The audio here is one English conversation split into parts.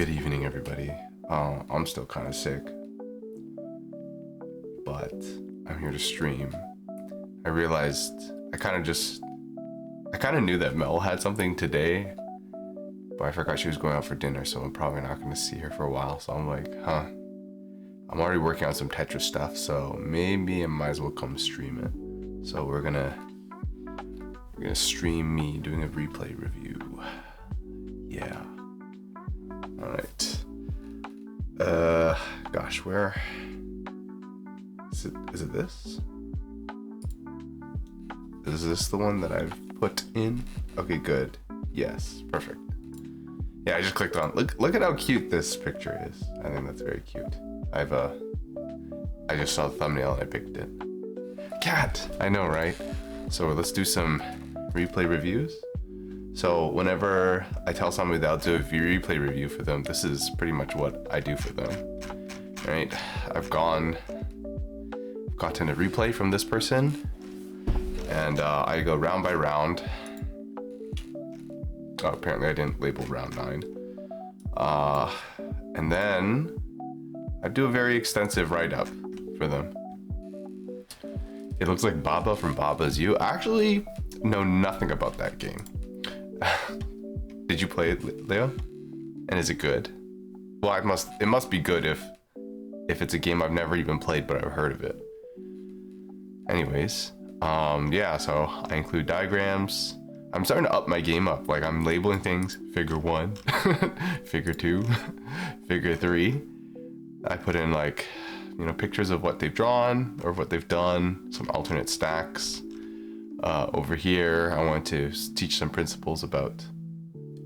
Good evening, everybody. I'm still kind of sick, but I'm here to stream. I realized I kind of knew that Mel had something today, but I forgot she was going out for dinner, so I'm probably not going to see her for a while. So I'm like, I'm already working on some Tetris stuff, so maybe I might as well come stream it. So we're gonna stream me doing a replay review. Yeah. All right. Gosh, where is it? Is it this? Is this the one that I've put in? Okay, good. Yes, perfect. Yeah, I just clicked on. Look at how cute this picture is. I think that's very cute. I just saw the thumbnail and I picked it. Cat. I know, right? So let's do some replay reviews. So whenever I tell somebody that I'll do a replay review for them, this is pretty much what I do for them. Right? I've gotten a replay from this person, and I go round by round. Oh, apparently I didn't label round 9. And then I do a very extensive write-up for them. It looks like Baba from Baba's You. I actually know nothing about that game. Did you play it, Leo? And is it good? Well, it must be good if it's a game I've never even played, but I've heard of it. Anyways, yeah, so I include diagrams. I'm starting to up my game up. Like, I'm labeling things figure 1, figure 2, figure 3. I put in, like, pictures of what they've drawn or what they've done, some alternate stacks. Over here, I want to teach some principles about.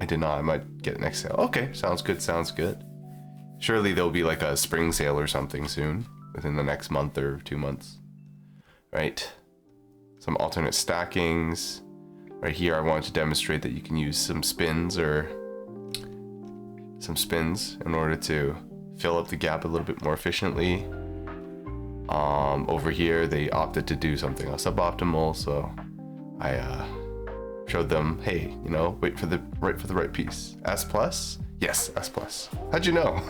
I might get an next sale. Okay, sounds good. Surely there'll be like a spring sale or something soon, within the next month or 2 months. Right? Some alternate stackings. Right here, I want to demonstrate that you can use some spins in order to fill up the gap a little bit more efficiently. Over here, they opted to do something suboptimal, so I showed them, hey, wait for the right piece. S plus? Yes, S plus. How'd you know?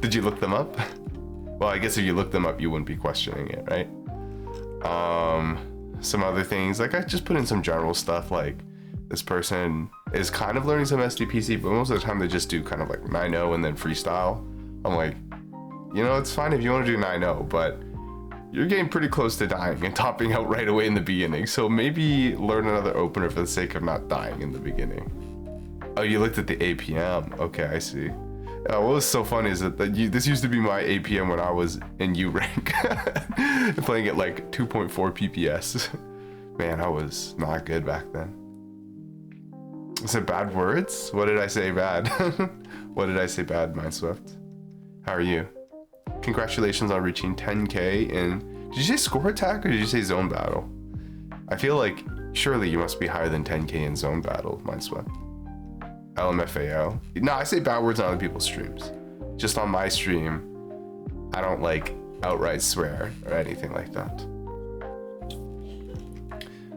Did you look them up? Well, I guess if you looked them up, you wouldn't be questioning it, right? Some other things, like I just put in some general stuff, like this person is kind of learning some SDPC, but most of the time they just do kind of like 9-0 and then freestyle. I'm like, it's fine if you want to do 9-0, but you're getting pretty close to dying and topping out right away in the beginning. So maybe learn another opener for the sake of not dying in the beginning. Oh, you looked at the APM. Okay, I see. What was so funny is that this used to be my APM when I was in U rank, playing at like 2.4 PPS. Man, I was not good back then. Is it bad words? What did I say bad? What did I say bad, Mindswift? How are you? Congratulations on reaching 10k in. Did you say score attack or did you say zone battle? I feel like surely you must be higher than 10k in zone battle, Mindswept. LMFAO. No, I say bad words on other people's streams. Just on my stream, I don't like outright swear or anything like that.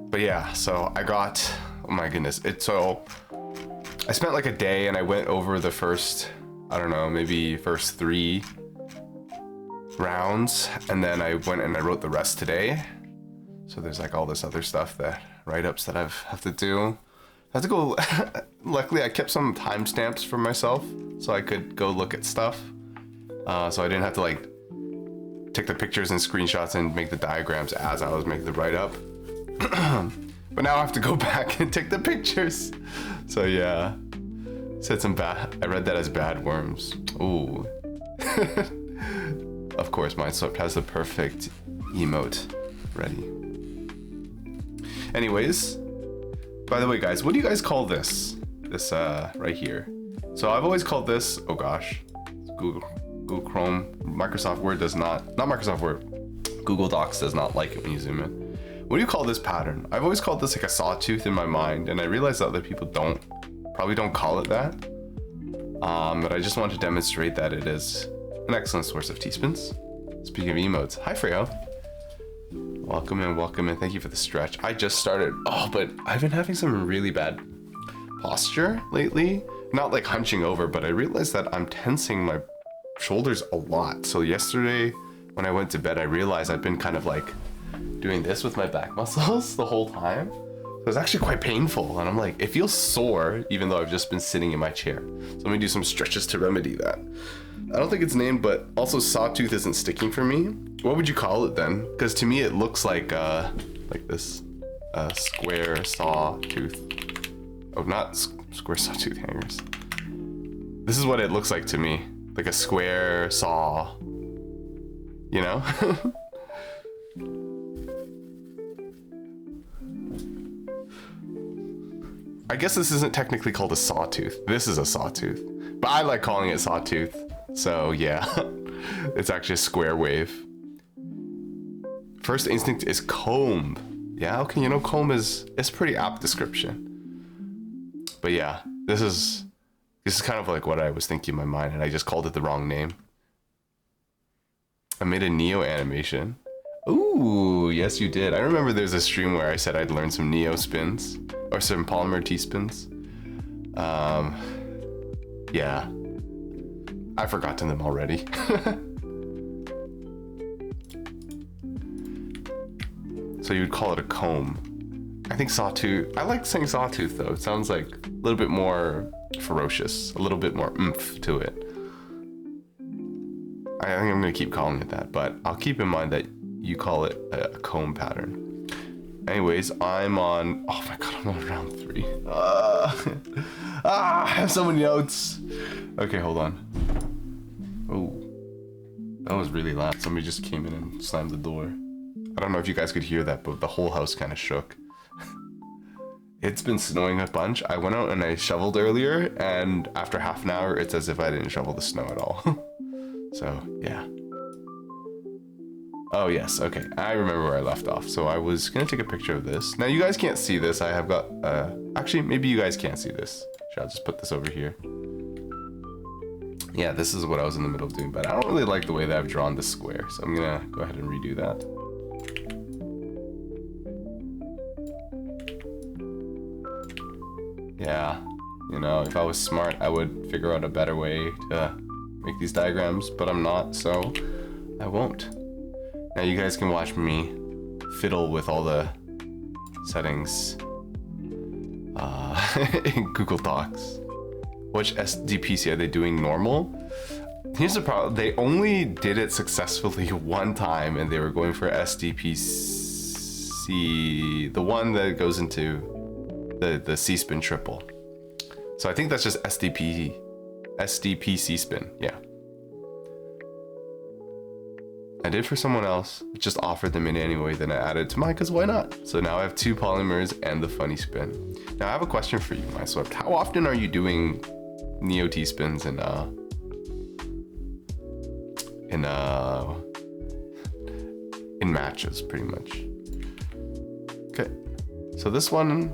But yeah, so I got, oh my goodness. I spent like a day and I went over the first, I don't know, maybe first 3 rounds, and then I went and I wrote the rest today. So there's like all this other stuff, that write-ups that I have to do. I have to go. Luckily I kept some timestamps for myself so I could go look at stuff, so I didn't have to like take the pictures and screenshots and make the diagrams as I was making the write-up. But now I have to go back and take the pictures. So yeah, said some bad. I read that as bad worms. Ooh. Of course, Mindswept has the perfect emote ready. Anyways, by the way, guys, what do you guys call this? This right here. So I've always called this, oh gosh, Google Chrome. Microsoft Word does not Microsoft Word. Google Docs does not like it when you zoom in. What do you call this pattern? I've always called this like a sawtooth in my mind, and I realize that other people probably don't call it that. But I just want to demonstrate that it is an excellent source of T-spins. Speaking of emotes, hi Freyo. Welcome in. Thank you for the stretch. I just started. Oh, but I've been having some really bad posture lately. not like hunching over, but I realized that I'm tensing my shoulders a lot. So yesterday when I went to bed, I realized I'd been kind of like doing this with my back muscles the whole time. So it's actually quite painful, and I'm like, it feels sore even though I've just been sitting in my chair. So let me do some stretches to remedy that. I don't think it's named, but also sawtooth isn't sticking for me. What would you call it then? Because to me it looks like this square sawtooth. Oh, not square sawtooth hangers. This is what it looks like to me, like a square saw, you know? I guess this isn't technically called a sawtooth. This is a sawtooth, but I like calling it sawtooth. So yeah, it's actually a square wave. First instinct is comb. Yeah, okay, you know, comb is a pretty apt description. But yeah, this is kind of like what I was thinking in my mind, and I just called it the wrong name. I made a Neo animation. Ooh, yes you did. I remember there's a stream where I said I'd learn some Neo spins, or some Polymer T-spins. Yeah. I've forgotten them already. So you'd call it a comb. I think sawtooth, I like saying sawtooth though. It sounds like a little bit more ferocious, a little bit more oomph to it. I think I'm gonna keep calling it that, but I'll keep in mind that you call it a comb pattern. Anyways, I'm on, oh my god, I'm on round 3. I have so many notes. Okay, hold on. Oh, that was really loud. Somebody just came in and slammed the door. I don't know if you guys could hear that, but the whole house kind of shook. It's been snowing a bunch. I went out and I shoveled earlier, and after half an hour, it's as if I didn't shovel the snow at all. So, yeah. Oh, yes, okay. I remember where I left off. So I was gonna take a picture of this. Now, you guys can't see this. I have got, actually, maybe you guys can't see this. I'll just put this over here. Yeah, this is what I was in the middle of doing, but I don't really like the way that I've drawn this square, so I'm gonna go ahead and redo that. Yeah, you know, if I was smart, I would figure out a better way to make these diagrams, but I'm not, so I won't. Now you guys can watch me fiddle with all the settings in Google Docs. Which SDPC are they doing normal? Here's the problem, they only did it successfully one time, and they were going for SDPC, the one that goes into the C-spin triple. So I think that's just SDPC spin, yeah. I did for someone else, just offered them in anyway, then I added to mine, because why not? So now I have 2 polymers and the funny spin. Now I have a question for you, MySwept. How often are you doing Neo T-spins in matches, pretty much? Okay, so this one,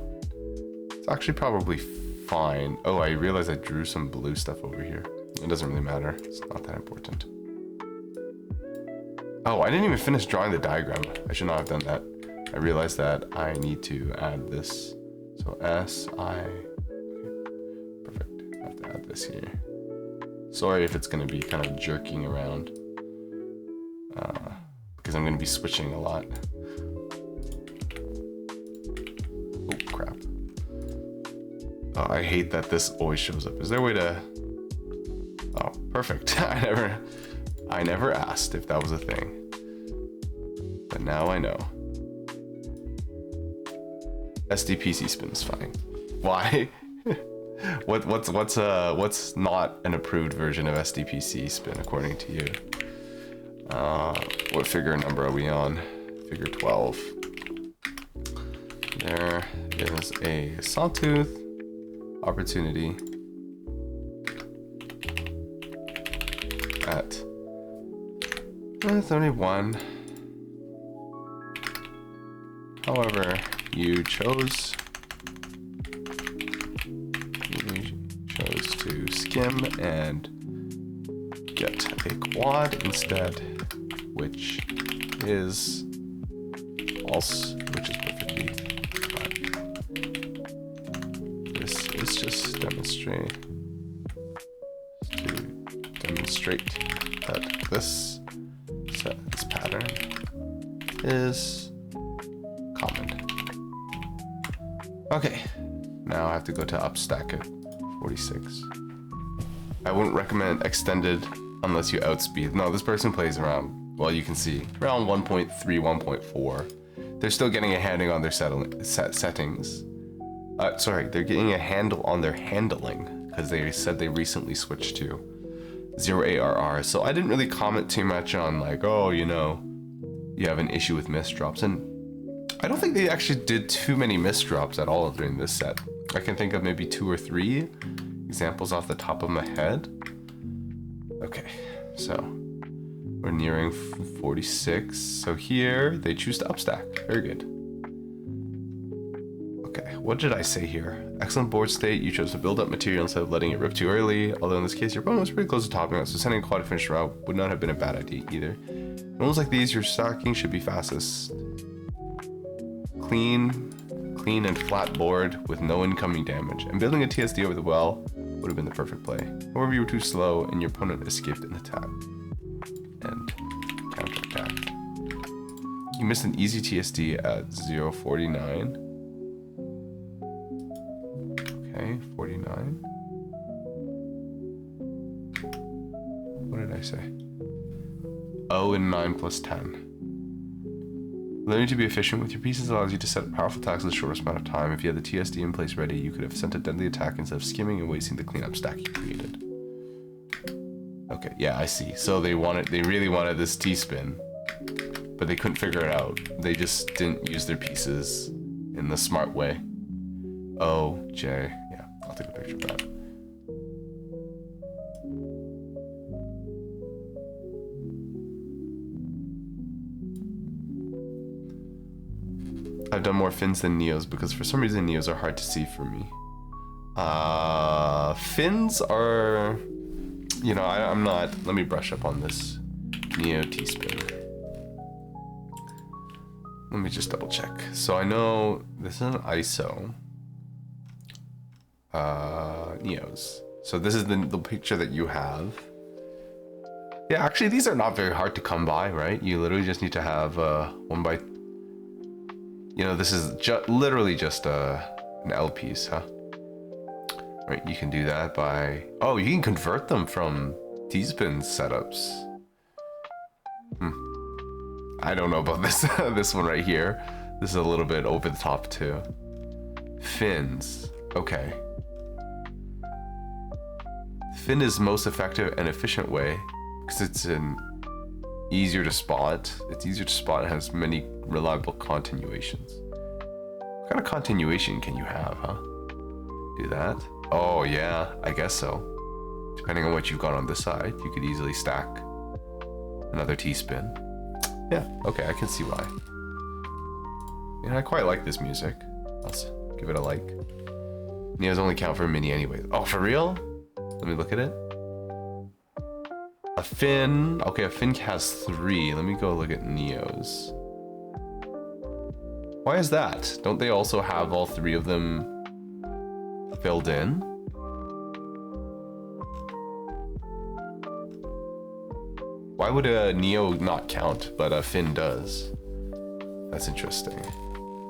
it's actually probably fine. Oh, I realized I drew some blue stuff over here. It doesn't really matter, it's not that important. Oh, I didn't even finish drawing the diagram. I should not have done that. I realized that I need to add this. So okay. Perfect, I have to add this here. Sorry if it's gonna be kind of jerking around. Because I'm gonna be switching a lot. Oh, crap. Oh, I hate that this always shows up. Is there a way to... Oh, perfect. I never asked if that was a thing. But now I know. SDPC spin's fine. Why? What's not an approved version of SDPC spin according to you? What figure number are we on? Figure 12. There is a sawtooth opportunity at 31. However, you chose to skim and get a quad instead, which is perfectly fine. This is just demonstrating demonstrate that this pattern is common. Okay, now I have to go to upstack it, 46. I wouldn't recommend extended unless you outspeed. No, this person plays around, well, you can see, around 1.3, 1.4. They're still getting a handling on their settings. Sorry, they're getting a handle on their handling because they said they recently switched to 0 ARR. So I didn't really comment too much on like, oh, you know, you have an issue with misdrops. And I don't think they actually did too many misdrops at all during this set. I can think of maybe 2 or 3 examples off the top of my head. Okay, so we're nearing 46. So here they choose to upstack. Very good. Okay, what did I say here? Excellent board state. You chose to build up material instead of letting it rip too early. Although in this case, your opponent was pretty close to topping out, so sending a quad to finish route would not have been a bad idea either. In moments like these, your stacking should be fastest. Clean and flat board with no incoming damage, and building a TSD over the well would have been the perfect play. However, you were too slow and your opponent escaped an attack. And counterattack. You missed an easy TSD at 0.49. Okay, 49. What did I say? 0 and 9 plus 10. Learning to be efficient with your pieces allows you to set powerful attacks in the shortest amount of time. If you had the TSD in place ready, you could have sent a deadly attack instead of skimming and wasting the cleanup stack you created. Okay, yeah, I see. So they really wanted this T-spin, but they couldn't figure it out. They just didn't use their pieces in the smart way. O, J, yeah, I'll take a picture of that. I've done more Finns than Neos because for some reason Neos are hard to see for me. Finns are, you know, I'm not, let me brush up on this Neo T-spin. Let me just double check. So I know this is an ISO. Neos. So this is the picture that you have. Yeah, actually these are not very hard to come by, right? You literally just need to have 1 by, you know, this is literally just an L piece, huh? Right, you can do that by, oh, you can convert them from T-spin setups. I don't know about this this one right here. This is a little bit over the top too. Finns, okay. Finn is most effective and efficient way because it's easier to spot. It's easier to spot and has many reliable continuations. What kind of continuation can you have, huh? Do that? Oh yeah, I guess so. Depending on what you've got on this side, you could easily stack another T-spin. Yeah, okay, I can see why. You know, I quite like this music. Let's give it a like. Neos only count for a mini anyway. Oh, for real? Let me look at it. A Finn, okay, a Finn has 3. Let me go look at Neos. Why is that? Don't they also have all 3 of them filled in? Why would a Neo not count, but a Finn does? That's interesting.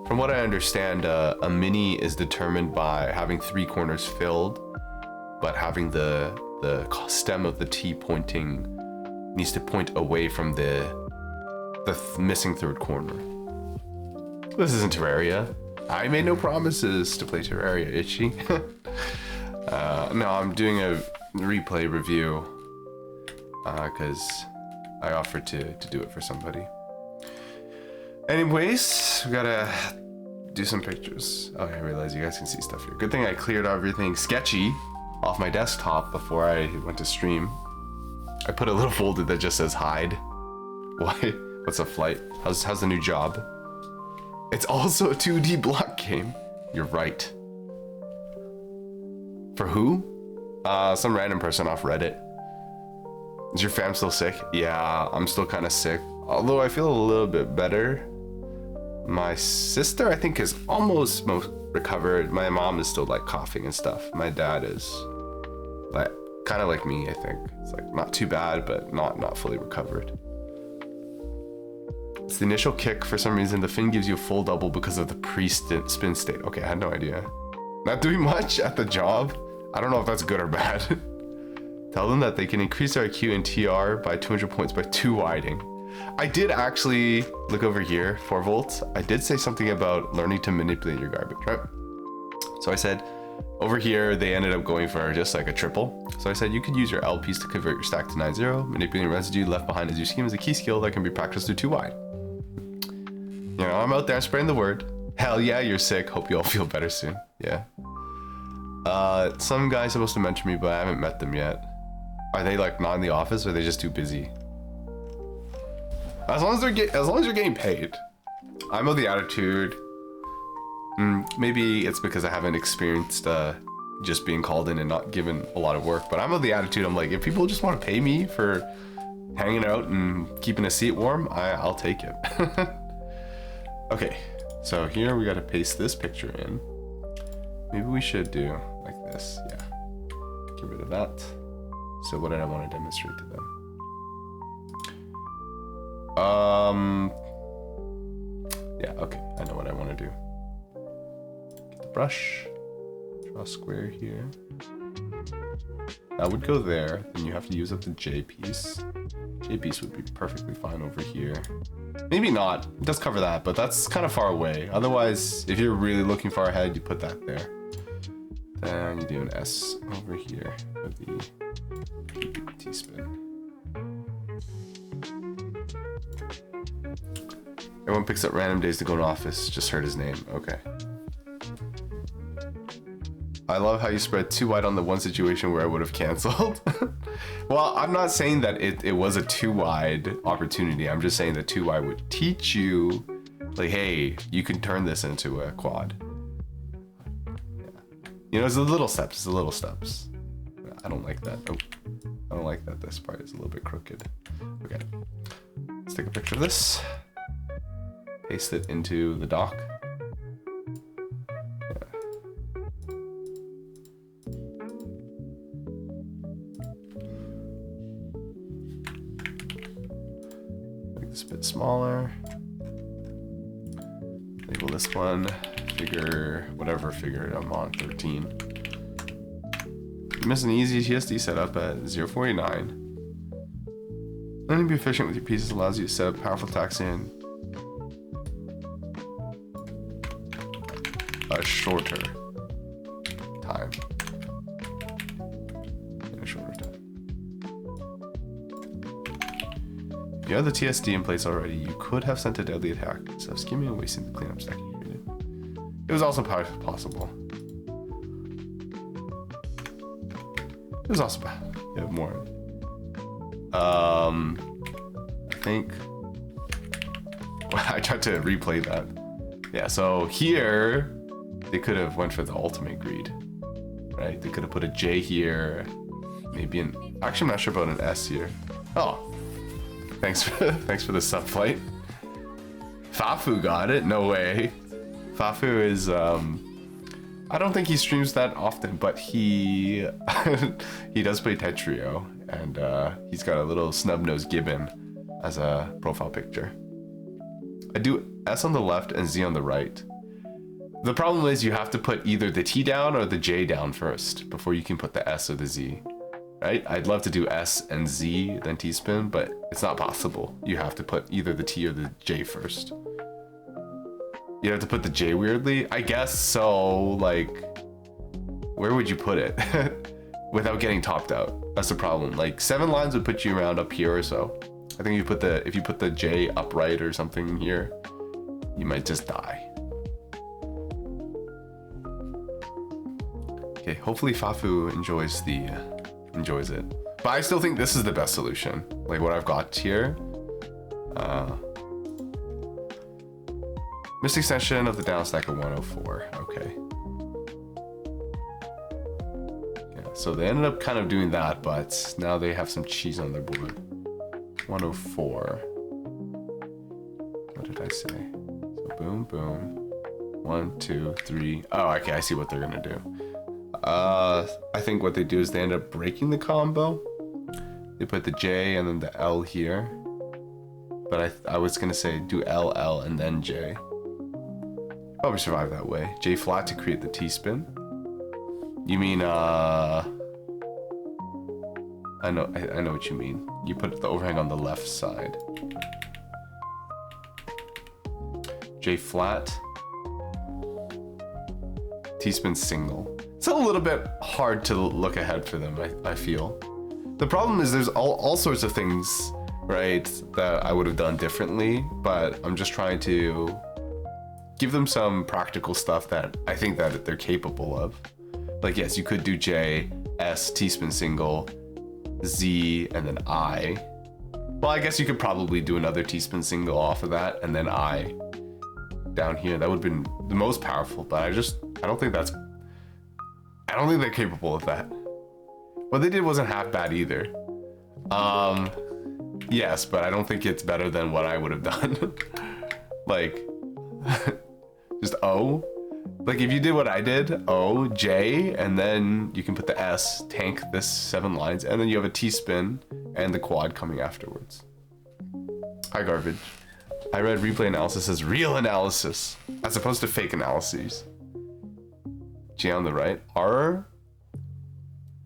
From what I understand, a mini is determined by having 3 corners filled, but having the stem of the T pointing needs to point away from the missing 3rd corner. This isn't Terraria. I made no promises to play Terraria, Itchy. No, I'm doing a replay review because I offered to do it for somebody. Anyways, we gotta do some pictures. Oh, I realize you guys can see stuff here. Good thing I cleared everything sketchy off my desktop before I went to stream. I put a little folder that just says hide. Why? What's a flight? How's the new job? It's also a 2D block game. You're right. For who? Some random person off Reddit. Is your fam still sick? Yeah, I'm still kind of sick. Although I feel a little bit better. My sister, I think, is almost recovered. My mom is still like coughing and stuff. My dad is like kind of like me, I think. It's like not too bad, but not fully recovered. It's the initial kick. For some reason, the fin gives you a full double because of the pre-spin state. Okay, I had no idea. Not doing much at the job. I don't know if that's good or bad. Tell them that they can increase their IQ and TR by 200 points by 2-widing. I did actually look over here, 4 volts. I did say something about learning to manipulate your garbage, right? So I said, over here, they ended up going for just like a triple. So I said, you could use your LPs to convert your stack to 9-0. Manipulating residue left behind as your scheme is a key skill that can be practiced through 2-wide. You know, I'm out there spreading the word. Hell yeah, you're sick. Hope you all feel better soon. Yeah. Some guy's supposed to mentor me, but I haven't met them yet. Are they like not in the office, or are they just too busy? As long as you're getting paid. I'm of the attitude. Maybe it's because I haven't experienced just being called in and not given a lot of work. But I'm of the attitude. I'm like, if people just want to pay me for hanging out and keeping a seat warm, I'll take it. Okay, so here we got to paste this picture in. Maybe we should do like this. Yeah. Get rid of that. So what did I want to demonstrate to them? Yeah, okay, I know what I want to do. Get the brush, draw a square here. That would go there, then you have to use up the J piece. J piece would be perfectly fine over here. Maybe not, it does cover that, but that's kind of far away. Otherwise, if you're really looking far ahead, you put that there. Then you do an S over here for the T-spin. Everyone picks up random days to go in office. Just heard his name. Okay. I love how you spread too wide on the one situation where I would have canceled. Well, I'm not saying that it was a too wide opportunity. I'm just saying that too wide would teach you, like, hey, you can turn this into a quad. Yeah. You know, it's the little steps. It's the little steps. I don't like that. Oh, I don't like that this part is a little bit crooked. Okay. Let's take a picture of this. Paste it into the dock. Make this a bit smaller. Label this one figure, whatever figure I'm on, 13. You miss an easy TSD setup at 0.49. Learning to be efficient with your pieces allows you to set up powerful attacks in a shorter time. In a shorter time. If you have the TSD in place already, you could have sent a deadly attack instead of skimming and wasting the cleanup stack you created. It was also possible. It was also bad. You have more. I think I tried to replay that. Yeah, so here they could have went for the ultimate greed, right? They could have put a J here, maybe an. Actually, I'm not sure about an S here. Oh, thanks for the sub flight. Fafu got it. No way. Fafu is I don't think he streams that often, but he he does play Tetrio, and he's got a little snub-nosed gibbon as a profile picture. I do S on the left and Z on the right. The problem is you have to put either the T down or the J down first before you can put the S or the Z, right? I'd love to do S and Z, then T-spin, but it's not possible. You have to put either the T or the J first. You have to put the J weirdly? I guess so, like, where would you put it without getting topped out? That's the problem. Like 7 lines would put you around up here or so. I think if you put the J upright or something here, you might just die. Okay, hopefully Fafu enjoys it. But I still think this is the best solution. Like what I've got here. Missed extension of the down stack of 104. Okay. Yeah, so they ended up kind of doing that, but now they have some cheese on their board. 104. What did I say? So boom, boom. 1, 2, 3. Oh, okay, I see what they're gonna do. I think what they do is they end up breaking the combo. They put the J and then the L here. But I was gonna say do L, L, and then J. Probably survive that way. J flat to create the T-spin. You mean, I know what you mean. You put the overhang on the left side. J flat. T-spin single. It's a little bit hard to look ahead for them, I feel. The problem is there's all sorts of things, right, that I would have done differently, but I'm just trying to give them some practical stuff that I think that they're capable of. Like, yes, you could do J, S, T-spin single, Z, and then I. Well, I guess you could probably do another T-spin single off of that, and then I down here. That would have been the most powerful, but I don't think they're capable of that. What they did wasn't half bad either. Yes, but I don't think it's better than what I would have done. Like, just O. Like, if you did what I did, O, J, and then you can put the S, tank this 7 lines, and then you have a T-spin and the quad coming afterwards. Hi, garbage. I read replay analysis as real analysis, as opposed to fake analyses. J on the right, R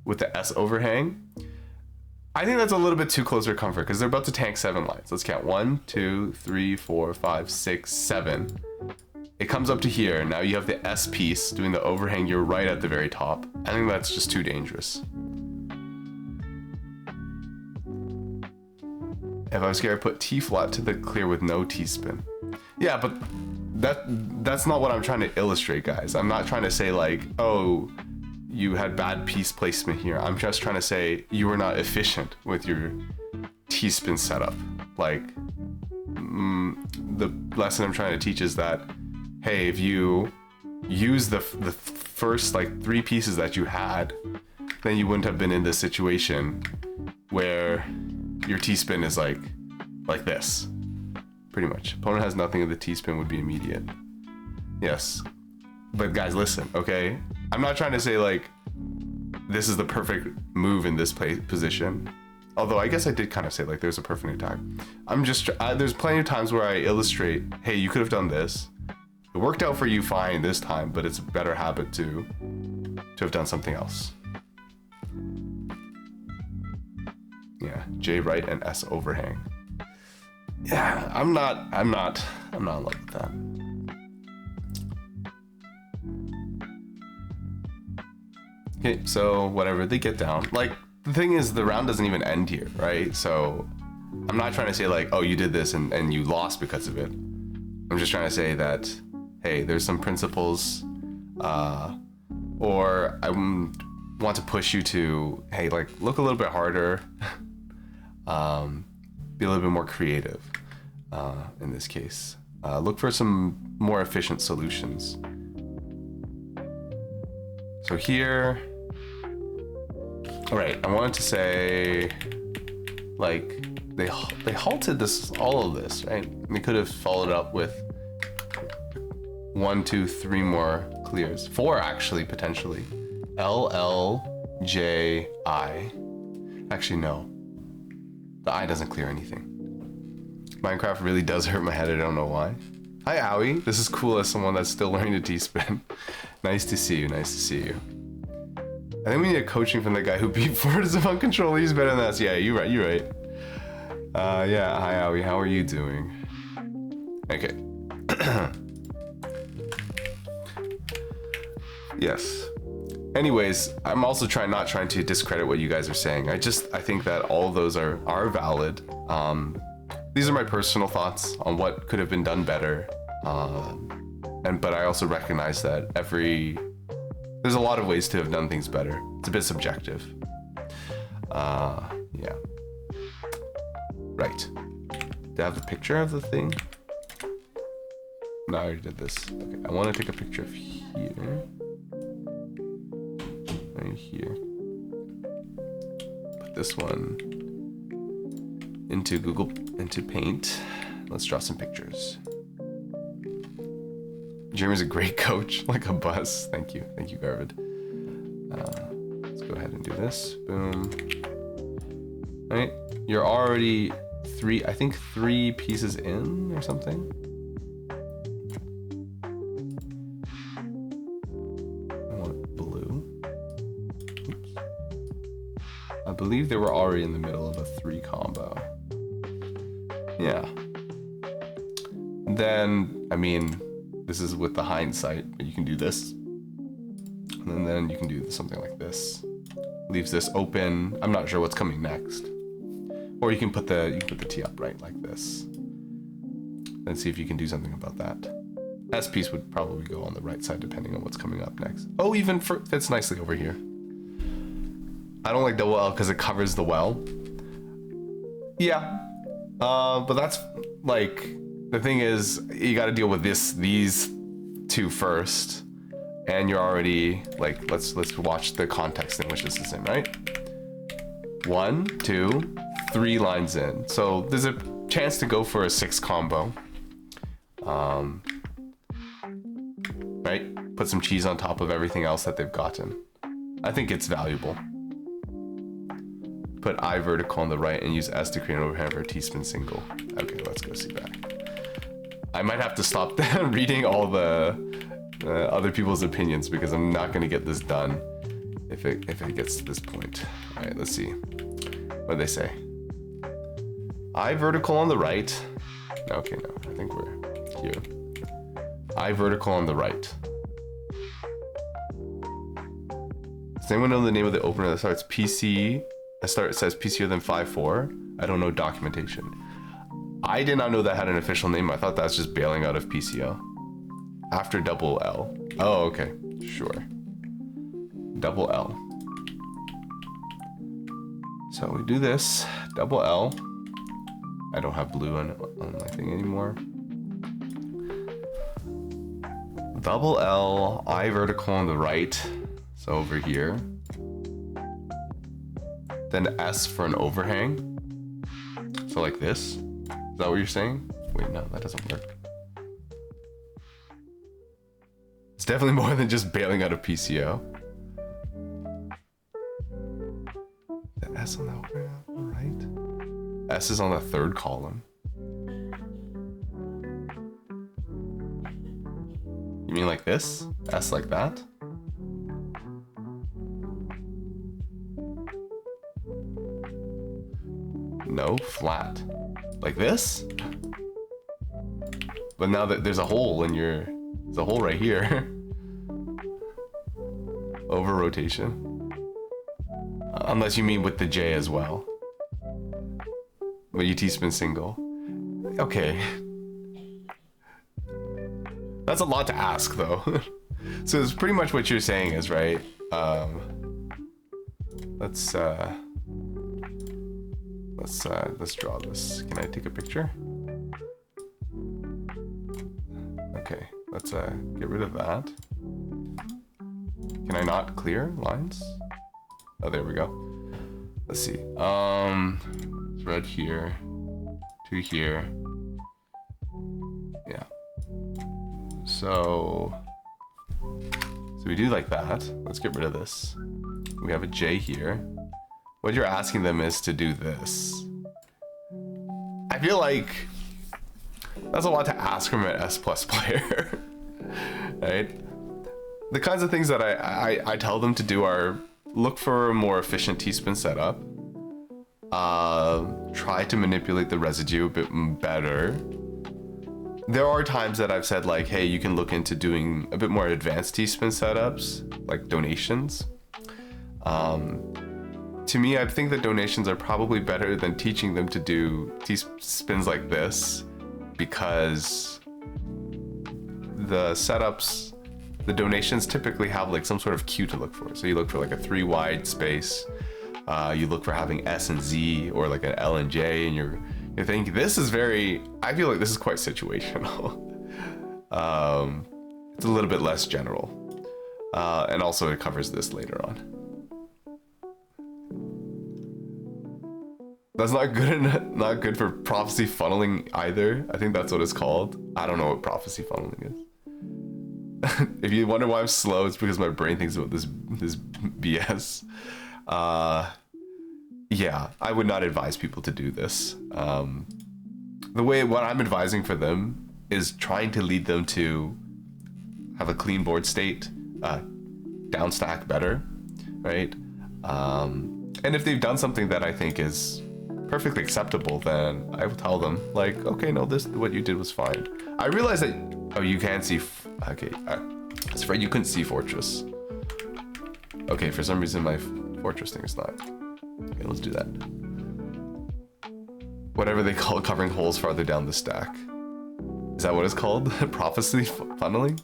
with the S overhang. I think that's a little bit too close for comfort because they're about to tank 7 lines. Let's count 1, 2, 3, 4, 5, 6, 7. It comes up to here. Now you have the S piece doing the overhang. You're right at the very top. I think that's just too dangerous. If I was scared, put T flat to the clear with no T spin. Yeah, but that's not what I'm trying to illustrate, guys. I'm not trying to say like, oh, you had bad piece placement here. I'm just trying to say you were not efficient with your T-spin setup. Like, the lesson I'm trying to teach is that, hey, if you use the first like 3 pieces that you had, then you wouldn't have been in this situation where your T-spin is like this, pretty much. Opponent has nothing, and the T-spin would be immediate. Yes, but guys, listen, okay? I'm not trying to say like this is the perfect move in this position. Although I guess I did kind of say like there's a perfect attack. I'm just there's plenty of times where I illustrate, hey, you could have done this. It worked out for you fine this time, but it's a better habit to have done something else. Yeah, J right and S overhang. Yeah, I'm not in love with that. Okay, so whatever, they get down. Like, the thing is, the round doesn't even end here, right? So I'm not trying to say like, oh, you did this and you lost because of it. I'm just trying to say that, hey, there's some principles, or I want to push you to, hey, like, look a little bit harder, be a little bit more creative in this case. Look for some more efficient solutions. So here, all right, I wanted to say, like, they halted all of this, right? They could have followed up with 1, 2, 3 more clears. 4 actually, potentially. L, L, J, I. Actually, no. The I doesn't clear anything. Minecraft really does hurt my head, I don't know why. Hi, Owie. This is cool as someone that's still learning to T-spin. Nice to see you, nice to see you. I think we need a coaching from the guy who beat Forza of Uncontrolled. He's better than us. Yeah, you're right, you're right. Yeah, hi, Owie. How are you doing? Okay. Yes. Anyways, I'm also not trying to discredit what you guys are saying. I think that all of those are valid. These are my personal thoughts on what could have been done better. But I also recognize that there's a lot of ways to have done things better. It's a bit subjective. Yeah. Right. Do I have the picture of the thing? No, I already did this. Okay, I want to take a picture of here. Right here. Put this one into Paint. Let's draw some pictures. Jeremy's a great coach, like a bus. Thank you, Garvid. Let's go ahead and do this. Boom. Right? You're already three pieces in or something. I want blue. Oops. I believe they were already in the middle of a 3 combo. Yeah. Then, I mean, this is with the hindsight, but you can do this. And then you can do something like this. Leaves this open. I'm not sure what's coming next. Or you can put the T upright like this. Then see if you can do something about that. S piece would probably go on the right side depending on what's coming up next. Oh, even fits nicely over here. I don't like double L because it covers the well. Yeah. But that's like, the thing is, you got to deal with these two first. And you're already like, let's watch the context in which this is in, right? 1, 2, 3 lines in. So there's a chance to go for a 6 combo. Right? Put some cheese on top of everything else that they've gotten. I think it's valuable. Put I vertical on the right and use S to create an overhand for a T-spin single. Okay, let's go see back. I might have to stop reading all the other people's opinions because I'm not gonna get this done if it gets to this point. All right, let's see. What do they say? I vertical on the right. Okay, no, I think we're here. I vertical on the right. Does anyone know the name of the opener that starts PC? It says PCO then 5-4. I don't know documentation. I did not know that had an official name. I thought that's just bailing out of PCO. After double L. Oh, okay. Sure. Double L. So we do this. Double L. I don't have blue on my thing anymore. Double L. I vertical on the right. So over here. Then S for an overhang. So like this. Is that what you're saying? Wait, no, that doesn't work. It's definitely more than just bailing out of PCO. The S on the overhang, right? S is on the 3rd column. You mean like this? S like that? No, flat. Like this? But now that there's a hole in there's a hole right here. Over rotation. Unless you mean with the J as well. But you T-spin single. Okay. That's a lot to ask though. So it's pretty much what you're saying is, right? Let's draw this. Can I take a picture? Okay, let's get rid of that. Can I not clear lines? Oh, there we go. Let's see. Thread here to here. Yeah. So we do like that. Let's get rid of this. We have a J here. What you're asking them is to do this. I feel like that's a lot to ask from an S+ player, right? The kinds of things that I tell them to do are look for a more efficient T-spin setup. Try to manipulate the residue a bit better. There are times that I've said like, hey, you can look into doing a bit more advanced T-spin setups, like donations. To me, I think that donations are probably better than teaching them to do T-spins like this, because the setups, the donations typically have like some sort of cue to look for. So you look for like a 3 wide space. You look for having S and Z or like an L and J, and you're thinking this is I feel like this is quite situational. It's a little bit less general. And also it covers this later on. That's not good for prophecy funneling either. I think that's what it's called. I don't know what prophecy funneling is. If you wonder why I'm slow, it's because my brain thinks about this BS. Yeah, I would not advise people to do this. What I'm advising for them is trying to lead them to have a clean board state, down stack better, right? And if they've done something that I think is perfectly acceptable, then I will tell them like, okay, no, what you did was fine. I realize that, oh, you can see, okay, I was afraid you couldn't see Fortress. Okay, for some reason my Fortress thing is not. Okay, let's do that. Whatever they call covering holes farther down the stack. Is that what it's called? Prophecy funneling?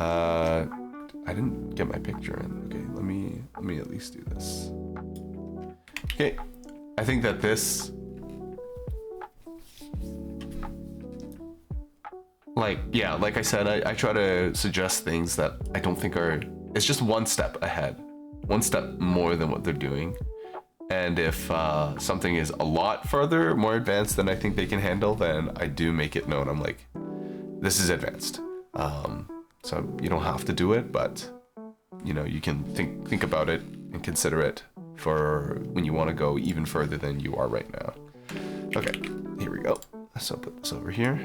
I didn't get my picture in. Okay, let me at least do this. Okay, I think that this, like I said, I try to suggest things that I don't think are, it's just one step ahead, one step more than what they're doing. And if something is a lot further, more advanced than I think they can handle, then I do make it known. I'm like, this is advanced. So you don't have to do it, but you know, you can think about it and consider it for when you want to go even further than you are right now. Okay, here we go. So I'll put this over here.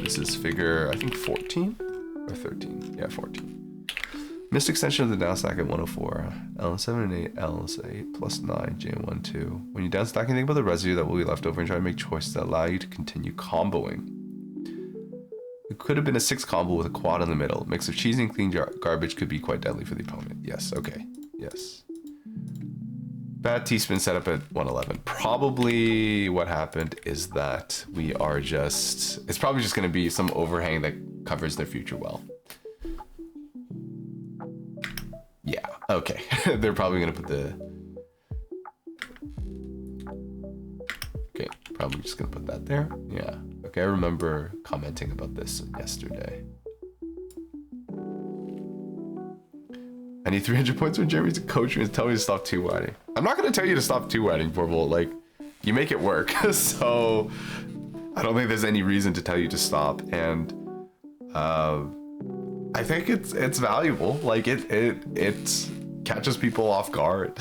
This is figure, I think 14 or 13. Yeah, 14. Missed extension of the down stack at 104. L7 and 8, L8 plus 9, J1, 2. When you down stack, think about the residue that will be left over and try to make choices that allow you to continue comboing. It could have been a 6 combo with a quad in the middle. A mix of cheese and clean garbage could be quite deadly for the opponent. Yes, okay. Yes. Bad T-spin set up at 111. Probably what happened is that we are just... It's probably just going to be some overhang that covers their future well. Yeah, okay. They're probably going to put the... Okay, probably just going to put that there. Yeah. Okay, I remember commenting about this yesterday. I need 300 points when Jeremy's a coach and tell me to stop two-whiting. I'm not going to tell you to stop two-whiting, Vorval. Like, you make it work. So, I don't think there's any reason to tell you to stop. And, I think it's valuable. Like, it catches people off guard.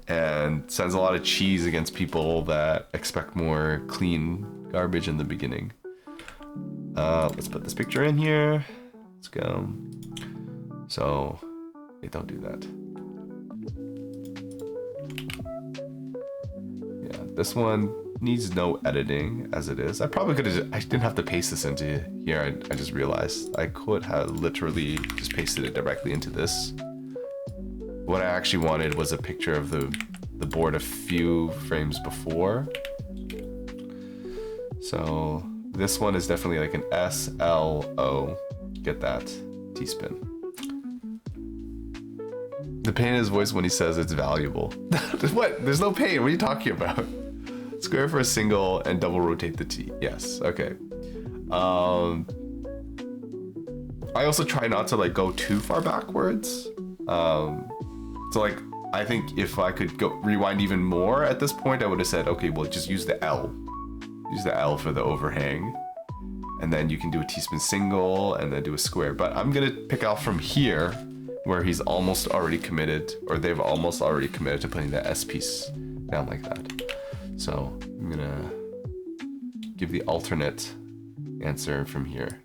And sends a lot of cheese against people that expect more clean garbage in the beginning. Let's put this picture in here. Let's go. So, hey, don't do that. Yeah, this one needs no editing as it is. I probably could have, I didn't have to paste this into here. I just realized I could have literally just pasted it directly into this. What I actually wanted was a picture of the board a few frames before. So this one is definitely like an SLO. Get that? T-spin. The pain in his voice when he says it's valuable. What? There's no pain. What are you talking about? Square for a single and double rotate the T. Yes. Okay. I also try not to like go too far backwards. So like, I think if I could go rewind even more at this point, I would have said, okay, well, just use the L. Use the L for the overhang. And then you can do a T-spin single and then do a square. But I'm gonna pick out from here where he's almost already committed, or they've almost already committed to putting the S piece down like that. So I'm gonna give the alternate answer from here.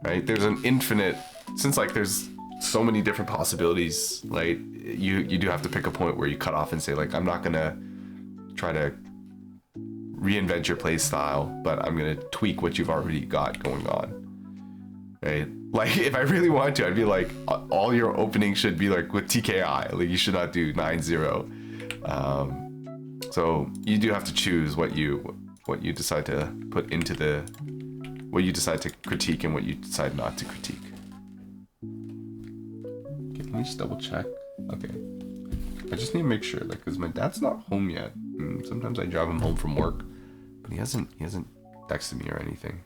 Right, there's an infinite, since like there's so many different possibilities, like you do have to pick a point where you cut off and say like, I'm not gonna try to reinvent your play style, but I'm gonna tweak what you've already got going on. Right? Like if I really wanted to, I'd be like, all your openings should be like with TKI. Like you should not do 9-0. So you do have to choose what you decide to put into the, what you decide to critique and what you decide not to critique. Okay, let me just double check. Okay. I just need to make sure, like, because my dad's not home yet. Sometimes I drive him home from work, but he hasn't texted me or anything.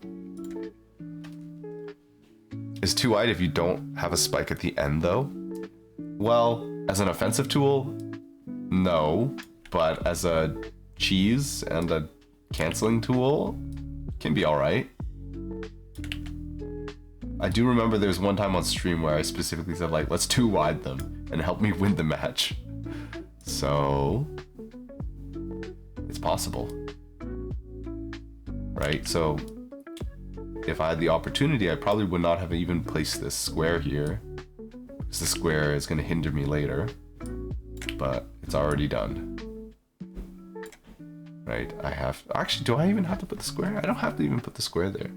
Is 2-wide if you don't have a spike at the end though? Well, As an offensive tool, no. But as a cheese and a canceling tool, can be alright. I do remember there's one time on stream where I specifically said, like, let's 2-wide them and help me win the match. So it's possible, right? So if I had the opportunity, I probably would not have even placed this square here, because the square is going to hinder me later, but it's already done. Right, I have, actually, do I even have to put the square? I don't have to even put the square there.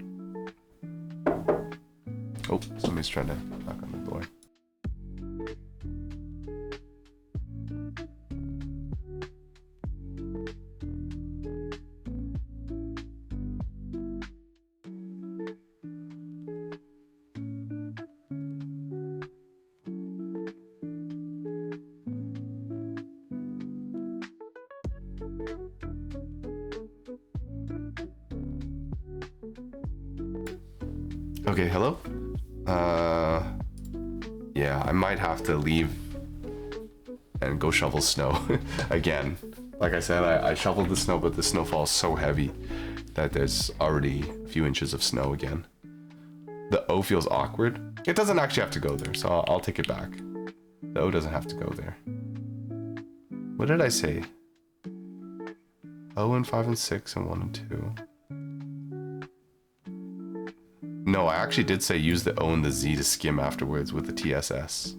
Oh, somebody's trying to knock on the door. Okay, hello? Yeah, I might have to leave and go shovel snow again. Like I said, I shoveled the snow, but the snowfall is so heavy that there's already a few inches of snow again. The O feels awkward. It doesn't actually have to go there, so I'll take it back. The O doesn't have to go there. What did I say? O and 5 and 6 and 1 and 2. No, I actually did say use the O and the Z to skim afterwards with the TSS.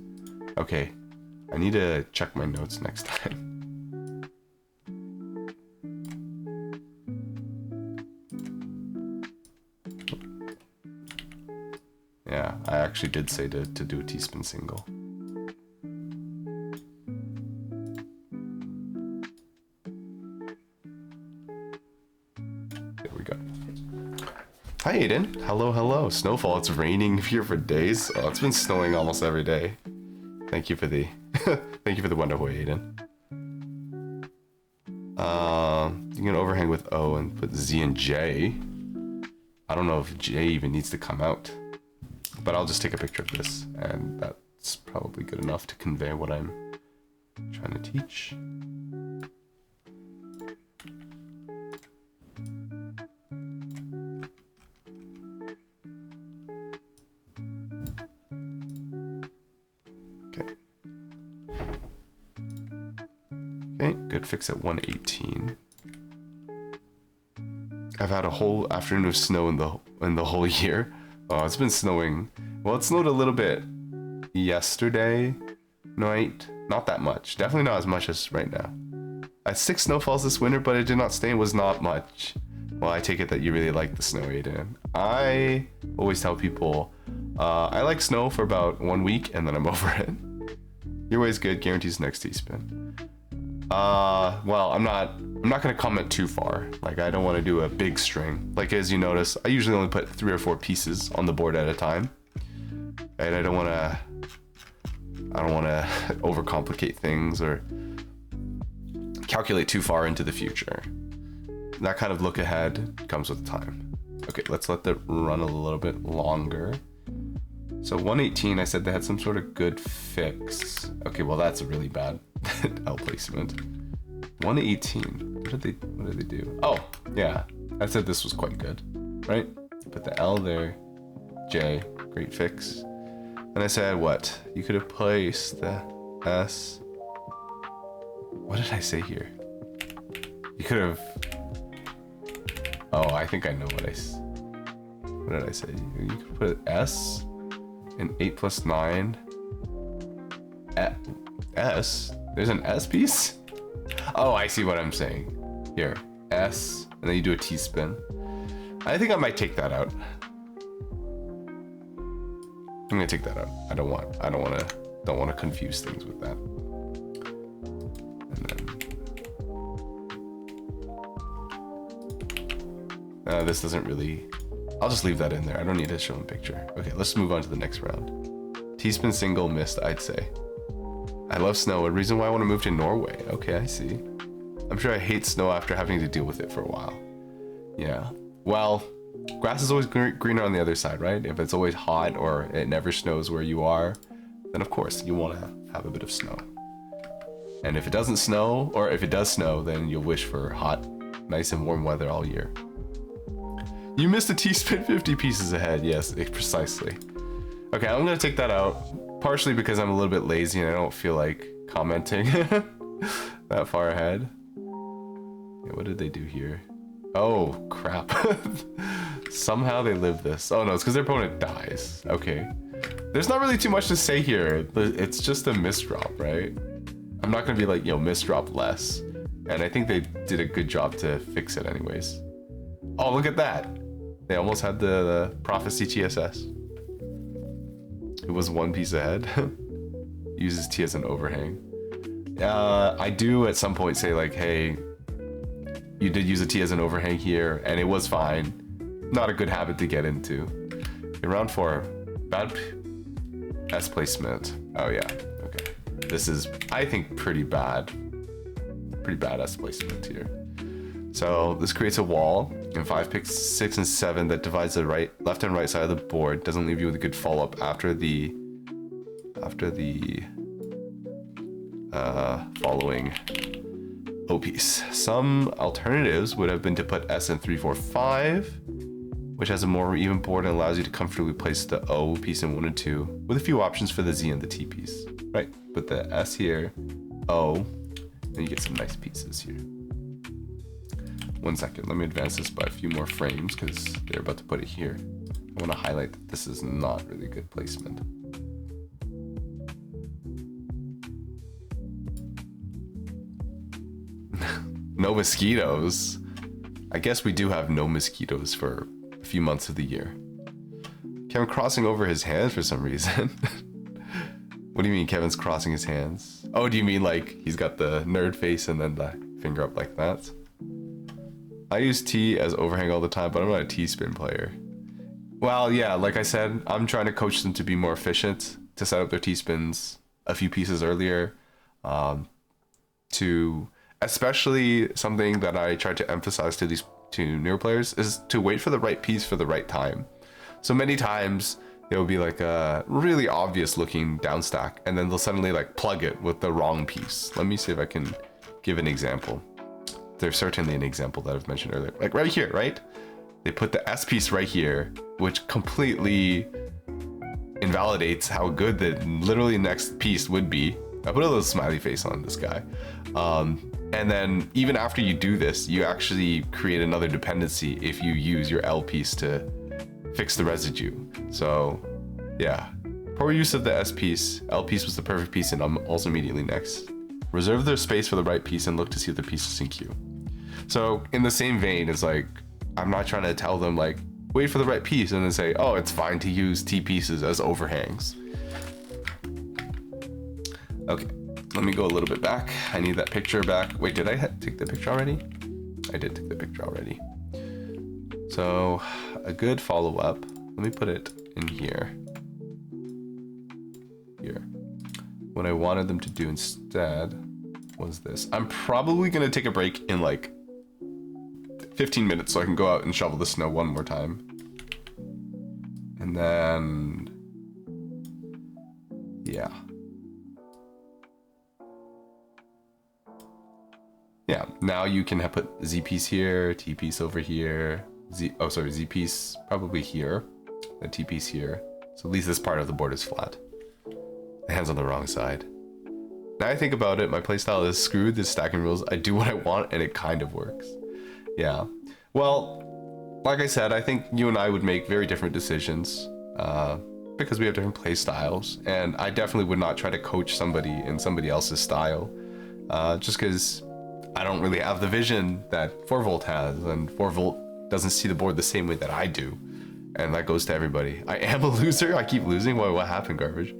Okay, I need to check my notes next time. Yeah, I actually did say to do a T-spin single. There we go. Hi Aiden. Hello, hello. Snowfall. It's raining here for days. Oh, it's been snowing almost every day. Thank you for the thank you for the Wonder Boy, Aiden. You can overhang with O and put Z and J. I don't know if J even needs to come out, but I'll just take a picture of this, and that's probably good enough to convey what I'm trying to teach. Okay, good fix at 118. I've had a whole afternoon of snow in the whole year. Oh, it's been snowing. Well, it snowed a little bit yesterday night. Not that much. Definitely not as much as right now. I had 6 snowfalls this winter, but it did not stay and was not much. Well, I take it that you really like the snow, Aiden. I always tell people I like snow for about 1 week and then I'm over it. Your way is good, guarantees next T-spin. Well, I'm not gonna comment too far. Like, I don't want to do a big string. Like, as you notice, I usually only put 3 or 4 pieces on the board at a time. And I don't want to overcomplicate things or calculate too far into the future. That kind of look ahead comes with time. Okay, let's let that run a little bit longer. So 118, I said they had some sort of good fix. Okay, well that's a really bad L placement. 118, what did they do? Oh, yeah, I said this was quite good, right? Put the L there, J, great fix. And I said what? You could have placed the S. What did I say here? You could have, oh, I think I know what did I say? You could put S in 8 plus 9. S? There's an S piece? Oh, I see what I'm saying. Here, S, and then you do a T-spin. I think I might take that out. I'm gonna take that out. I don't want to confuse things with that. And then this doesn't really. I'll just leave that in there. I don't need to show a picture. Okay, let's move on to the next round. T-spin single missed, I'd say. I love snow. A reason why I want to move to Norway. Okay, I see. I'm sure I hate snow after having to deal with it for a while. Yeah. Well, grass is always greener on the other side, right? If it's always hot or it never snows where you are, then of course you want to have a bit of snow. And if it doesn't snow, or if it does snow, then you'll wish for hot, nice and warm weather all year. You missed a T-spin 50 pieces ahead. Yes, precisely. Okay, I'm gonna take that out, partially because I'm a little bit lazy and I don't feel like commenting that far ahead. Yeah, what did they do here? Oh, crap. Somehow they live this. Oh no, it's because their opponent dies. Okay. There's not really too much to say here. It's just a misdrop, right? I'm not gonna be like, misdrop less. And I think they did a good job to fix it anyways. Oh, look at that. They almost had the Prophecy TSS. It was one piece ahead. Uses T as an overhang. I do at some point say like, hey, you did use a T as an overhang here, and it was fine. Not a good habit to get into. Okay, round 4. Bad S placement. Oh yeah, okay. This is, I think, pretty bad. Pretty bad S placement here. So this creates a wall in 5 picks 6 and 7 that divides the left and right side of the board. Doesn't leave you with a good follow-up after the following O piece. Some alternatives would have been to put S in 3, 4, 5, which has a more even board and allows you to comfortably place the O piece in 1 and 2, with a few options for the Z and the T piece. Right, put the S here, O, and you get some nice pieces here. 1 second, let me advance this by a few more frames because they're about to put it here. I want to highlight that this is not really good placement. No mosquitoes. I guess we do have no mosquitoes for a few months of the year. Kevin crossing over his hands for some reason. What do you mean Kevin's crossing his hands? Oh, do you mean like he's got the nerd face and then the finger up like that? I use T as overhang all the time, but I'm not a T-spin player. Well, yeah, like I said, I'm trying to coach them to be more efficient, to set up their T-spins a few pieces earlier. Especially something that I try to emphasize to newer players is to wait for the right piece for the right time. So many times it will be like a really obvious looking down stack, and then they'll suddenly like plug it with the wrong piece. Let me see if I can give an example. There's certainly an example that I've mentioned earlier, like right here, right? They put the S piece right here, which completely invalidates how good the literally next piece would be. I put a little smiley face on this guy. And then even after you do this, you actually create another dependency if you use your L piece to fix the residue. So yeah, poor use of the S piece. L piece was the perfect piece, and I'm also immediately next. Reserve their space for the right piece and look to see if the piece is in queue. So in the same vein, it's like, I'm not trying to tell them like, wait for the right piece and then say, oh, it's fine to use T pieces as overhangs. Okay, let me go a little bit back. I need that picture back. Wait, did I take the picture already? I did take the picture already. So a good follow-up, let me put it in here. Here. What I wanted them to do instead was this. I'm probably gonna take a break in like 15 minutes so I can go out and shovel the snow one more time. And then, yeah. Yeah, now you can put Z piece here, T piece over here, Z piece probably here, the T piece here. So at least this part of the board is flat. The hand's on the wrong side. Now I think about it, my playstyle is screwed the stacking rules. I do what I want and it kind of works. Yeah. Well, like I said, I think you and I would make very different decisions because we have different play styles, and I definitely would not try to coach somebody in somebody else's style just because I don't really have the vision that 4Volt has, and 4Volt doesn't see the board the same way that I do, and that goes to everybody. I am a loser. I keep losing. What happened, garbage?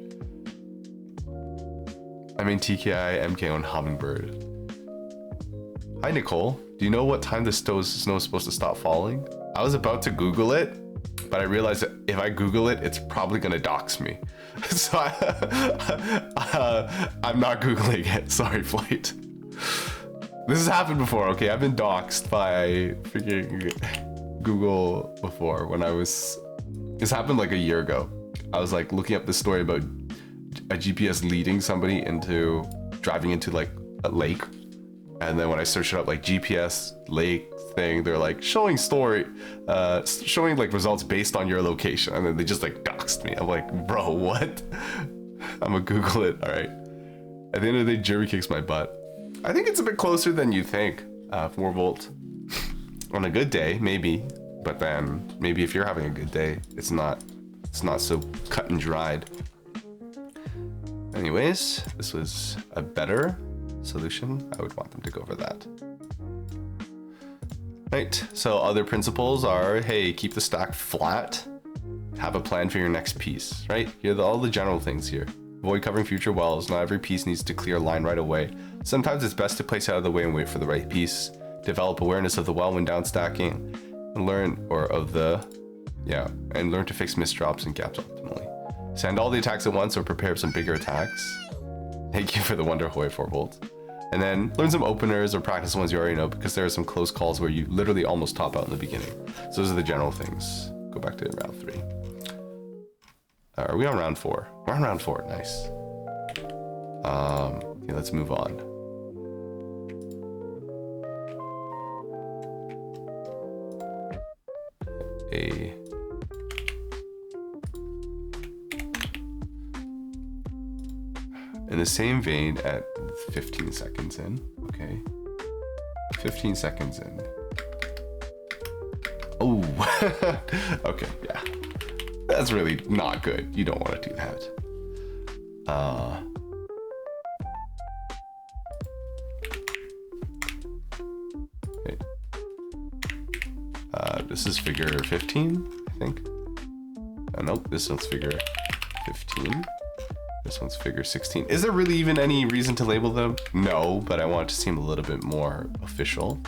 I mean TKI, MK on Hummingbird. Hi Nicole, do you know what time the snow is supposed to stop falling? I was about to Google it, but I realized that if I Google it, it's probably gonna dox me. So I'm not Googling it. Sorry, Flight. This has happened before, okay? I've been doxed by freaking Google before when I was... This happened like a year ago. I was like looking up the story about a GPS leading somebody into driving into like a lake. And then when I search it up, like GPS lake thing, they're like showing like results based on your location. And then they just like doxed me. I'm like, bro, what? I'm gonna Google it. All right. At the end of the day, Jerry kicks my butt. I think it's a bit closer than you think. 4 volt. On a good day, maybe. But then maybe if you're having a good day, it's not so cut and dried. Anyways, this was a better solution. I would want them to go for that. Right, so other principles are, hey, keep the stack flat, have a plan for your next piece, right? Here are all the general things here. Avoid covering future wells. Not every piece needs to clear a line right away. Sometimes it's best to place out of the way and wait for the right piece. Develop awareness of the well when down stacking, and learn to fix misdrops and gaps optimally. Send all the attacks at once or prepare some bigger attacks. Thank you for the Wonder Hoy 4 volts. And then learn some openers or practice ones you already know, because there are some close calls where you literally almost top out in the beginning. So those are the general things. Go back to round 3. Are we on round 4? We're on round 4. Nice. Okay, let's move on. In the same vein, at 15 seconds in, okay. 15 seconds in. Oh, okay, yeah. That's really not good. You don't want to do that. Okay. This is figure 15, I think. Nope, this one's figure 15. This one's figure 16. Is there really even any reason to label them? No, but I want it to seem a little bit more official.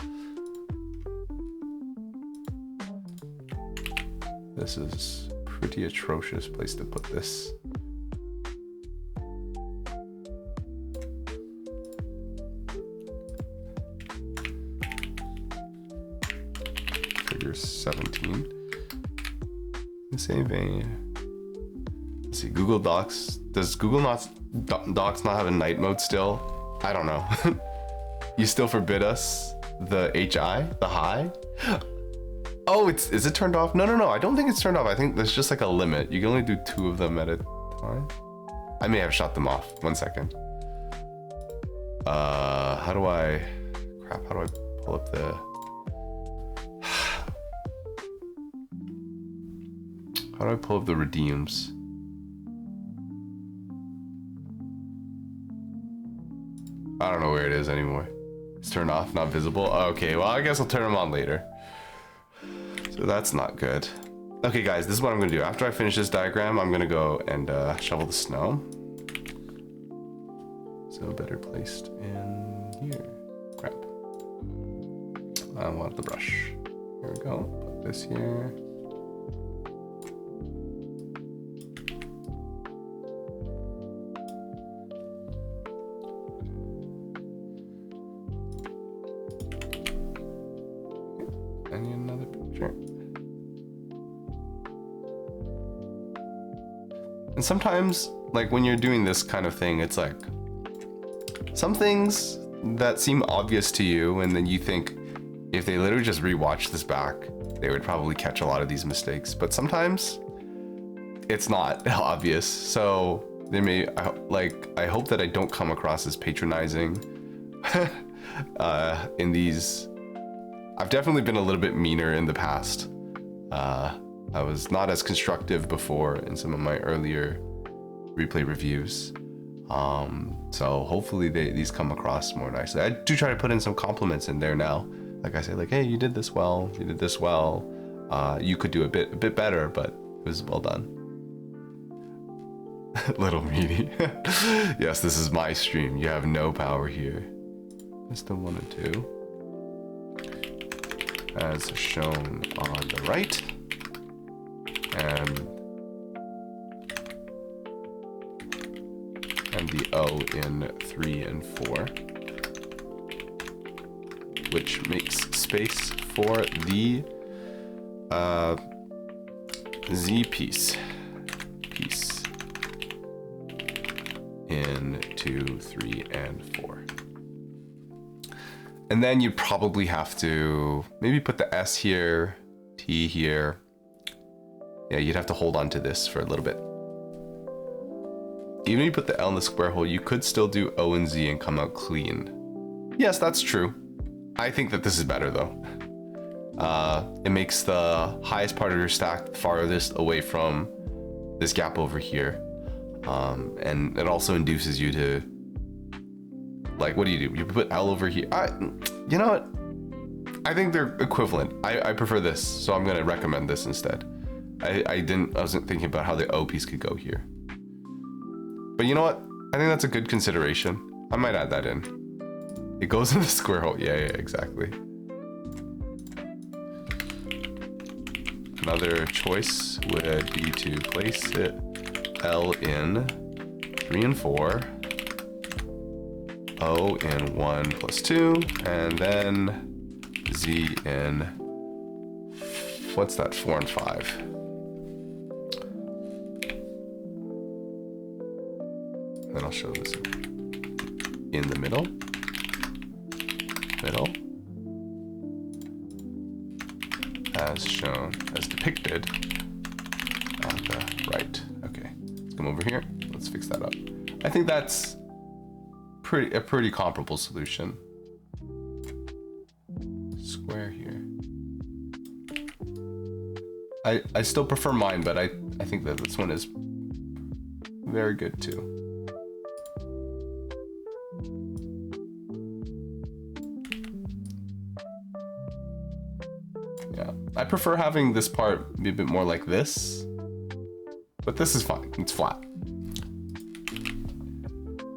This is a pretty atrocious place to put this. Figure 17. In the same vein. Let's see, Google Docs. Does Google Docs not have a night mode still? I don't know. You still forbid us the HI, the high? Oh, is it turned off? No. I don't think it's turned off. I think there's just like a limit. You can only do 2 of them at a time. I may have shut them off. 1 second. How do I pull up the... How do I pull up the redeems? I don't know where it is anymore. It's turned off, not visible. Okay, well, I guess I'll turn them on later. So that's not good. Okay, guys, this is what I'm gonna do. After I finish this diagram, I'm gonna go and shovel the snow. So better placed in here. Crap. I want the brush. Here we go. Put this here. And sometimes, like when you're doing this kind of thing, it's like some things that seem obvious to you, and then you think if they literally just rewatch this back, they would probably catch a lot of these mistakes. But sometimes it's not obvious. So they may, I hope that I don't come across as patronizing in these. I've definitely been a little bit meaner in the past. I was not as constructive before in some of my earlier replay reviews. So hopefully these come across more nicely. I do try to put in some compliments in there now. Like I say, like, hey, you did this well. You did this well. You could do a bit better, but it was well done. Little meaty. Yes, this is my stream. You have no power here. System 1 and 2. As shown on the right. And the O in 3 and 4, which makes space for the Z piece in 2, 3, and 4. And then you probably have to maybe put the S here, T here. Yeah, you'd have to hold on to this for a little bit. Even if you put the L in the square hole, you could still do O and Z and come out clean. Yes, that's true. I think that this is better though. It makes the highest part of your stack farthest away from this gap over here. And it also induces you to, like, what do? You put L over here. You know what? I think they're equivalent. I prefer this, so I'm gonna recommend this instead. I wasn't thinking about how the O piece could go here. But you know what? I think that's a good consideration. I might add that in. It goes in the square hole. Yeah, exactly. Another choice would be to place it L in 3 and 4, O in 1 plus 2, and then Z in, what's that, 4 and 5. Then I'll show this in the middle, as shown, as depicted on the right. Okay, let's come over here. Let's fix that up. I think that's a pretty comparable solution. Square here. I still prefer mine, but I think that this one is very good too. Yeah, I prefer having this part be a bit more like this, but this is fine. It's flat.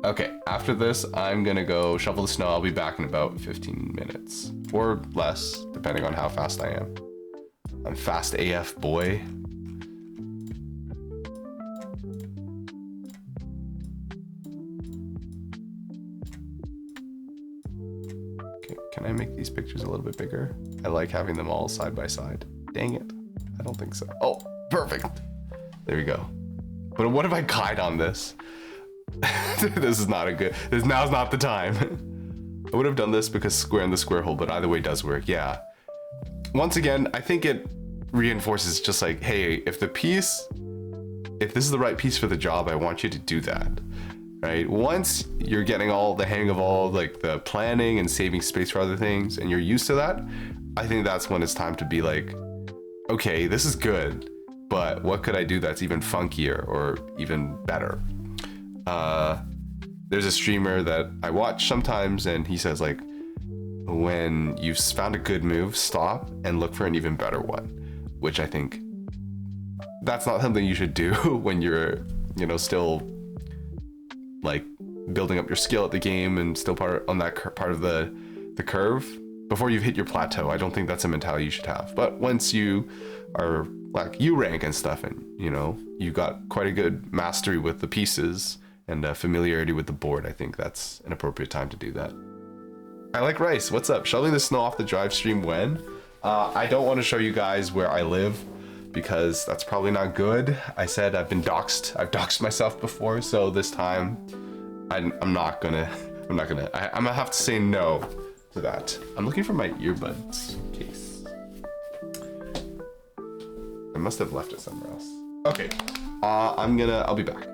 Okay, after this, I'm gonna go shovel the snow. I'll be back in about 15 minutes or less, depending on how fast I am. I'm fast AF, boy. Okay, can I make these pictures a little bit bigger? I like having them all side by side. Dang it. I don't think so. Oh, perfect. There we go. But what if I kite on this? This is not a good, now's not the time. I would have done this because square in the square hole, but either way does work. Yeah. Once again, I think it reinforces just like, hey, if this is the right piece for the job, I want you to do that. Right? Once you're getting all the hang of all like the planning and saving space for other things and you're used to that, I think that's when it's time to be like, okay, this is good, but what could I do that's even funkier or even better? There's a streamer that I watch sometimes and he says like, when you've found a good move, stop and look for an even better one, which I think that's not something you should do when you're, still like building up your skill at the game and still part of the curve before you've hit your plateau. I don't think that's a mentality you should have. But once you are like U rank and stuff and you got quite a good mastery with the pieces and familiarity with the board, I think that's an appropriate time to do that. I like Rice. What's up? Shoveling the snow off the drive stream when? I don't want to show you guys where I live because that's probably not good. I said I've been doxxed. I've doxxed myself before, so this time I'm gonna have to say no to that. I'm looking for my earbuds case. I must have left it somewhere else. Okay, I'll be back.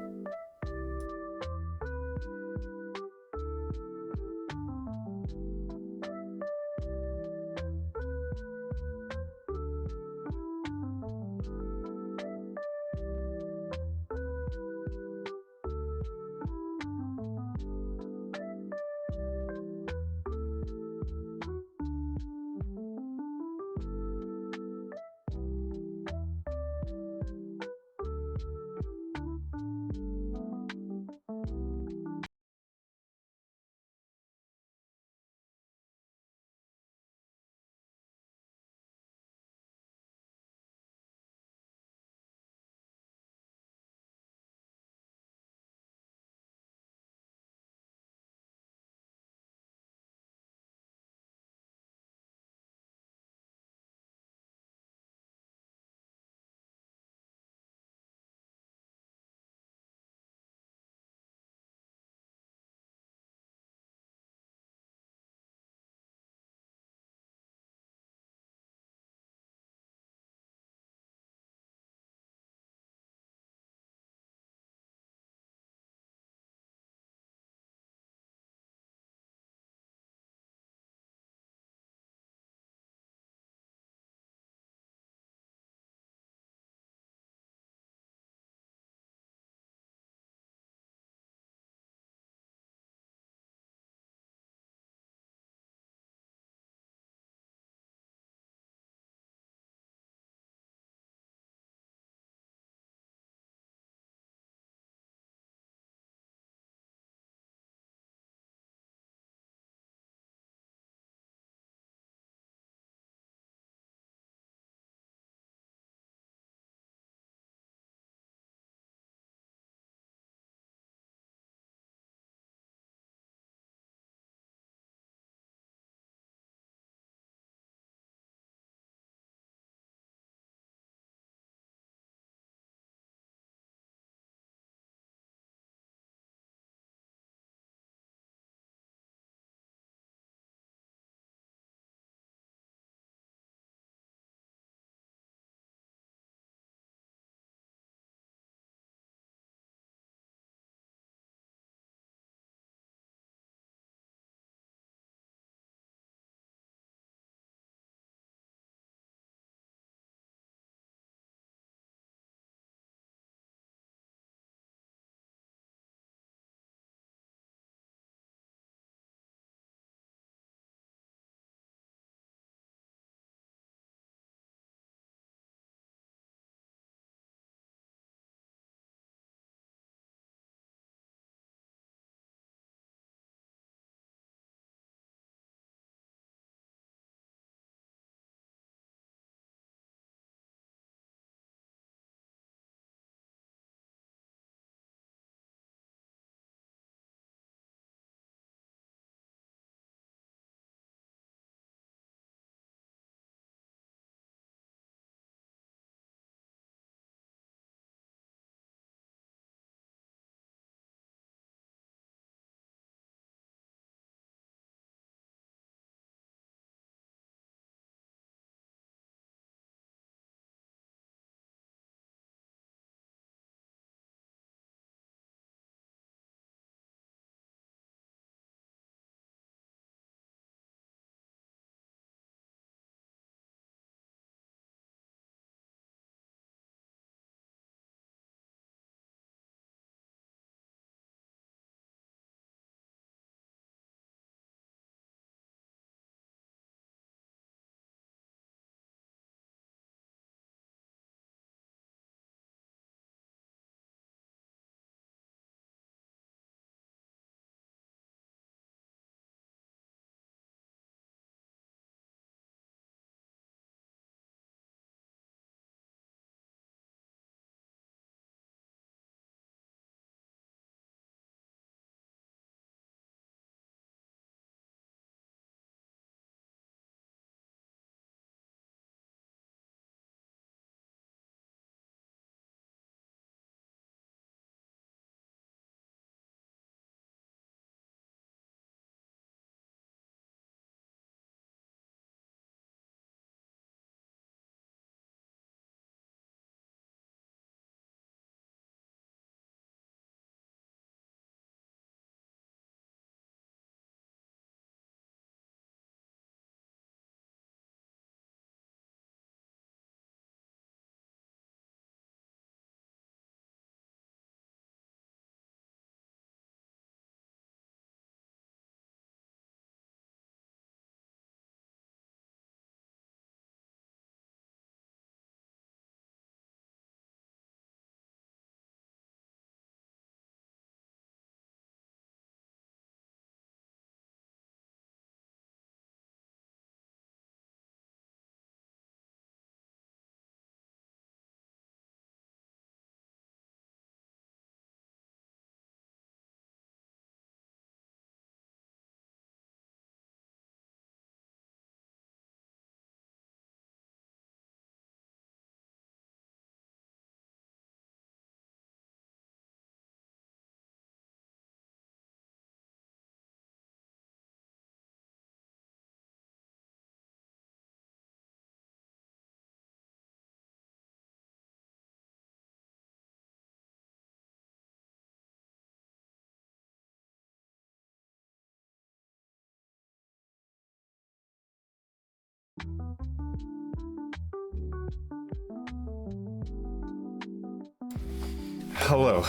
Hello.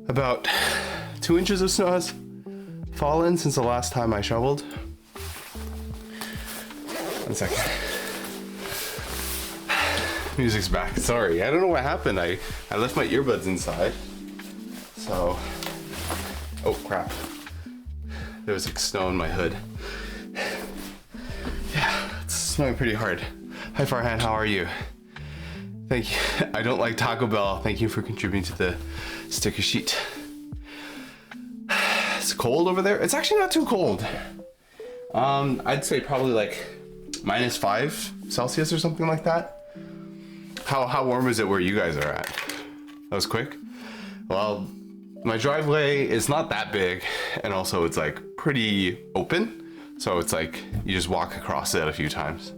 About 2 inches of snow has fallen since the last time I shoveled. 1 second. Music's back. Sorry, I don't know what happened. I left my earbuds inside. So, oh crap. There was like snow in my hood. Yeah, it's snowing pretty hard. Hi Farhan, how are you? Thank you. I don't like Taco Bell. Thank you for contributing to the sticker sheet. It's cold over there. It's actually not too cold. I'd say probably like -5 Celsius or something like that. How warm is it where you guys are at? That was quick. Well, my driveway is not that big, and also it's like pretty open, so it's like you just walk across it a few times.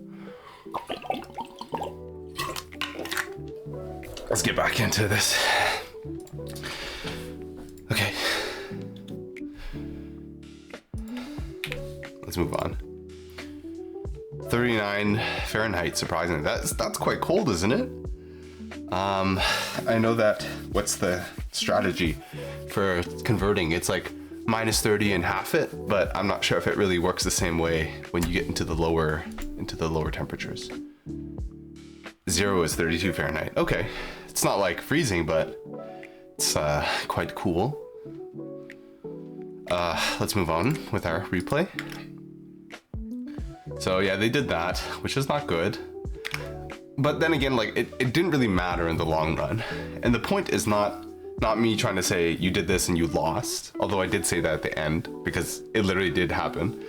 Let's get back into this. Okay. Let's move on. 39 Fahrenheit, surprisingly. That's quite cold, isn't it? I know that, what's the strategy for converting? It's like -30 and half it, but I'm not sure if it really works the same way when you get into the lower temperatures. 0 is 32 Fahrenheit. Okay, it's not like freezing, but it's quite cool. Let's move on with our replay. So yeah, they did that, which is not good. But then again, like it didn't really matter in the long run. And the point is not me trying to say you did this and you lost, although I did say that at the end because it literally did happen.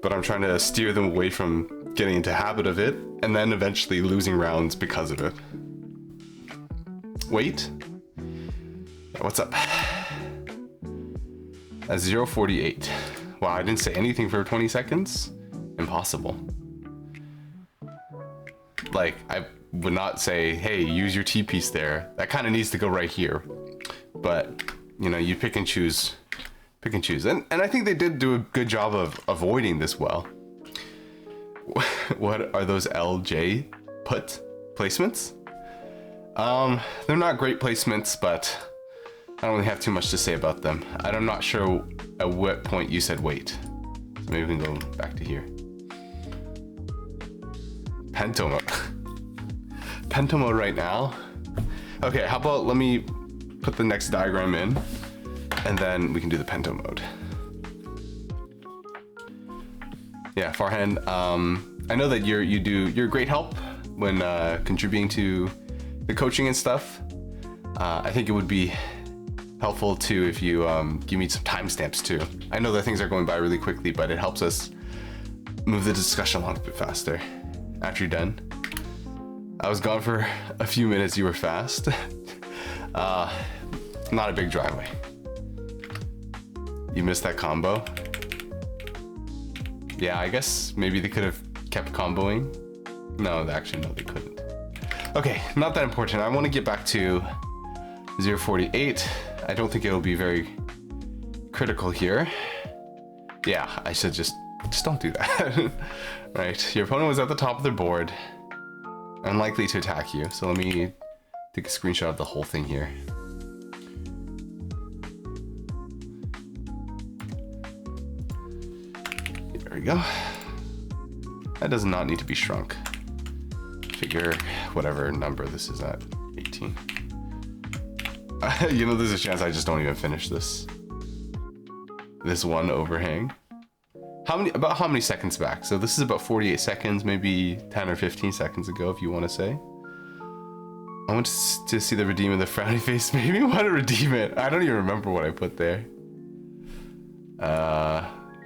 But I'm trying to steer them away from getting into habit of it and then eventually losing rounds because of it. Wait. What's up? At 0:48. Wow, I didn't say anything for 20 seconds? Impossible. Like, I would not say, hey, use your T-piece there. That kind of needs to go right here. But, you know, you pick and choose. And I think they did do a good job of avoiding this well. What are those LJ put placements? They're not great placements, but I don't really have too much to say about them. I'm not sure at what point you said wait. Maybe we can go back to here. Pento mode. Pento mode right now. Okay, how about let me put the next diagram in and then we can do the pento mode. Yeah, Farhan, I know that you're a great help when contributing to the coaching and stuff. I think it would be helpful too if you give me some timestamps too. I know that things are going by really quickly, but it helps us move the discussion along a bit faster. After you're done. I was gone for a few minutes, you were fast. Not a big driveway. You missed that combo? Yeah, I guess maybe they could have kept comboing. No, actually, no, they couldn't. Okay, not that important. I want to get back to 0:48. I don't think it'll be very critical here. Yeah, I should just don't do that. Right, your opponent was at the top of their board, unlikely to attack you. So let me take a screenshot of the whole thing here. There we go. That does not need to be shrunk. Figure whatever number this is at, 18. You know, there's a chance I just don't even finish this one overhang. About how many seconds back? So this is about 48 seconds, maybe 10 or 15 seconds ago, if you want to say. I want to see the redeem of the frowny face. Maybe you want to redeem it. I don't even remember what I put there.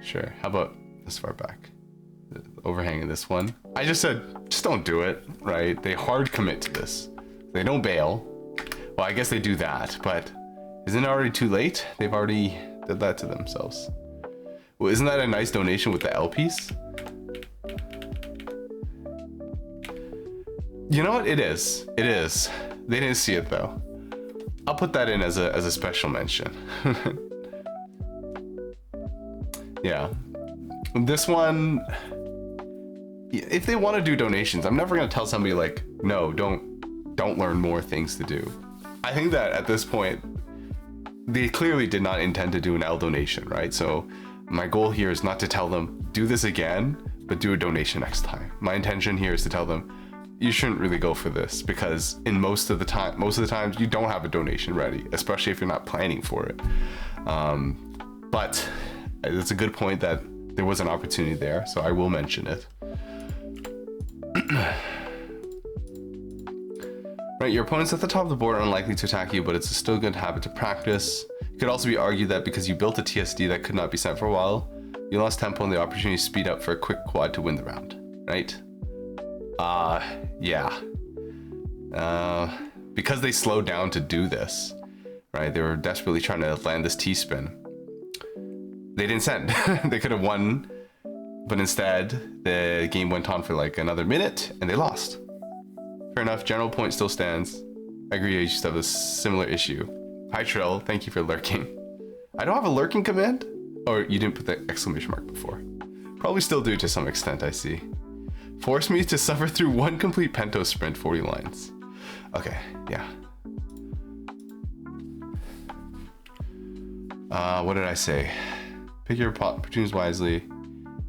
Sure. How about this far back? The overhang of this one. I just said, just don't do it, right? They hard commit to this. They don't bail. Well, I guess they do that, but isn't it already too late? They've already did that to themselves. Well, isn't that a nice donation with the L piece? You know what? It is. It is. They didn't see it though. I'll put that in as a special mention. Yeah. This one, if they want to do donations, I'm never gonna tell somebody like, no, don't learn more things to do. I think that at this point, they clearly did not intend to do an L donation, right? So my goal here is not to tell them do this again, but do a donation next time. My intention here is to tell them you shouldn't really go for this, because in most of the times you don't have a donation ready, especially if you're not planning for it. But it's a good point that there was an opportunity there, so I will mention it. Right, your opponent's at the top of the board are unlikely to attack you, but it's still a good habit to practice. It could also be argued that because you built a TSD that could not be sent for a while, you lost tempo and the opportunity to speed up for a quick quad to win the round, right? Yeah. Because they slowed down to do this, right? They were desperately trying to land this T-spin. They didn't send. They could have won, but instead the game went on for like another minute and they lost. Fair enough, general point still stands. I agree, I used to have a similar issue. Hi Trill, thank you for lurking. I don't have a lurking command? Or you didn't put the exclamation mark before. Probably still do to some extent, I see. Force me to suffer through one complete Pento sprint, 40 lines. Okay, yeah. What did I say? Pick your opportunities wisely.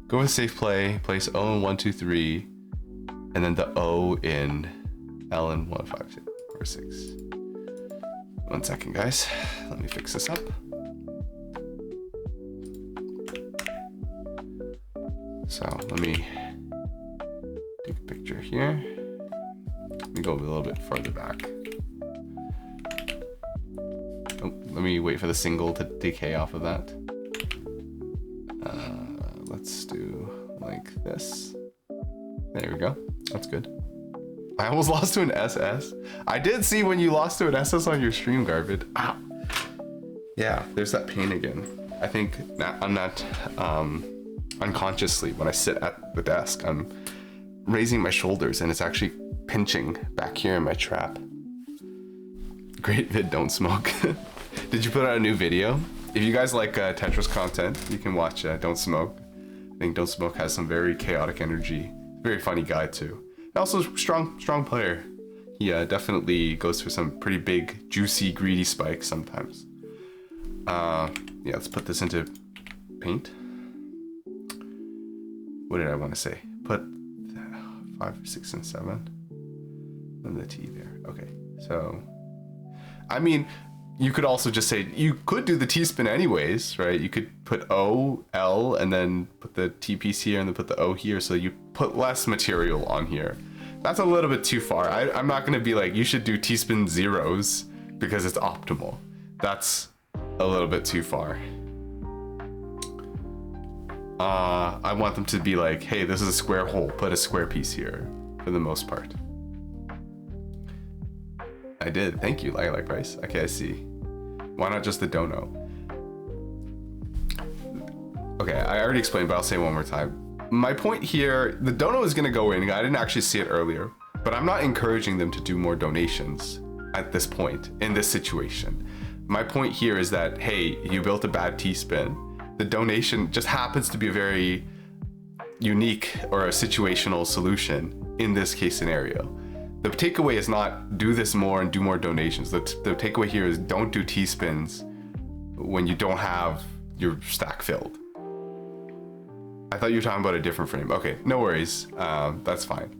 Go with safe play. Place O in 1, 2, 3, and then the O in L in 1, 5, 6, 4, 6. 1 second, guys. Let me fix this up. So let me take a picture here. Let me go a little bit further back. Oh, let me wait for the single to decay off of that. Let's do like this. There we go. That's good. I almost lost to an SS. I did see when you lost to an SS on your stream, Garbid. Ah. Yeah, there's that pain again. I think on that unconsciously, when I sit at the desk, I'm raising my shoulders and it's actually pinching back here in my trap. Great vid, don't smoke. Did you put out a new video? If you guys like Tetris content, you can watch Don't Smoke. I think Don't Smoke has some very chaotic energy. Very funny guy too. And also strong player. He definitely goes for some pretty big, juicy, greedy spikes sometimes. Yeah, let's put this into paint. What did I want to say? Put 5, 6, and 7. And the T there. Okay, so I mean, you could also just say, you could do the T-spin anyways, right? You could put O, L, and then put the T piece here and then put the O here, so you put less material on here. That's a little bit too far. I'm not gonna be like, you should do T-spin zeros because it's optimal. That's a little bit too far. I want them to be like, hey, this is a square hole, put a square piece here, for the most part. I did, thank you, Lilac Price. Okay, I see. Why not just the dono? Okay, I already explained, but I'll say it one more time. My point here, the dono is gonna go in. I didn't actually see it earlier, but I'm not encouraging them to do more donations at this point, in this situation. My point here is that, hey, you built a bad T-spin. The donation just happens to be a very unique or a situational solution in this case scenario. The takeaway is not do this more and do more donations. The takeaway here is don't do T-spins when you don't have your stack filled. I thought you were talking about a different frame. Okay, no worries. That's fine.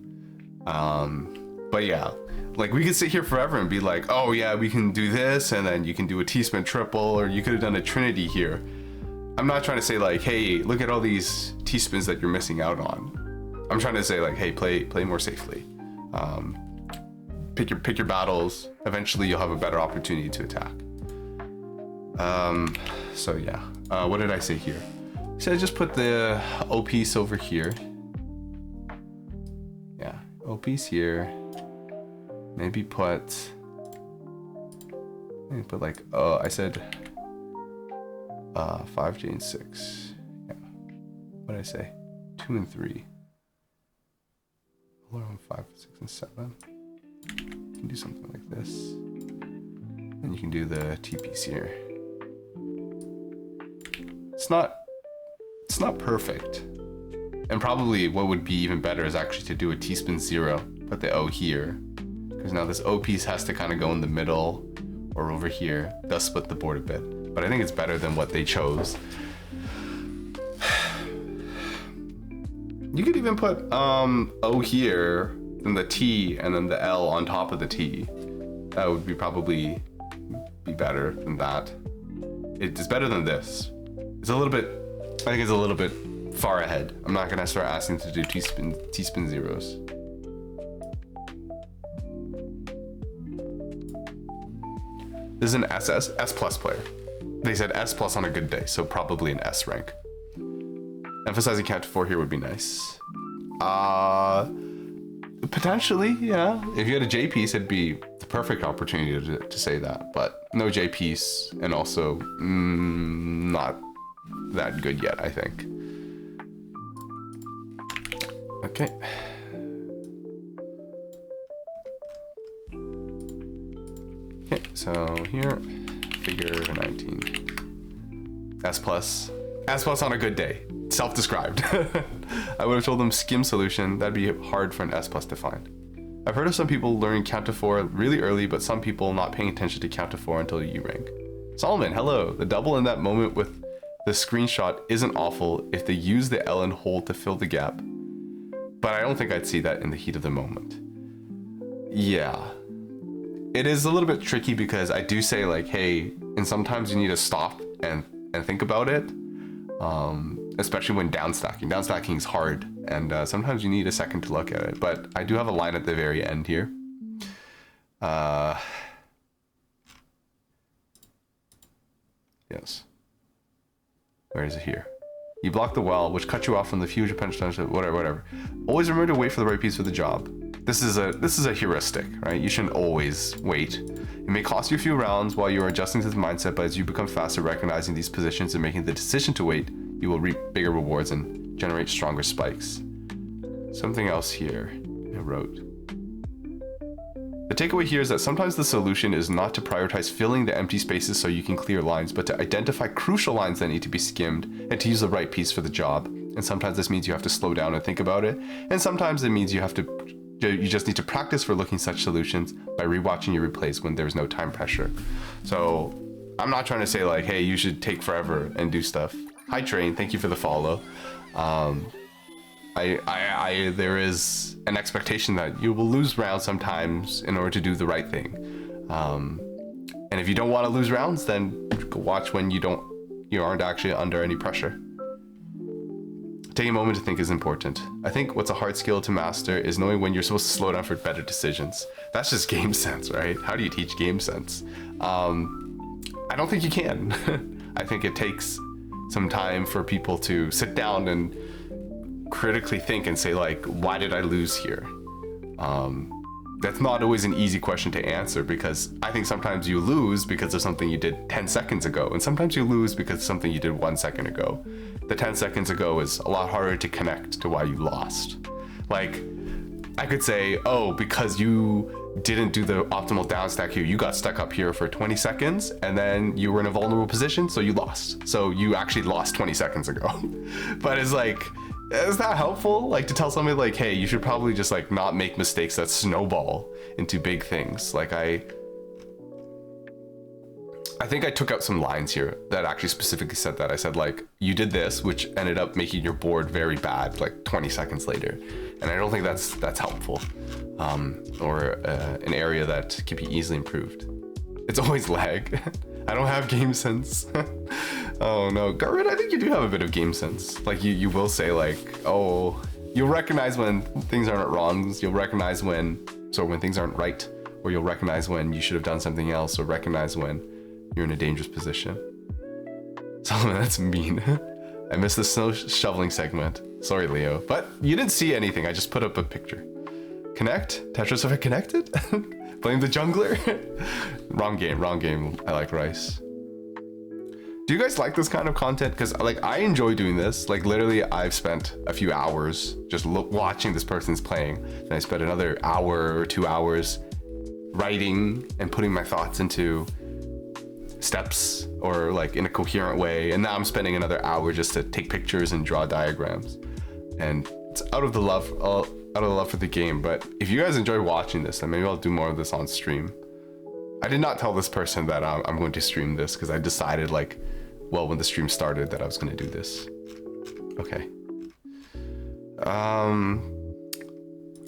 But yeah, like we could sit here forever and be like, oh yeah, we can do this and then you can do a T-spin triple, or you could have done a Trinity here. I'm not trying to say like, hey, look at all these T-spins that you're missing out on. I'm trying to say like, hey, play more safely. Pick your battles. Eventually you'll have a better opportunity to attack. So yeah, what did I say here? So I just put the O piece over here. Yeah, O piece here. Maybe put like, I said 5, J, and 6. Yeah, what did I say? 2 and 3. Hold on, 5, 6, and 7. You can do something like this. And you can do the T piece here. It's not perfect. And probably what would be even better is actually to do a T-spin 0, put the O here, because now this O piece has to kind of go in the middle or over here, thus split the board a bit. But I think it's better than what they chose. You could even put O here, then the T, and then the L on top of the T. That would be probably be better than that. It's better than this. It's a little bit, I think it's a little bit far ahead. I'm not gonna start asking to do T-spin zeros. This is an S plus player. They said S plus on a good day, so probably an S rank. Emphasizing count to 4 here would be nice. Potentially, yeah. If you had a J piece, it'd be the perfect opportunity to say that, but no J piece, and also not that good yet, I think. Okay. Okay, so here, figure 19. S plus on a good day. Self-described. I would have told them skim solution. That'd be hard for an S plus to find. I've heard of some people learning count to 4 really early, but some people not paying attention to count to 4 until U rank. Solomon, hello. The double in that moment with the screenshot isn't awful if they use the L and hold to fill the gap, but I don't think I'd see that in the heat of the moment. Yeah. It is a little bit tricky because I do say like, hey, and sometimes you need to stop and think about it. Especially when downstacking. Downstacking is hard, and sometimes you need a second to look at it. But I do have a line at the very end here. Yes. Where is it here? You block the well, which cuts you off from the future potential. Whatever. Always remember to wait for the right piece for the job. This is a heuristic, right? You shouldn't always wait. It may cost you a few rounds while you are adjusting to the mindset, but as you become faster recognizing these positions and making the decision to wait, you will reap bigger rewards and generate stronger spikes. Something else here I wrote. The takeaway here is that sometimes the solution is not to prioritize filling the empty spaces so you can clear lines, but to identify crucial lines that need to be skimmed and to use the right piece for the job. And sometimes this means you have to slow down and think about it. And sometimes it means you just need to practice for looking such solutions by rewatching your replays when there's no time pressure. So I'm not trying to say like, hey, you should take forever and do stuff. Hi Train, thank you for the follow. There is an expectation that you will lose rounds sometimes in order to do the right thing. And if you don't want to lose rounds, then go watch when you aren't actually under any pressure. Taking a moment to think is important. I think what's a hard skill to master is knowing when you're supposed to slow down for better decisions. That's just game sense, right? How do you teach game sense? I don't think you can. I think it takes some time for people to sit down and critically think and say like, why did I lose here? That's not always an easy question to answer, because I think sometimes you lose because of something you did 10 seconds ago, and sometimes you lose because of something you did 1 second ago. The 10 seconds ago is a lot harder to connect to why you lost. Like, I could say, oh, because you didn't do the optimal downstack here, you got stuck up here for 20 seconds, and then you were in a vulnerable position, so you lost. So you actually lost 20 seconds ago. But it's like, is that helpful? Like to tell somebody like, hey, you should probably just like not make mistakes that snowball into big things. Like I think I took out some lines here that actually specifically said that. I said like, you did this, which ended up making your board very bad like 20 seconds later. And I don't think that's helpful, or an area that can be easily improved. It's always lag. I don't have game sense. Oh no, Garrett, I think you do have a bit of game sense. Like you will say like, oh, you'll recognize when things aren't wrong. You'll recognize when things aren't right, or you'll recognize when you should have done something else, or recognize when you're in a dangerous position. Solomon, that's mean. I missed the snow shoveling segment. Sorry, Leo, but you didn't see anything. I just put up a picture. Connect? Tetris Effect connected? Blame the jungler? Wrong game. I like Rice. Do you guys like this kind of content? Because like I enjoy doing this. Like literally I've spent a few hours just watching this person's playing. And I spent another hour or 2 hours writing and putting my thoughts into steps or like in a coherent way. And now I'm spending another hour just to take pictures and draw diagrams. and it's out of the love for the game. But if you guys enjoy watching this, then maybe I'll do more of this on stream. I did not tell this person that I'm going to stream this because I decided like, well, when the stream started that I was going to do this. Okay.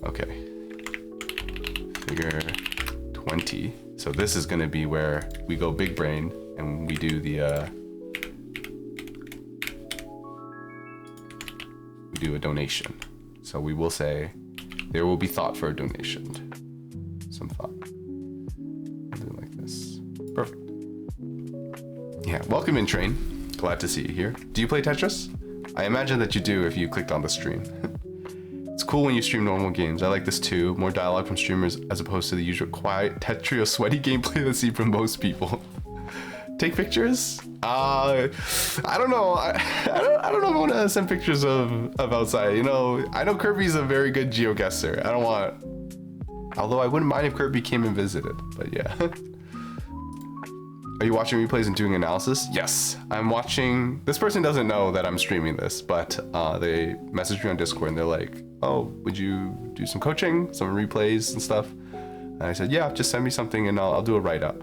Okay. Figure 20. So this is going to be where we go big brain and we do the we do a donation. So we will say there will be thought for a donation. Some thought. Something like this. Perfect. Yeah, welcome in, Train. Glad to see you here. Do you play Tetris? I imagine that you do if you clicked on the stream. It's cool when you stream normal games. I like this too. More dialogue from streamers as opposed to the usual quiet, Tetris sweaty gameplay that's seen from most people. Take pictures? I don't know. I don't know if I want to send pictures of outside. You know, I know Kirby's a very good geoguesser. I don't want. Although I wouldn't mind if Kirby came and visited. But yeah. Are you watching replays and doing analysis? Yes, I'm watching. This person doesn't know that I'm streaming this, but they messaged me on Discord and they're like, "Oh, would you do some coaching, some replays and stuff?" And I said, "Yeah, just send me something and I'll do a write-up."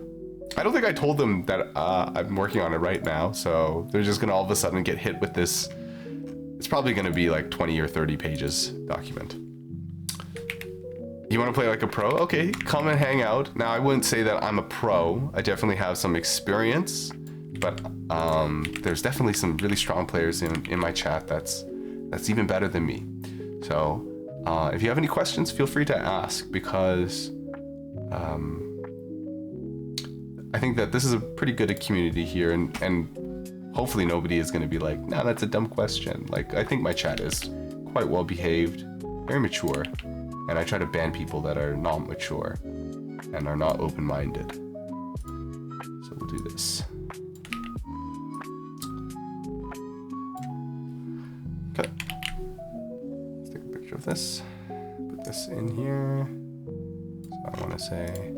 I don't think I told them that I'm working on it right now, so they're just gonna all of a sudden get hit with this. It's probably gonna be like 20 or 30 pages document. You want to play like a pro? Okay, come and hang out. Now, I wouldn't say that I'm a pro. I definitely have some experience, but there's definitely some really strong players in my chat that's even better than me. So if you have any questions, feel free to ask, because I think that this is a pretty good community here, and hopefully nobody is going to be like, "No, that's a dumb question." Like, I think my chat is quite well behaved, very mature. And I try to ban people that are not mature and are not open-minded. So we'll do this. Okay. Let's take a picture of this. Put this in here. So I want to say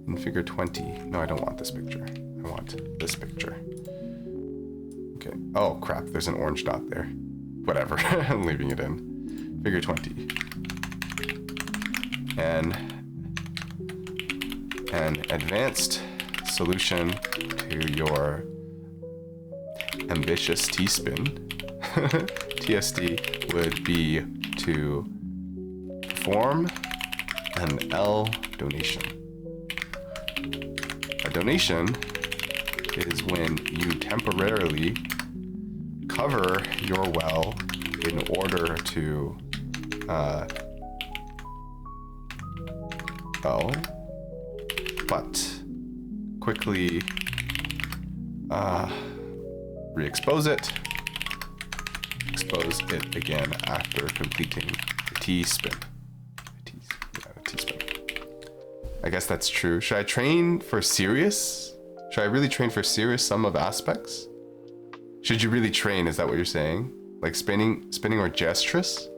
in figure 20. No, I don't want this picture. I want this picture. Okay. Oh, crap. There's an orange dot there. Whatever. I'm leaving it in. Figure 20. And an advanced solution to your ambitious T-spin TSD would be to perform an L donation. A donation is when you temporarily cover your well in order to but quickly re-expose it, expose it again after completing the T-spin. T-spin. I guess that's true. Should I train for serious? Should I really train for serious sum of aspects? Should you really train? Is that what you're saying? Like spinning or gestrous?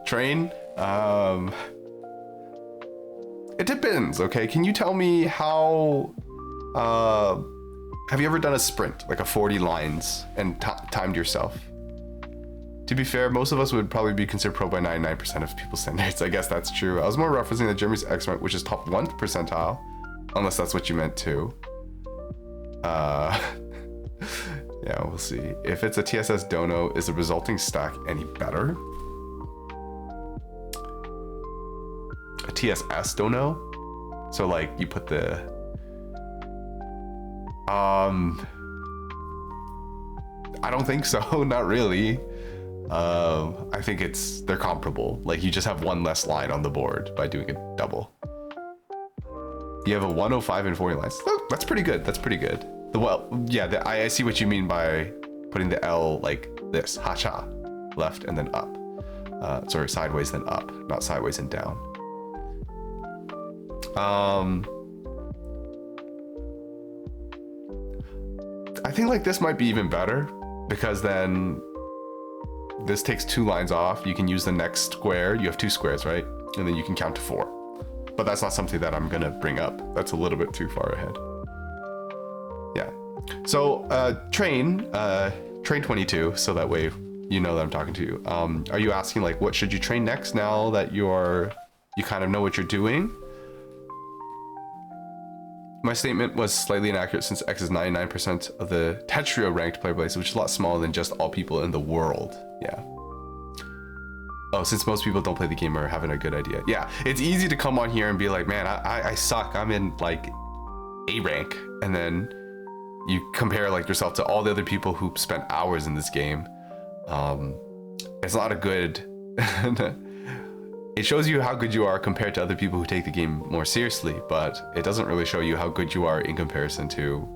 Train? It depends, okay? Can you tell me how, have you ever done a sprint, like a 40 lines, and timed yourself? To be fair, most of us would probably be considered pro by 99% of people's standards. I guess that's true. I was more referencing the Jeremy's X-Mark, which is top 1 percentile, unless that's what you meant too. Yeah, we'll see. If it's a TSS dono, is the resulting stack any better? A TSS dono? So like you put the I don't think so. Not really. I think they're comparable. Like you just have one less line on the board by doing a double. You have a 105 and 40 lines. Oh, that's pretty good. That's pretty good. I see what you mean by putting the L like this. Ha-cha. Left and then up. Sorry, sideways then up, not sideways and down. I think like this might be even better, because then this takes 2 lines off. You can use the next square. You have 2 squares, right? And then you can count to 4. But that's not something that I'm gonna bring up. That's a little bit too far ahead. Yeah. So train train 22, so that way you know that I'm talking to you. Are you asking like what should you train next now that you kind of know what you're doing? My statement was slightly inaccurate since X is 99% of the Tetrio ranked player base, which is a lot smaller than just all people in the world. Yeah. Oh, since most people don't play the game or having a good idea. Yeah, it's easy to come on here and be like, man, I suck. I'm in like A rank. And then you compare like yourself to all the other people who spent hours in this game. It's not a good... It shows you how good you are compared to other people who take the game more seriously, but it doesn't really show you how good you are in comparison to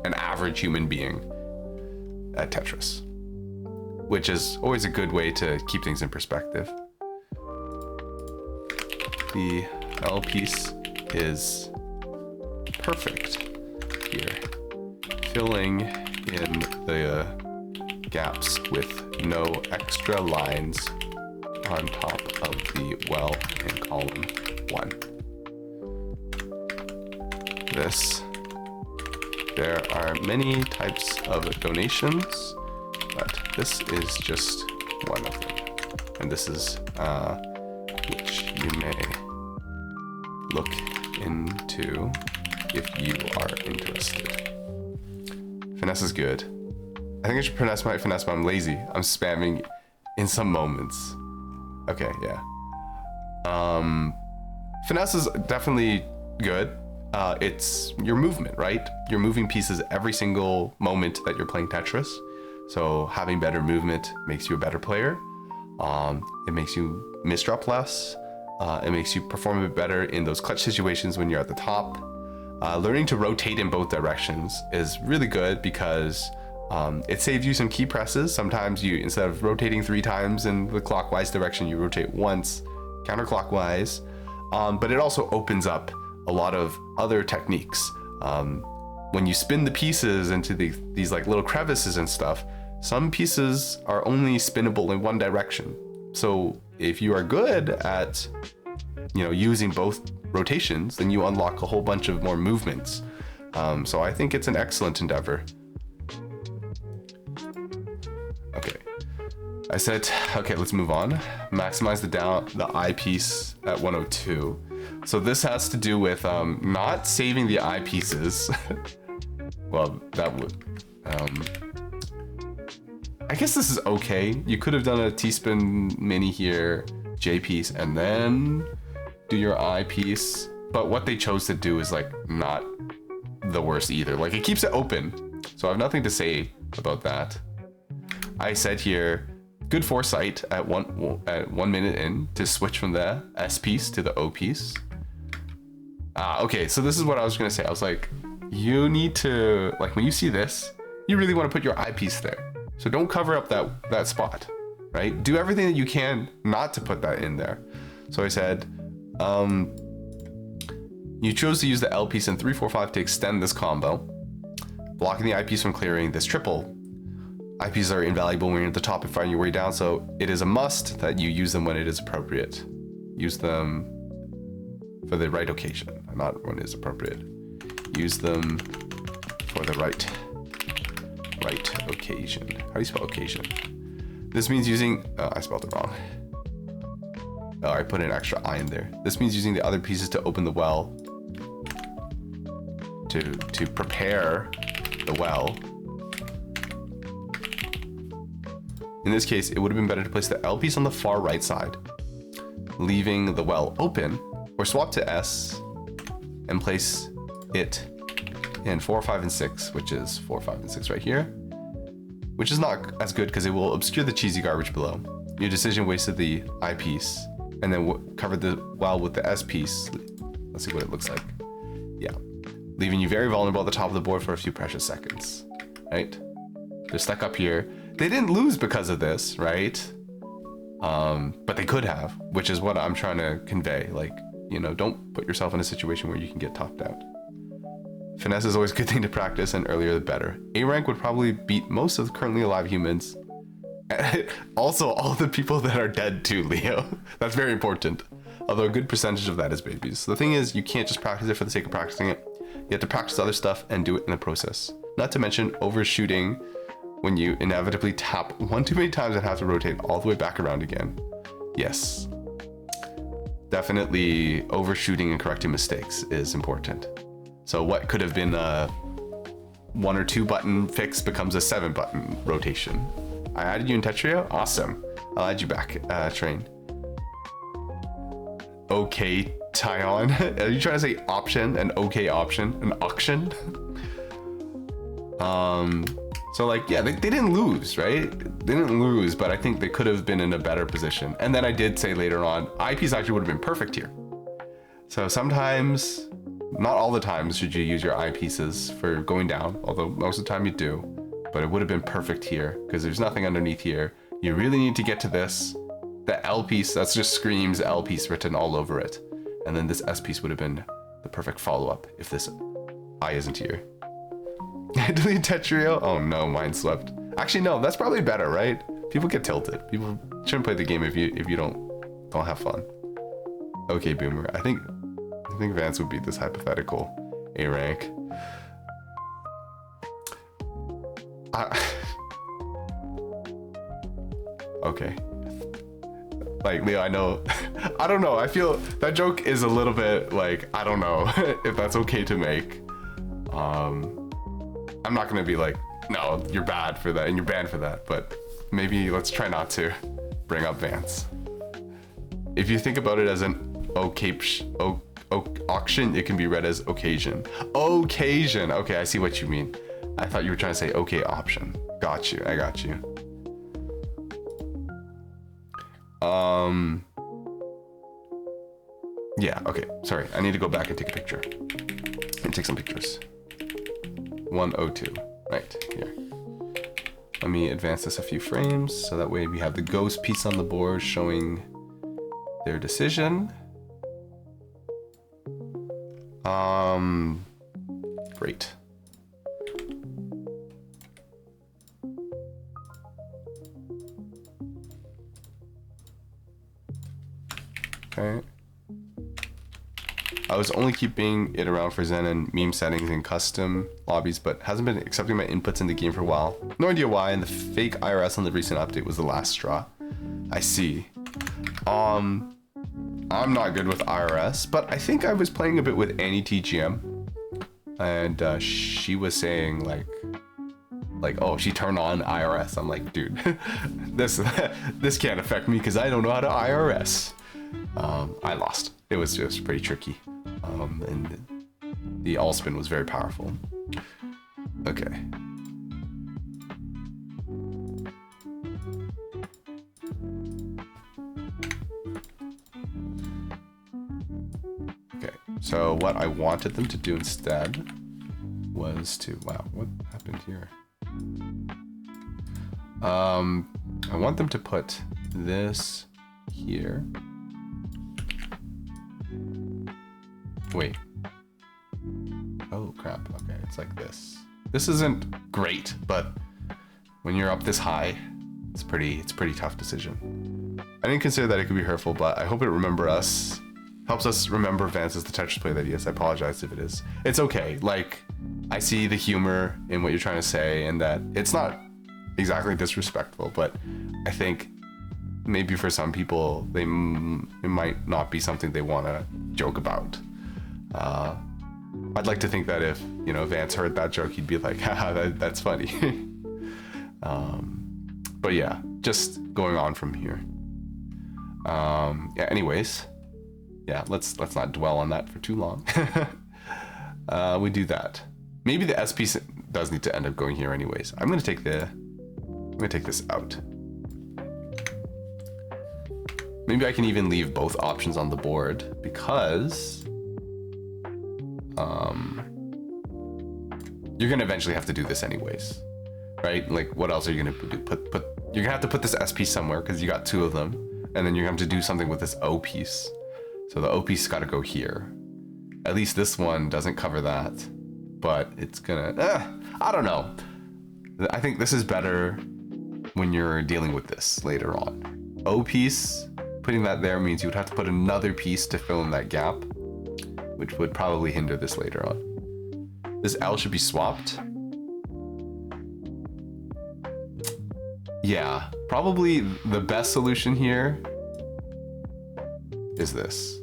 an average human being at Tetris, which is always a good way to keep things in perspective. The L piece is perfect here, filling in the gaps with no extra lines on top of the well in column 1. There are many types of donations, but this is just one of them. And this is which you may look into if you are interested. Finesse is good. I think I should finesse my finesse, but I'm lazy. I'm spamming in some moments. Okay, yeah. Finesse is definitely good. It's your movement, right? You're moving pieces every single moment that you're playing Tetris. So having better movement makes you a better player. It makes you misdrop less. It makes you perform a bit better in those clutch situations when you're at the top. Learning to rotate in both directions is really good because it saves you some key presses. Sometimes you, instead of rotating 3 times in the clockwise direction, you rotate once counterclockwise. But it also opens up a lot of other techniques. When you spin the pieces into these like little crevices and stuff, some pieces are only spinnable in one direction. So if you are good at, using both rotations, then you unlock a whole bunch of more movements. So I think it's an excellent endeavor. Okay, I said, okay, let's move on. Maximize the eyepiece at 102. So this has to do with not saving the eyepieces. Well, that would, I guess this is okay. You could have done a T-spin mini here, J piece, and then do your eyepiece. But what they chose to do is like not the worst either. Like it keeps it open. So I have nothing to say about that. I said here, good foresight at 1 minute in to switch from the S piece to the O piece. Okay, so this is what I was gonna say. I was like, you need to, like when you see this, you really want to put your eyepiece there. So don't cover up that spot, right? Do everything that you can not to put that in there. So I said, you chose to use the L piece in 3-4-5 to extend this combo, blocking the eyepiece from clearing this triple. Eyepieces are invaluable when you're at the top and fighting your way down, so it is a must that you use them when it is appropriate. Use them for the right occasion, not when it is appropriate. Use them for the right occasion. How do you spell occasion? This means using, I spelled it wrong. Oh, I put an extra I in there. This means using the other pieces to open the well, to prepare the well. In this case, it would have been better to place the L piece on the far right side, leaving the well open, or swap to S and place it in 4, 5, and 6, which is 4, 5, and 6 right here, which is not as good because it will obscure the cheesy garbage below. Your decision wasted the eyepiece and then covered the well with the S piece. Let's see what it looks like. Yeah, leaving you very vulnerable at the top of the board for a few precious seconds, right? They're stuck up here. They didn't lose because of this, right? But they could have, which is what I'm trying to convey. Like, don't put yourself in a situation where you can get topped out. Finesse is always a good thing to practice, and earlier the better. A rank would probably beat most of the currently alive humans. Also, all the people that are dead too, Leo. That's very important. Although a good percentage of that is babies. So the thing is, you can't just practice it for the sake of practicing it. You have to practice other stuff and do it in the process. Not to mention overshooting when you inevitably tap one too many times and have to rotate all the way back around again. Yes. Definitely overshooting and correcting mistakes is important. So what could have been a 1 or 2 button fix becomes a 7 button rotation. I added you in Tetrio? Awesome. I'll add you back, Train. Okay, Tyon. Are you trying to say option? An okay option? An auction? So like, yeah, they didn't lose, right? They didn't lose, but I think they could have been in a better position. And then I did say later on, eyepiece actually would have been perfect here. So sometimes, not all the times should you use your eyepieces for going down, although most of the time you do, but it would have been perfect here because there's nothing underneath here. You really need to get to this. The L piece, that's just screams L piece written all over it. And then this S piece would have been the perfect follow-up if this I isn't here. Delete Tetrio? Oh no, mine slept. Actually, no, that's probably better, right? People get tilted. People shouldn't play the game if you don't have fun. Okay, Boomer. I think Vance would beat this hypothetical A rank. Okay. Like, Leo, I know. I don't know. I feel that joke is a little bit like, I don't know if that's okay to make. I'm not gonna be like, no, you're bad for that and you're banned for that, but maybe let's try not to bring up Vance. If you think about it as an auction, it can be read as occasion. Occasion. Okay, I see what you mean. I thought you were trying to say okay option. Got you. I got you. Yeah, okay. Sorry, I need to go back and take a picture. And take some pictures. 102. Right, here. Let me advance this a few frames so that way we have the ghost piece on the board showing their decision. Great. Okay. I was only keeping it around for Zen and meme settings and custom lobbies, but hasn't been accepting my inputs in the game for a while. No idea why, and the fake IRS on the recent update was the last straw. I see. I'm not good with IRS, but I think I was playing a bit with Annie TGM, and she was saying like, oh, she turned on IRS. I'm like, dude, this can't affect me because I don't know how to IRS. I lost. It was just pretty tricky. And the all spin was very powerful. Okay. Okay, so what I wanted them to do instead was to, wow, what happened here? I want them to put this here. Wait. Oh crap, okay, it's like this. This isn't great, but when you're up this high, it's a pretty tough decision. I didn't consider that it could be hurtful, but I hope it helps us remember Vance as the Tetris player that he is. I apologize if it is. It's okay, like, I see the humor in what you're trying to say and that it's not exactly disrespectful, but I think maybe for some people, it might not be something they want to joke about. I'd like to think that if, Vance heard that joke, he'd be like, haha, that's funny. But yeah, just going on from here. Yeah, anyways, yeah, let's not dwell on that for too long. We do that. Maybe the S piece does need to end up going here anyways. I'm gonna take this out. Maybe I can even leave both options on the board because you're gonna eventually have to do this anyways, right? Like, what else are you gonna do? You're gonna have to put this S piece somewhere because you got 2 of them, and then you're gonna have to do something with this O piece. So the O piece got to go here. At least this one doesn't cover that, but it's gonna. I don't know. I think this is better when you're dealing with this later on. O piece, putting that there means you would have to put another piece to fill in that gap, which would probably hinder this later on. This L should be swapped. Yeah, probably the best solution here is this.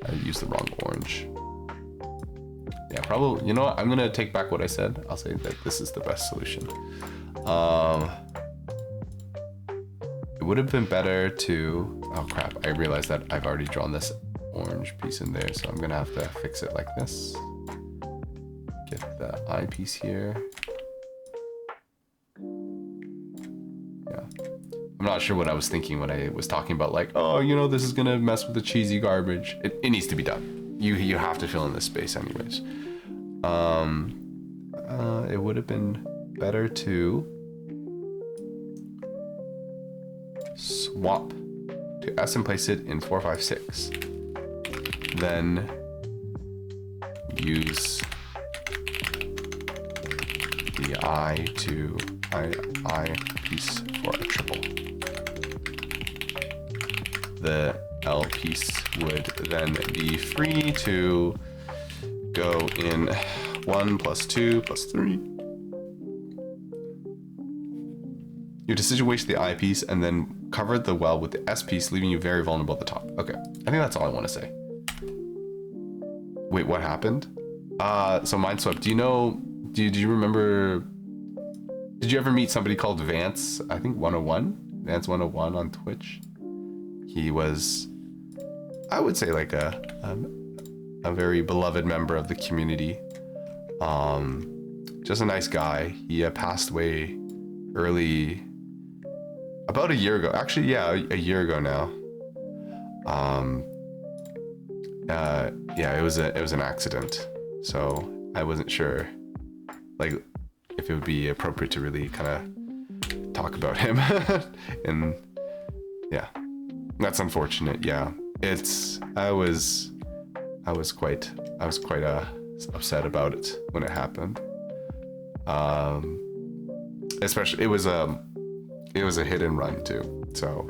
I used the wrong orange. Yeah, probably, you know what? I'm gonna take back what I said. I'll say that this is the best solution. It would have been better to, oh crap, I realized that I've already drawn this orange piece in there, so I'm gonna have to fix it like this. Get the eyepiece here. Yeah. I'm not sure what I was thinking when I was talking about like, oh, you know, this is gonna mess with the cheesy garbage. It needs to be done. You have to fill in this space anyways. It would have been better to swap to S and place it in 4, 5, 6. Then use the I to I piece for a triple. The L piece would then be free to go in 1 plus 2 plus 3. Your decision wasted the I piece and then covered the well with the S piece, leaving you very vulnerable at the top. Okay, I think that's all I want to say. Wait, what happened? So Mindswept, do you remember, did you ever meet somebody called Vance? I think 101? Vance 101 on Twitch. He was, I would say, like a very beloved member of the community. Just a nice guy. He passed away early, about a year ago. Actually, yeah, a year ago now. Yeah, it was an accident. So I wasn't sure, like, if it would be appropriate to really kind of talk about him. And yeah, that's unfortunate. Yeah, I was quite upset about it when it happened. Especially it was a hit and run too. So,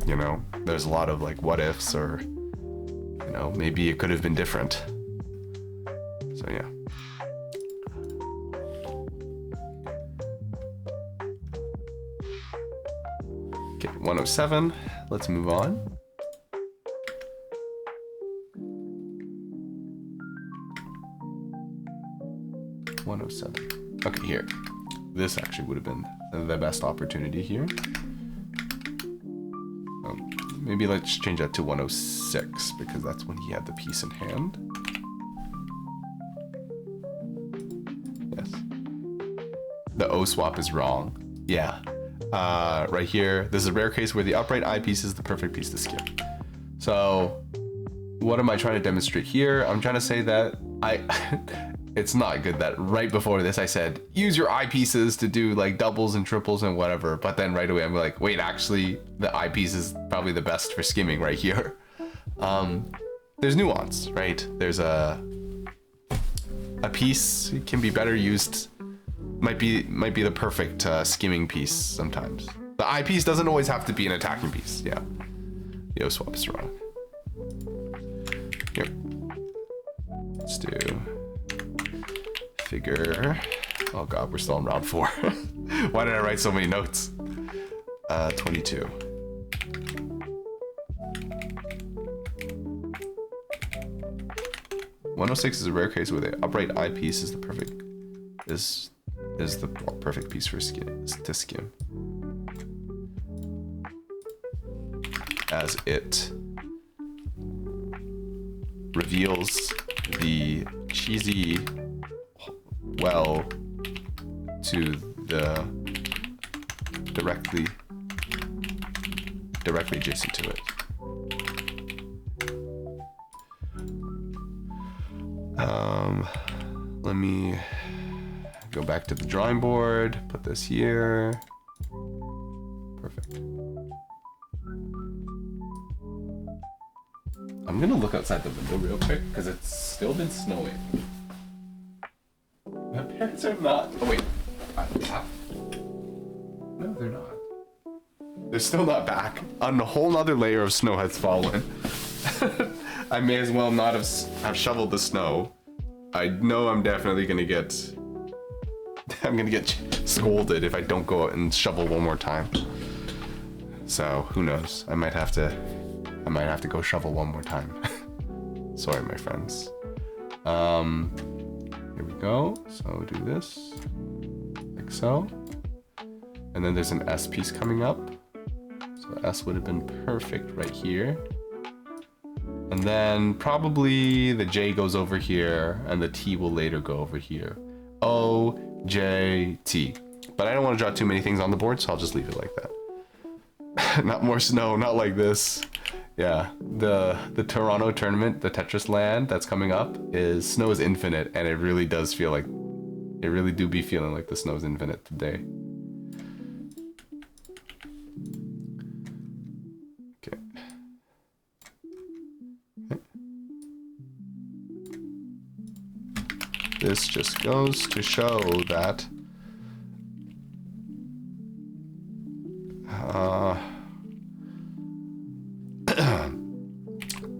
you know, there's a lot of like what ifs, or, you know, maybe it could have been different. So yeah. Okay, 107. Let's move on. Okay, here. This actually would have been the best opportunity here. Oh, maybe let's change that to 106 because that's when he had the piece in hand. Yes. The O swap is wrong. Yeah. Right here, this is a rare case where the upright eye piece is the perfect piece to skim. So what am I trying to demonstrate here? I'm trying to say that it's not good that right before this I said use your eyepieces to do like doubles and triples and whatever, but then right away I'm like, wait, actually the eyepiece is probably the best for skimming right here. There's nuance, right? There's a piece can be better used, might be the perfect skimming piece sometimes. The eyepiece doesn't always have to be an attacking piece. Yeah, the O swap is wrong. Here, let's do figure. Oh god, we're still in round 4. Why did I write so many notes? 22. (106) is a rare case where the upright eyepiece is the perfect piece for to skim, as it reveals the cheesy well to the directly adjacent to it. Let me go back to the drawing board, put this here. Perfect. I'm gonna look outside the window real quick because it's still been snowing. My parents are not. Oh wait, no, they're not. They're still not back. A whole nother layer of snow has fallen. I may as well not have shoveled the snow. I know I'm definitely gonna get I'm gonna get scolded if I don't go out and shovel one more time. So who knows? I might have to go shovel one more time. Sorry, my friends. Here we go. So do this like so, and then there's an S piece coming up. So S would have been perfect right here. And then probably the J goes over here and the T will later go over here. O, J, T. But I don't want to draw too many things on the board, so I'll just leave it like that. Not more snow, not like this. Yeah, the Toronto tournament, the Tetris land that's coming up is snow is infinite, and it really does feel like, it really do be feeling like the snow's infinite today. Okay. This just goes to show that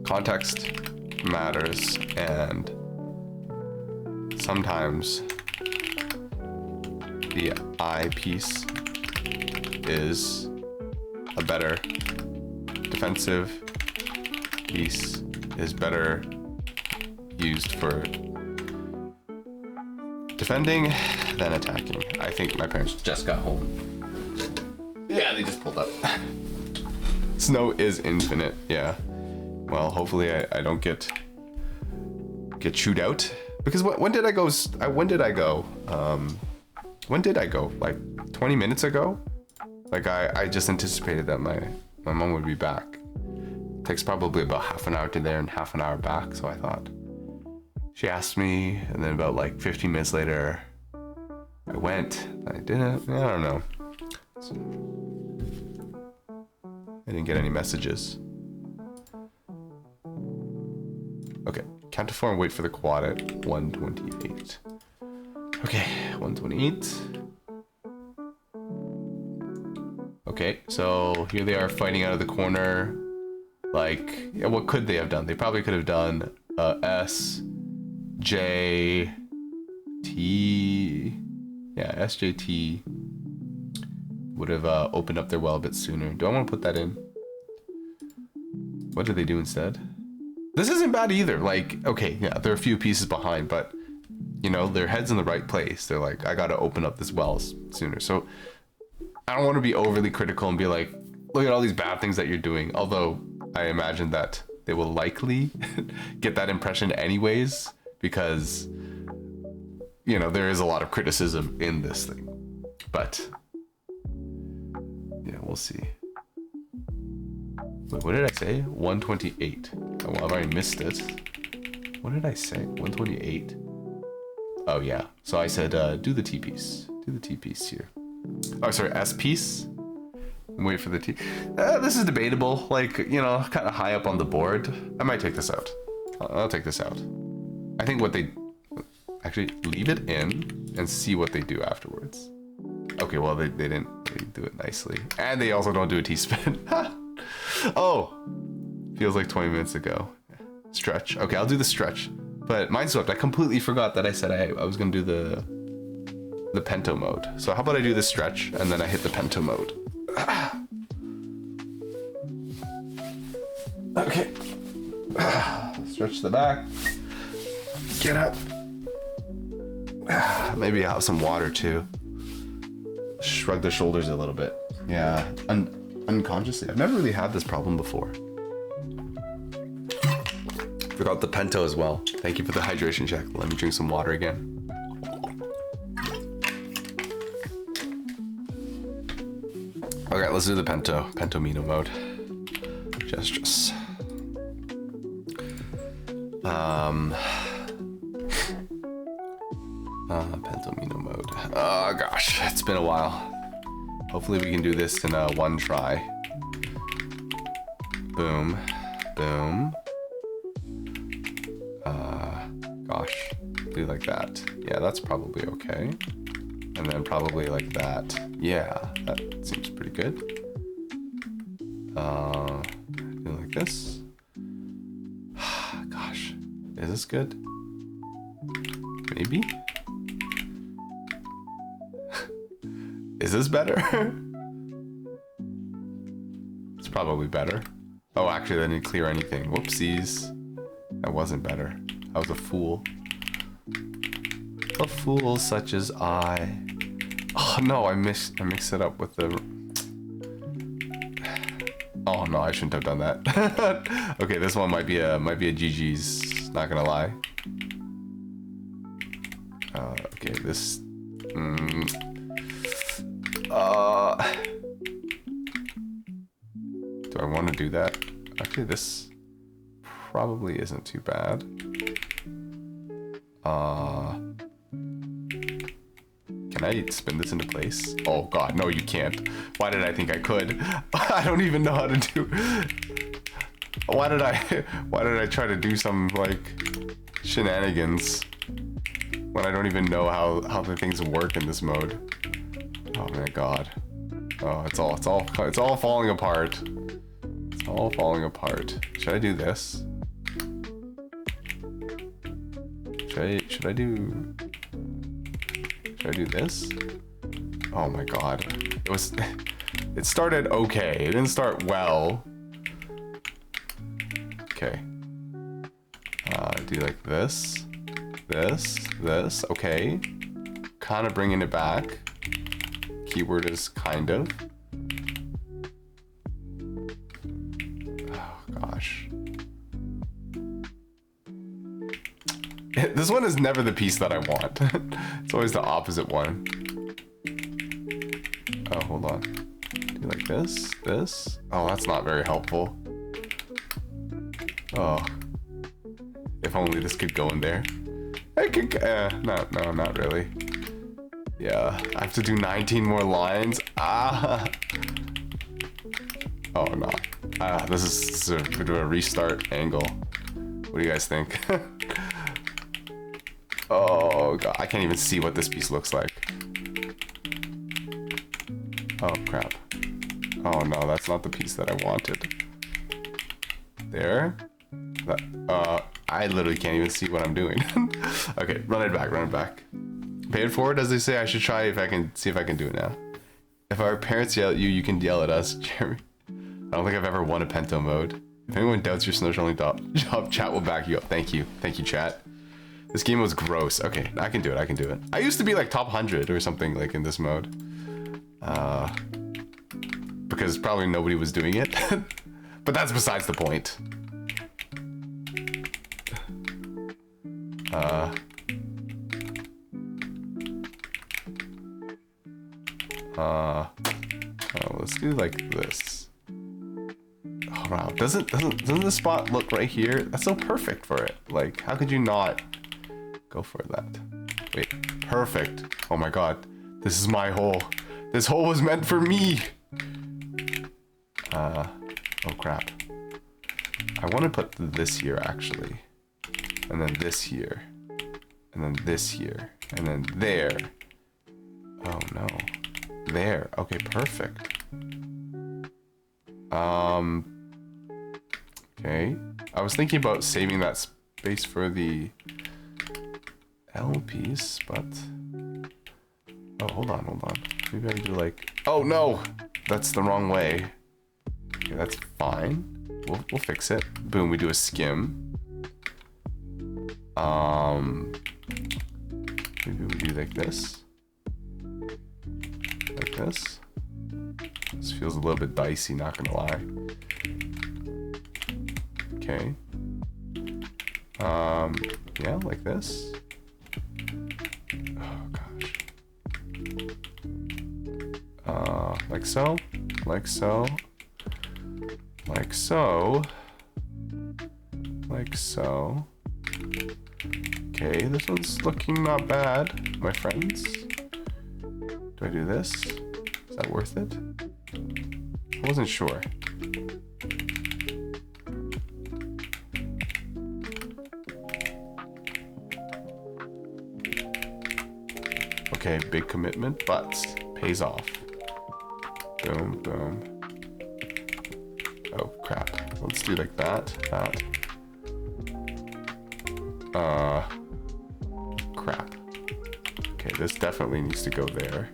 context matters, and sometimes the I piece is a better defensive piece, is better used for defending than attacking. I think my parents just got home. Yeah, they just pulled up. Snow is infinite, yeah. Well, hopefully I don't get chewed out. Because when did I go? When did I go? When did I go? Like 20 minutes ago? Like I just anticipated that my mom would be back. It takes probably about half an hour to there and half an hour back, so I thought. She asked me, and then about like 15 minutes later, I went. I didn't. I don't know. So, I didn't get any messages. Okay, count to 4 and wait for the quad at 128. Okay, 128. Okay, so here they are fighting out of the corner. Like, yeah, what could they have done? They probably could have done S, J, T. Yeah, SJT would have opened up their well a bit sooner. Do I want to put that in? What did they do instead? This isn't bad either. Like, okay, yeah, they're a few pieces behind, but you know, their head's in the right place. They're like, I gotta open up this well sooner. So I don't want to be overly critical and be like, look at all these bad things that you're doing. Although I imagine that they will likely get that impression anyways, because you know, there is a lot of criticism in this thing. But yeah, we'll see. Wait, what did I say? 128. Oh, well, I've already missed it. What did I say? 128. Oh yeah. So I said do the T piece. Do the T piece here. Oh, sorry, S piece. Wait for the T. This is debatable. Like, you know, kind of high up on the board. I might take this out. I'll take this out. I think what they actually leave it in and see what they do afterwards. Okay, well they didn't do it nicely, and they also don't do a T-spin. Oh, feels like 20 minutes ago. Stretch. Okay, I'll do the stretch. But Mindswept, I completely forgot that I said I was gonna do the Pento mode. So how about I do the stretch and then I hit the Pento mode. Okay. Stretch the back. Get up. Maybe I'll have some water too. Shrug the shoulders a little bit. Yeah, unconsciously. I've never really had this problem before. Forgot the Pento as well. Thank you for the hydration check. Let me drink some water again. Okay, let's do the Pentomino mode. Gestures. Pentomino mode. Oh gosh, it's been a while. Hopefully we can do this in one try. Boom, boom. Gosh, do like that. Yeah, that's probably okay. And then probably like that. Yeah, that seems pretty good. Do like this. Gosh, is this good? Maybe? Is this better? It's probably better. Oh, actually, I didn't clear anything. Whoopsies. That wasn't better. I was a fool. A fool such as I. Oh no, I mixed it up with the. Oh no, I shouldn't have done that. Okay, this one might be a GG's. Not gonna lie. Okay, this. Do I want to do that? Actually, this probably isn't too bad. Can I spin this into place? Oh god, no you can't. Why did I think I could? I don't even know how to do. Why did I try to do some like shenanigans when I don't even know how the things work in this mode? Oh my god. Oh, it's all falling apart. It's all falling apart. Should I do this? Should I do this? Oh my god. It started okay. It didn't start well. Okay. Do like this. This. Okay. Kind of bringing it back. Keyword is kind of. Oh gosh. This one is never the piece that I want. It's always the opposite one. Oh, hold on. Do like this. Oh, that's not very helpful. Oh. If only this could go in there. I could, no, not really. Yeah, I have to do 19 more lines. Ah. Oh no. This is a bit of a restart angle. What do you guys think? Oh god, I can't even see what this piece looks like. Oh crap. Oh no, that's not the piece that I wanted. There. I literally can't even see what I'm doing. Okay, run it back. Pay it forward, as they say. I should try if I can do it now. If our parents yell at you, you can yell at us, Jeremy. I don't think I've ever won a Pento mode. If anyone doubts your Snowshoveling job, chat will back you up. Thank you, chat. This game was gross. Okay, I can do it. I used to be like top 100 or something like in this mode. Because probably nobody was doing it. But that's besides the point. Let's do like this. Oh wow, doesn't the spot look right here? That's so perfect for it. Like, how could you not go for that? Wait, perfect. Oh my god, this is my hole. This hole was meant for me. Oh crap. I want to put this here actually, and then this here, and then this here, and then there. Oh no, there. Okay, perfect. Okay. I was thinking about saving that space for the L piece, but oh, hold on. Maybe I can do like, oh no, that's the wrong way. Okay, that's fine. We'll fix it. Boom, we do a skim. Maybe we do like this. Like this. This feels a little bit dicey, not gonna lie. Okay. Yeah, like this. Oh gosh. Like so. Like so. Like so. Like so. Okay, this one's looking not bad, my friends. Do I do this? Is that worth it? I wasn't sure. Okay, big commitment, but pays off. Boom, boom. Oh crap. Let's do like that. Crap. Okay, this definitely needs to go there.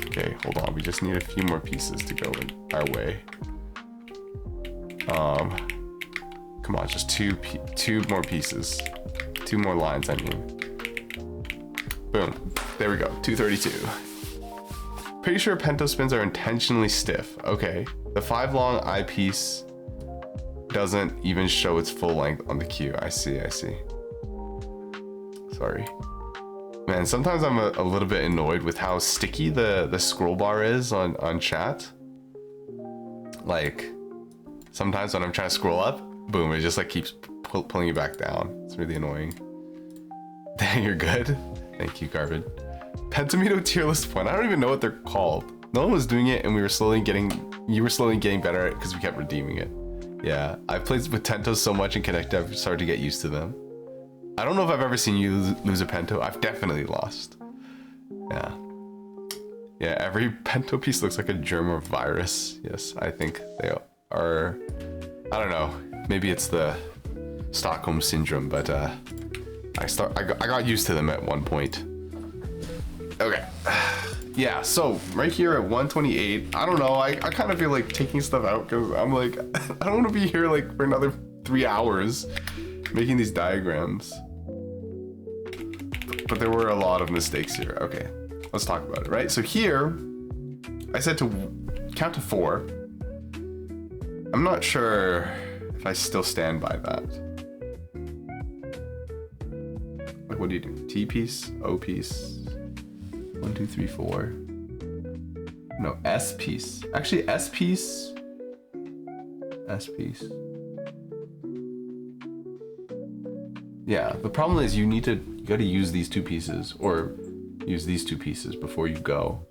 Okay, hold on. We just need a few more pieces to go in our way. Come on, just two more pieces. 2 more lines, I mean. Boom. There we go. 232. Pretty sure pento spins are intentionally stiff. Okay. The 5 long eyepiece doesn't even show its full length on the cue. I see. Sorry. Man, sometimes I'm a little bit annoyed with how sticky the scroll bar is on chat. Like, sometimes when I'm trying to scroll up, boom, it just like keeps pulling you back down. It's really annoying. You're good. Thank you, Garvin. Pentamino tier list point. I don't even know what they're called. No one was doing it, and you were slowly getting better at it because we kept redeeming it. Yeah, I've played with Tentos so much in Connect, I've started to get used to them. I don't know if I've ever seen you lose a Pento. I've definitely lost. Yeah, every Pento piece looks like a germ or virus. Yes, I think they are. I don't know. Maybe it's the Stockholm syndrome, but I got used to them at one point. Okay. Yeah, so right here at 128, I don't know, I kind of feel like taking stuff out because I'm like, I don't want to be here like for another 3 hours making these diagrams. But there were a lot of mistakes here. Okay, let's talk about it, right? So here, I said to count to 4. I'm not sure if I still stand by that. Like, what do you do? T piece, O piece. 1, 2, 3, 4. No, S piece. Actually, S piece. S piece. Yeah, the problem is you gotta use these 2 pieces or use these 2 pieces before you go.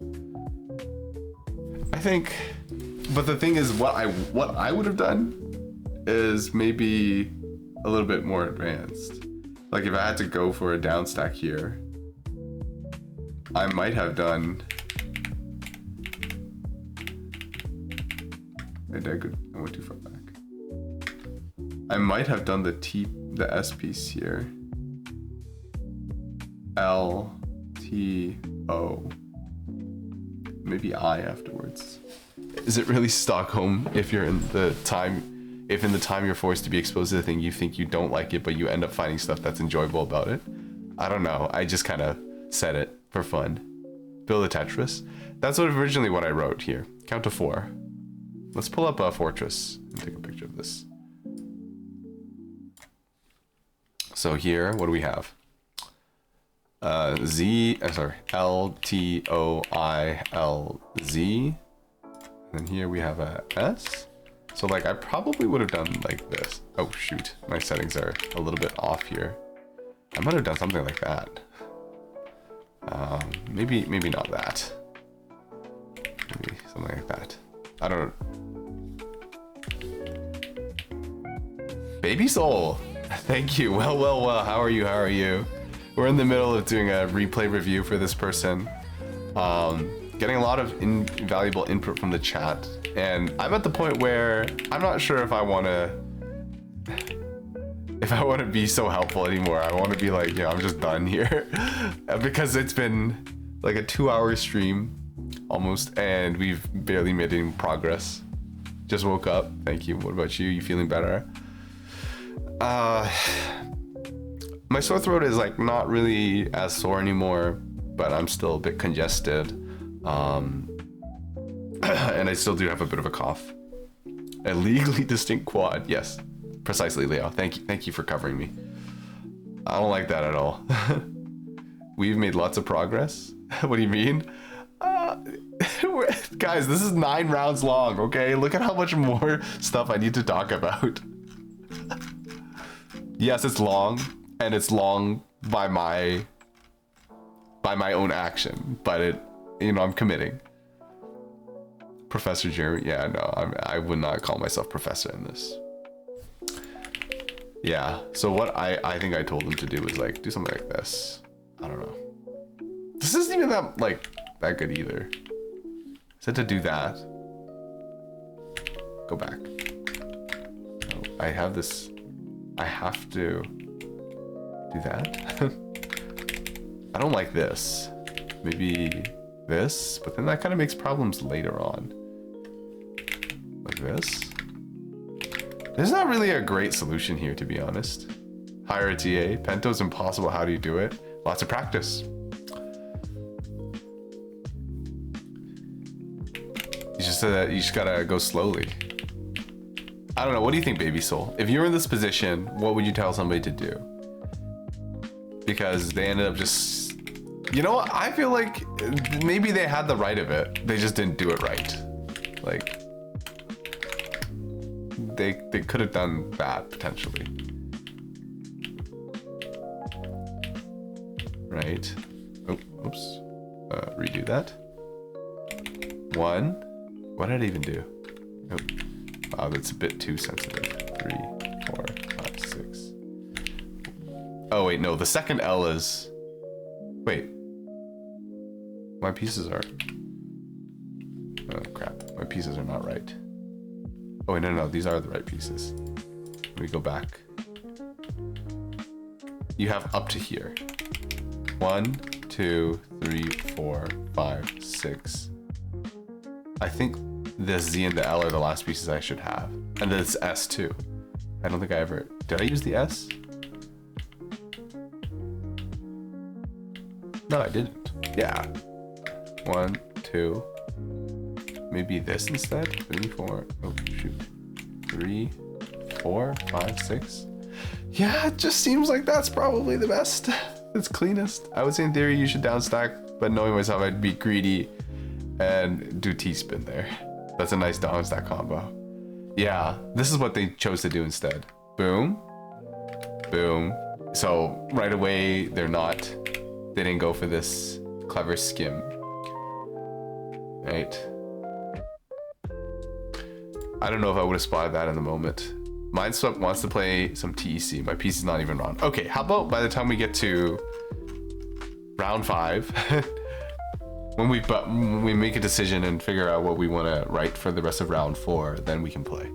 I think, but the thing is what I would have done is maybe a little bit more advanced. Like if I had to go for a down stack here, I might have done. I went too far back. I might have done the S piece here. L, T, O. Maybe I afterwards. Is it really Stockholm if in the time you're forced to be exposed to the thing, you think you don't like it, but you end up finding stuff that's enjoyable about it? I don't know. I just kind of said it for fun. Build a Tetris. That's originally what I wrote here. Count to 4. Let's pull up a Fortress and take a picture of this. So here, what do we have? L, T, O, I, L, Z. And then here we have a S. So like I probably would have done like this. Oh shoot, my settings are a little bit off here. I might have done something like that. Maybe not that. Maybe something like that. I don't know. Baby Soul, thank you. Well. How are you? We're in the middle of doing a replay review for this person. Getting a lot of invaluable input from the chat, and I'm at the point where I'm not sure if I want to be so helpful anymore. I want to be like, I'm just done here because it's been like a 2-hour stream almost, and we've barely made any progress. Just woke up. Thank you. What about you? You feeling better? My sore throat is like not really as sore anymore, but I'm still a bit congested. And I still do have a bit of a cough. A legally distinct quad. Yes, precisely, Leo. Thank you for covering me. I don't like that at all. We've made lots of progress. What do you mean? Guys, this is 9 rounds long, okay? Look at how much more stuff I need to talk about. Yes, it's long, and it's long by my own action, but I'm committing. Professor Jeremy, yeah, no, I would not call myself professor in this. Yeah, so what I think I told him to do was like do something like this. I don't know. This isn't even that that good either. I said to do that. Go back. Oh, I have this. I have to do that. I don't like this. Maybe this, but then that kind of makes problems later on. Like this. There's not really a great solution here, to be honest. Hire a TA. Pento's impossible. How do you do it? Lots of practice. You just gotta go slowly. I don't know. What do you think, Baby Soul? If you're in this position, what would you tell somebody to do? Because they ended up just... You know what? I feel like maybe they had the right of it. They just didn't do it right. Like... They could have done that, potentially. Right? Oh, oops. Redo that. 1. What did I even do? Oh. Wow, that's a bit too sensitive. 3, 4, 5, 6. Oh wait, no, the second L is... Wait. My pieces are... Oh crap, my pieces are not right. Oh wait, no, these are the right pieces. Let me go back. You have up to here. 1, 2, 3, 4, 5, 6. I think the Z and the L are the last pieces I should have. And then it's S too. I don't think I ever... Did I use the S? No, I didn't. Yeah. 1, 2. Maybe this instead? 3, 4. Oh, shoot. 3, 4, 5, 6. Yeah, it just seems like that's probably the best. It's cleanest. I would say in theory you should downstack, but knowing myself, I'd be greedy and do T-spin there. That's a nice downstack combo. Yeah, this is what they chose to do instead. Boom. Boom. So right away, they didn't go for this clever skim. Right. I don't know if I would have spotted that in the moment. Mindswept wants to play some TEC. My piece is not even on. Okay, how about by the time we get to round 5, when we make a decision and figure out what we want to write for the rest of round 4, then we can play.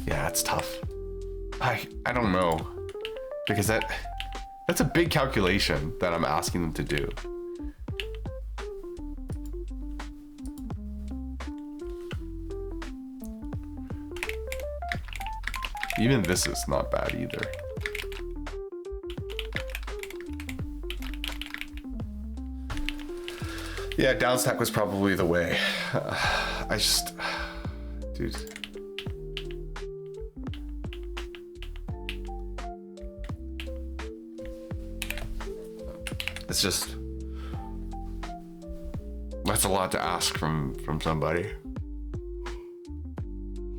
Yeah, it's tough. I don't know, because that's a big calculation that I'm asking them to do. Even this is not bad either. Yeah, downstack was probably the way. Dude. It's just, that's a lot to ask from somebody.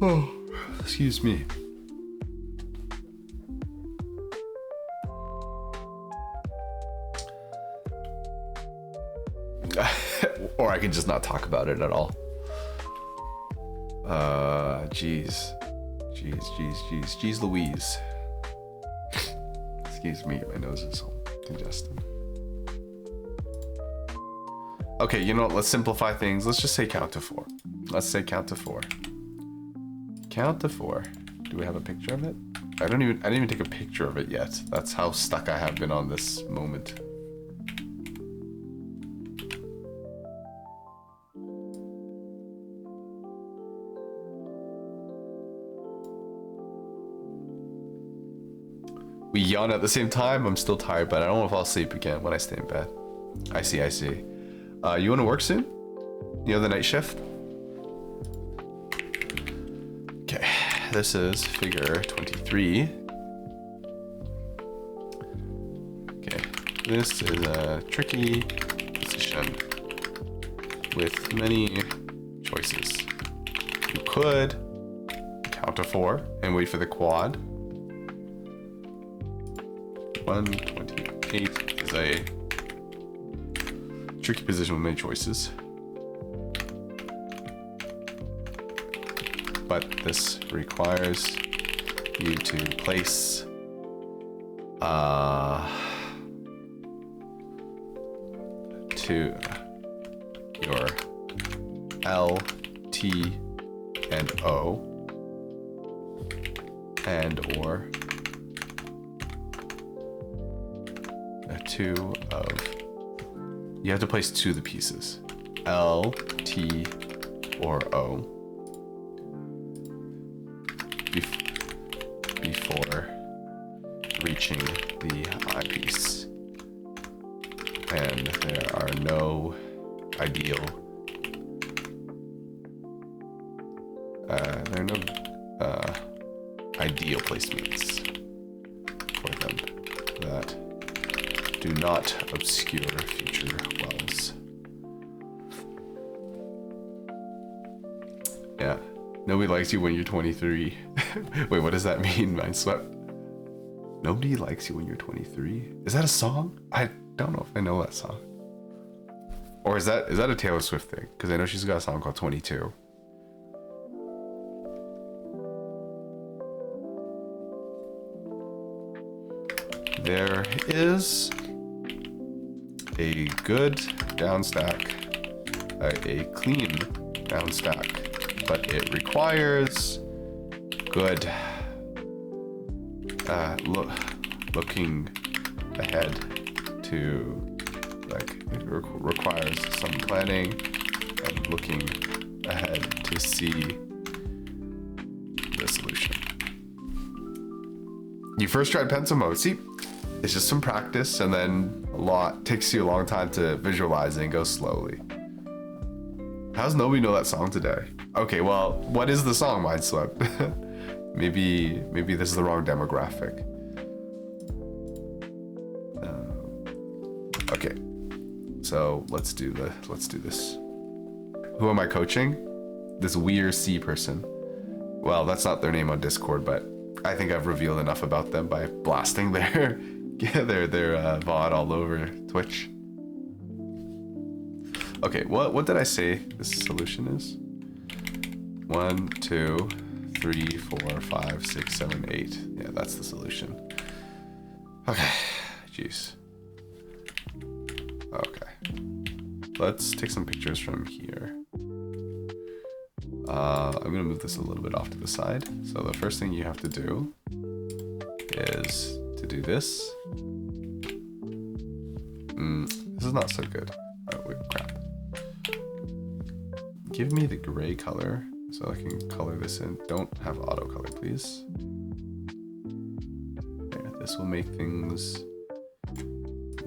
Oh, excuse me. Or I can just not talk about it at all. Jeez Louise. Excuse me, my nose is all congested. Okay, you know what? Let's simplify things. Let's just say count to 4. Let's say count to 4. Count to 4. Do we have a picture of it? I didn't even take a picture of it yet. That's how stuck I have been on this moment. We yawn at the same time. I'm still tired, but I don't want to fall asleep again when I stay in bed. I see. You want to work soon? You know, the night shift? Okay, this is figure 23. Okay, this is a tricky position with many choices. You could count to 4 and wait for the quad. 128 is a tricky position with many choices. But this requires you to place to your L, T, and O, and or two of, you have to place two of the pieces, L, T, or O, before reaching the eyepiece. And there are no ideal, ideal placements for them that do not obscure future wells. Yeah, nobody likes you when you're 23. Wait, what does that mean, Mindswept? Nobody likes you when you're 23? Is that a song? I don't know if I know that song. Or is that a Taylor Swift thing? Because I know she's got a song called 22. There is a good down stack, a clean down stack, but it requires good looking ahead to, like, it requires some planning and looking ahead to see the solution. You first tried pencil mode. See, it's just some practice, and then takes you a long time to visualize and go slowly. How does nobody know that song today? Okay, well, what is the song, Mindswept? maybe this is the wrong demographic. Okay, so let's do this. Who am I coaching? This weird C person. Well, that's not their name on Discord, but I think I've revealed enough about them by blasting their VOD all over Twitch. Okay, what did I say this solution is? 1, 2, 3, 4, 5, 6, 7, 8. Yeah, that's the solution. Okay, jeez. Okay, let's take some pictures from here. I'm gonna move this a little bit off to the side. So the first thing you have to do is to do this. This is not so good. Oh, wait, crap. Give me the gray color so I can color this in. Don't have auto color, please. There, this will make things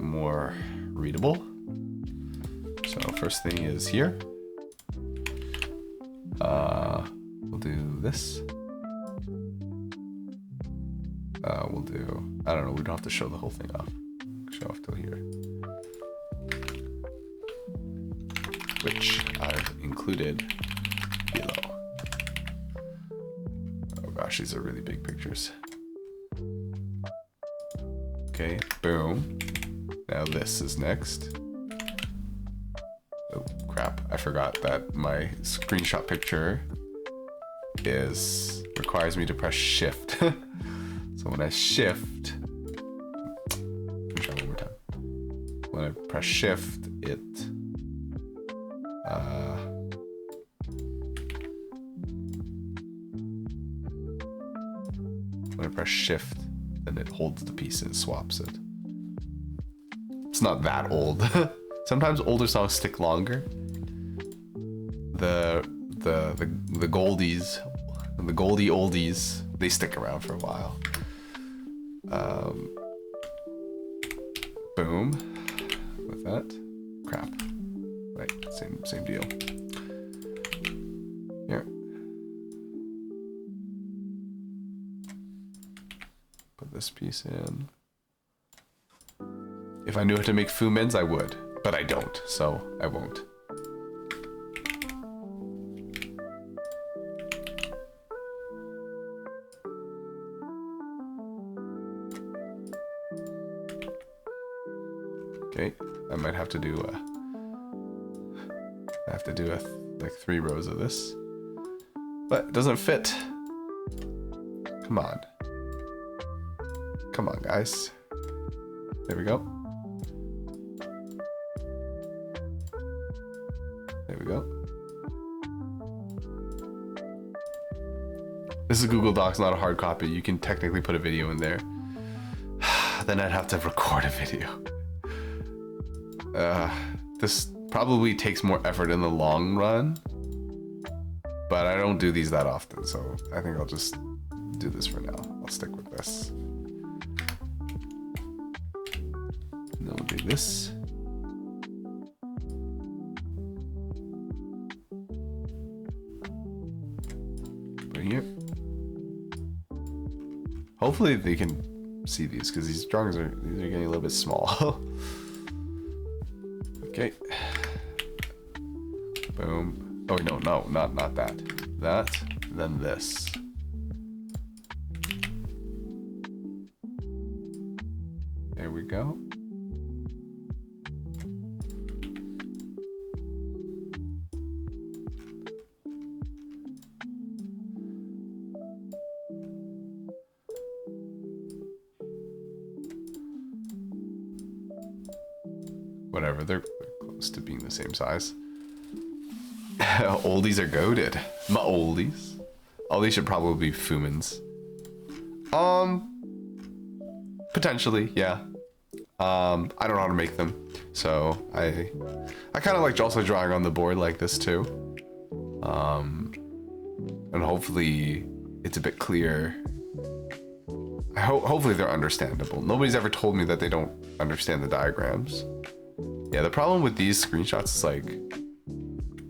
more readable. So first thing is here. We'll do this. We'll do, I don't know, we don't have to show the whole thing off. Show off till here. Which I've included below. Oh gosh, these are really big pictures. Okay, boom. Now this is next. Oh crap, I forgot that my screenshot picture requires me to press shift. So when I shift, let me try one more time. When I press shift, when I press shift, then it holds the piece and swaps it. It's not that old. Sometimes older songs stick longer. The goldies, the goldie oldies, they stick around for a while. Boom. With that. Crap. Right, same deal. Here. Put this piece in. If I knew how to make Fumins, I would, but I don't, so I won't. Okay, I might have to do like 3 rows of this, but it doesn't fit. Come on, guys. There we go. There we go. This is Google Docs, not a hard copy. You can technically put a video in there. Then I'd have to record a video. This probably takes more effort in the long run, but I don't do these that often, so I think I'll just do this for now. I'll stick with this. And then we'll do this. Right here. Hopefully they can see these, because these drawings are getting a little bit small. Okay. Boom. Oh no, not that. That, then this. There we go. Whatever, they're close to being the same size. Oldies are goated. My oldies. Oh, these should probably be Fumins. Potentially, yeah. I don't know how to make them, so I kind of like also drawing on the board like this too. And hopefully it's a bit clear. Hopefully they're understandable. Nobody's ever told me that they don't understand the diagrams. Yeah, the problem with these screenshots is like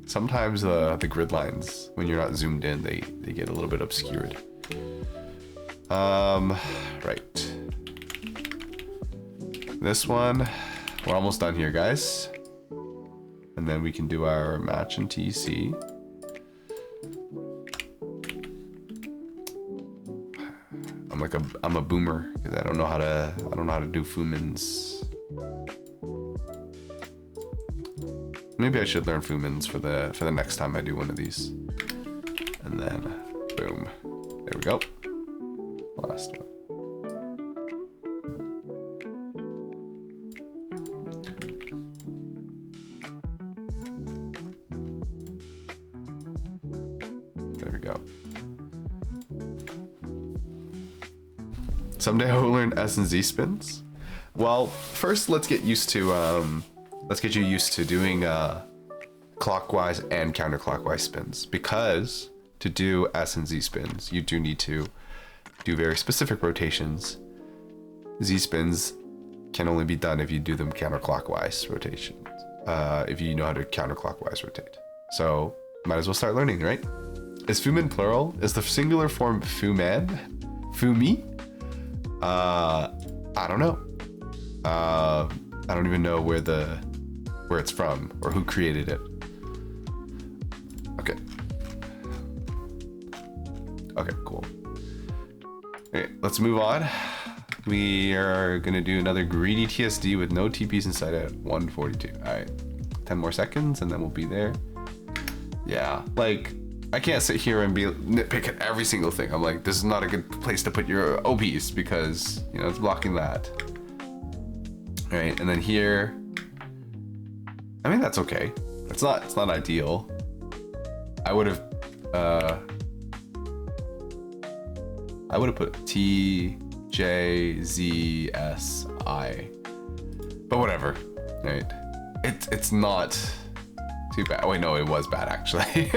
sometimes the grid lines, when you're not zoomed in, they get a little bit obscured. Right. This one, we're almost done here, guys. And then we can do our match in TC. I'm a boomer because I don't know how to do Fumins. Maybe I should learn Fumins for the next time I do one of these. And then boom. There we go. Last one. There we go. Someday I will learn S and Z spins. Well, first let's get used to let's get you used to doing clockwise and counterclockwise spins, because to do S and Z spins, you do need to do very specific rotations. Z spins can only be done if you do them counterclockwise rotations, if you know how to counterclockwise rotate. So might as well start learning, right? Is Fumin plural? Is the singular form Fuman? Fumi? I don't know. I don't even know where it's from or who created it. Okay. Okay, cool. Okay, let's move on. We are gonna do another greedy TSD with no TPs inside at 142. All right, 10 more seconds and then we'll be there. Yeah, like I can't sit here and be nitpick at every single thing. I'm like, this is not a good place to put your OBs because, you know, it's blocking that. All right, and then here, I mean, that's okay. It's not ideal. I would have put T, J, Z, S, I, but whatever, right? It's not too bad. Oh wait, no, it was bad actually.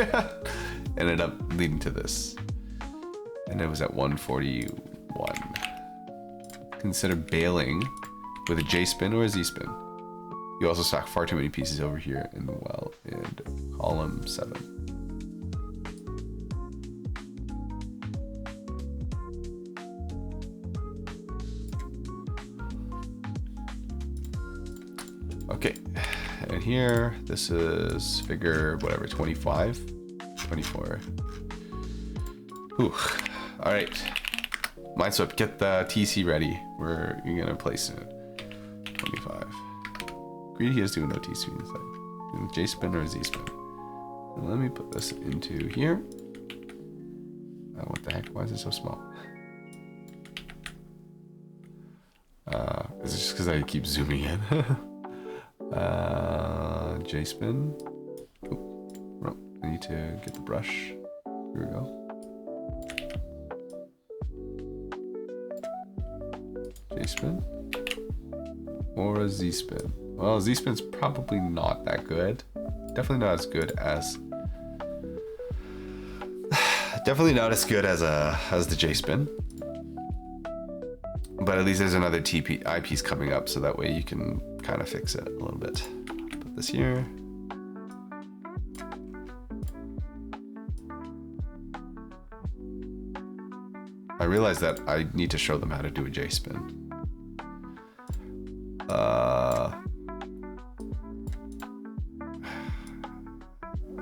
Ended up leading to this, and it was at 141. Consider bailing with a J spin or a Z spin. You also stack far too many pieces over here in column 7. Okay, and here, this is figure, whatever, 25, 24. Whew. All right, Mindswept, get the TC ready. You're gonna place it. 25. Greedy is doing no TC inside. Doing J spin or Z spin. And let me put this into here. What the heck? Why is it so small? Is it just because I keep zooming in? J spin. Oh, I need to get the brush. Here we go. J spin or a Z spin. Well, Z-spin's probably not that good. Definitely not as good as... Definitely not as good as the J-spin. But at least there's another TP eyepiece coming up, so that way you can kind of fix it a little bit. Put this here. I realized that I need to show them how to do a J-spin.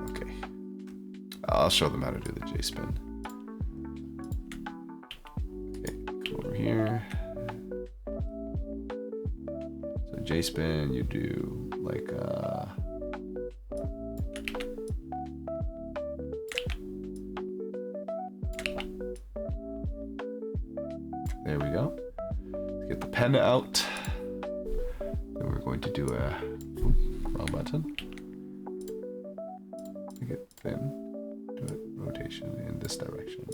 Okay. I'll show them how to do the J-spin. Okay, come over here. So J-spin, you do like there we go. Let's get the pen out. Then we're going to do a wrong button. Make it thin. Do it rotation in this direction.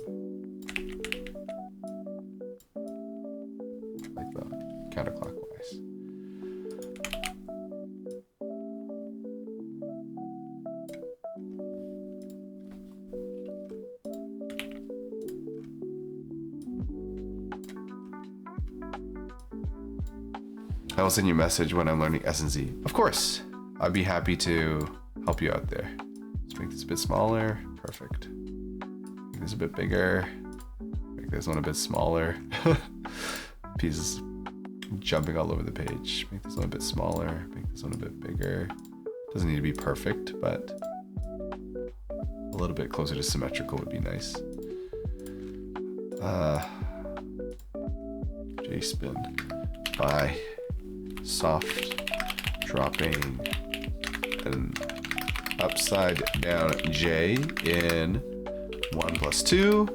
Like that. Counterclockwise. I will send you a message when I'm learning S and Z. Of course, I'd be happy to help you out there. Let's make this a bit smaller. Perfect. Make this a bit bigger. Make this one a bit smaller. Pieces jumping all over the page. Make this one a bit smaller. Make this one a bit bigger. Doesn't need to be perfect, but a little bit closer to symmetrical would be nice. J-spin by soft dropping an upside down J in 1 plus 2,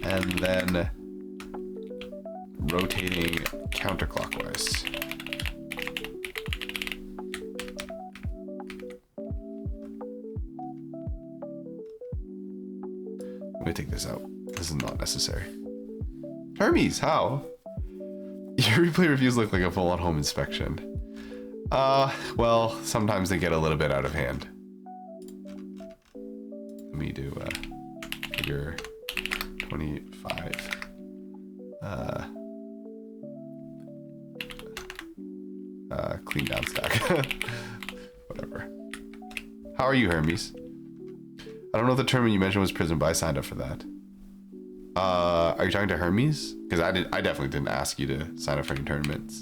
and then rotating counterclockwise. Let me take this out. This is not necessary. Hermes, how? Your replay reviews look like a full-on home inspection. Well, sometimes they get a little bit out of hand. Let me do figure 25. Clean down stack. Whatever. How are you, Hermes? I don't know if the tournament you mentioned was Prism, but I signed up for that. Are you talking to Hermes? Because I definitely didn't ask you to sign up for any tournaments.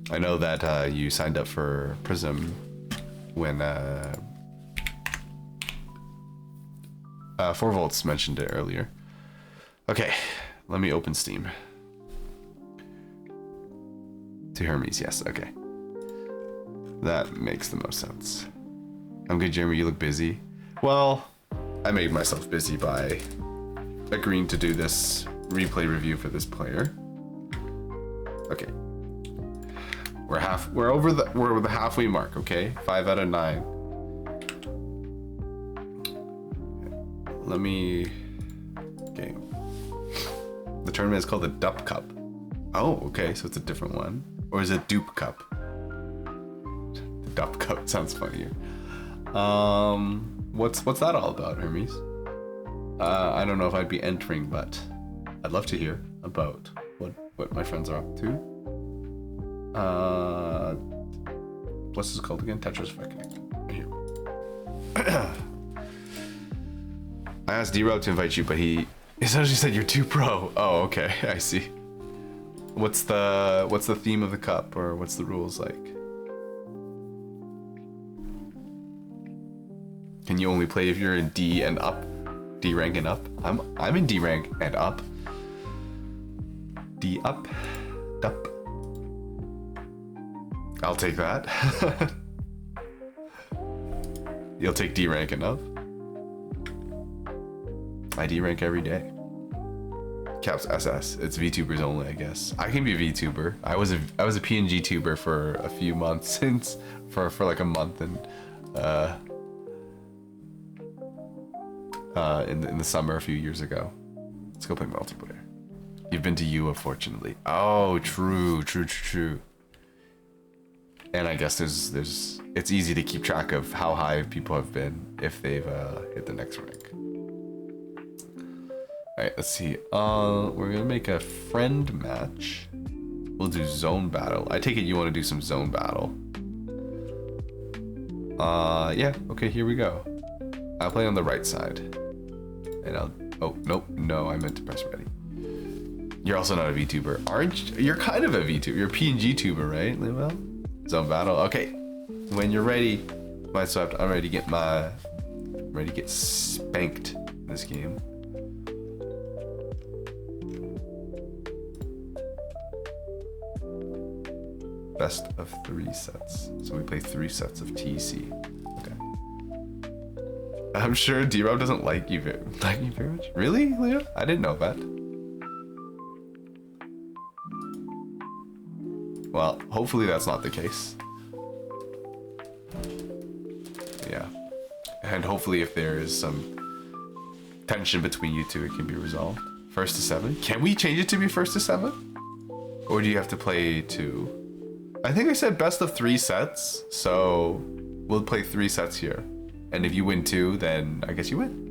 I know that you signed up for Prism when 4 volts mentioned it earlier. Okay, let me open Steam. To Hermes, yes, okay. That makes the most sense. I'm good, Jeremy, you look busy. Well, I made myself busy by agreeing to do this replay review for this player. Okay. We're over the halfway mark, okay? 5 out of 9. Let me... Okay. The tournament is called the Dup Cup. Oh, okay, so it's a different one. Or is it Dupe Cup? The Dup Cup sounds funnier. What's that all about, Hermes? I don't know if I'd be entering, but I'd love to hear about what my friends are up to. What's this called again? Tetris Effect Connect. Right here. I asked D-Rob to invite you, but he essentially said you're too pro. Oh, okay, I see. What's the theme of the cup, or what's the rules like? Can you only play if you're in D and up? D rank and up? I'm in D rank and up. D up. Dup. I'll take that. You'll take D rank and up? I D rank every day. Caps SS. It's VTubers only, I guess. I can be a VTuber. I was a PNG tuber for a few months since for like a month, and in the summer a few years ago. Let's go play multiplayer. You've been to U, unfortunately. Oh, true. And I guess there's it's easy to keep track of how high people have been if they've hit the next rank. All right, let's see. We're gonna make a friend match. We'll do zone battle. I take it you want to do some zone battle. Yeah. Okay, here we go. I'll play on the right side, and I'll. Oh nope, no, I meant to press ready. You're also not a VTuber, aren't you? You're kind of a VTuber. You're a PNG tuber, right, Limo? Zone battle. Okay, when you're ready, myself, I'm ready to get spanked in this game. Best of 3 sets. So we play 3 sets of TC. Okay. I'm sure D-Rob doesn't like you very much. Really, Leo? I didn't know that. Well, hopefully that's not the case. Yeah. And hopefully if there is some tension between you two, it can be resolved. 1st to 7. Can we change it to be 1st to 7? Or do you have to play 2? I think I said best of 3 sets, so we'll play 3 sets here. And if you win 2, then I guess you win.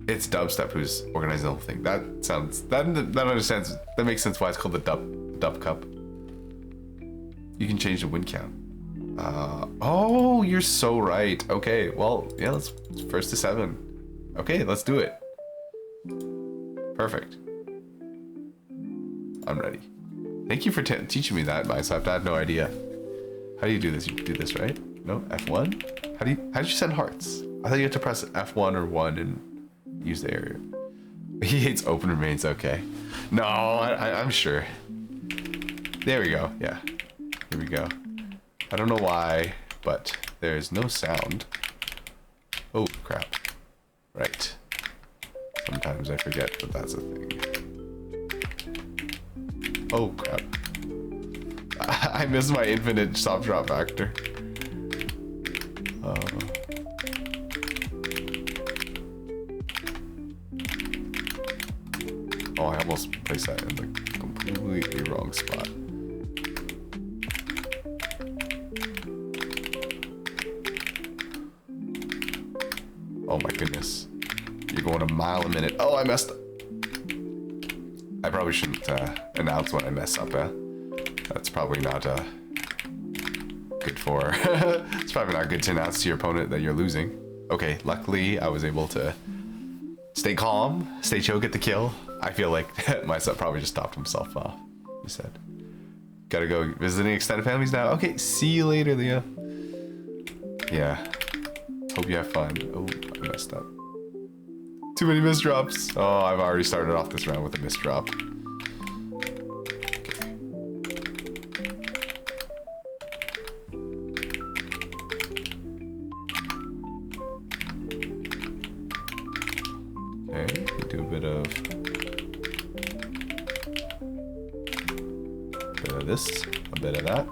It's Dubstep who's organizing the whole thing. That understands. That makes sense why it's called the Dub Cup. You can change the win count. Oh, you're so right. Okay, well, yeah, let's 1st to 7. Okay, let's do it. Perfect. I'm ready. Thank you for teaching me that, Myself. I had no idea. How do you do this? You do this, right? No, F1? How did you send hearts? I thought you had to press F1 or 1 and use the area. He hates open remains, okay. No, I'm sure. There we go, yeah. Here we go. I don't know why, but there's no sound. Oh, crap. Right. Sometimes I forget that that's a thing. Oh crap. I missed my infinite stop drop factor. Oh, I almost placed that in the completely wrong spot. Oh my goodness. You're going a mile a minute. Oh, I messed up. I probably shouldn't announce when I mess up, That's probably not good for... It's probably not good to announce to your opponent that you're losing. Okay, luckily I was able to stay calm, stay chill, get the kill. I feel like my sub probably just stopped himself off, he said. Gotta go visiting extended families now. Okay, see you later, Leah. Yeah. Hope you have fun. Oh, I messed up. Too many misdrops. Oh, I've already started off this round with a misdrop. Okay, we do a bit of this, a bit of that.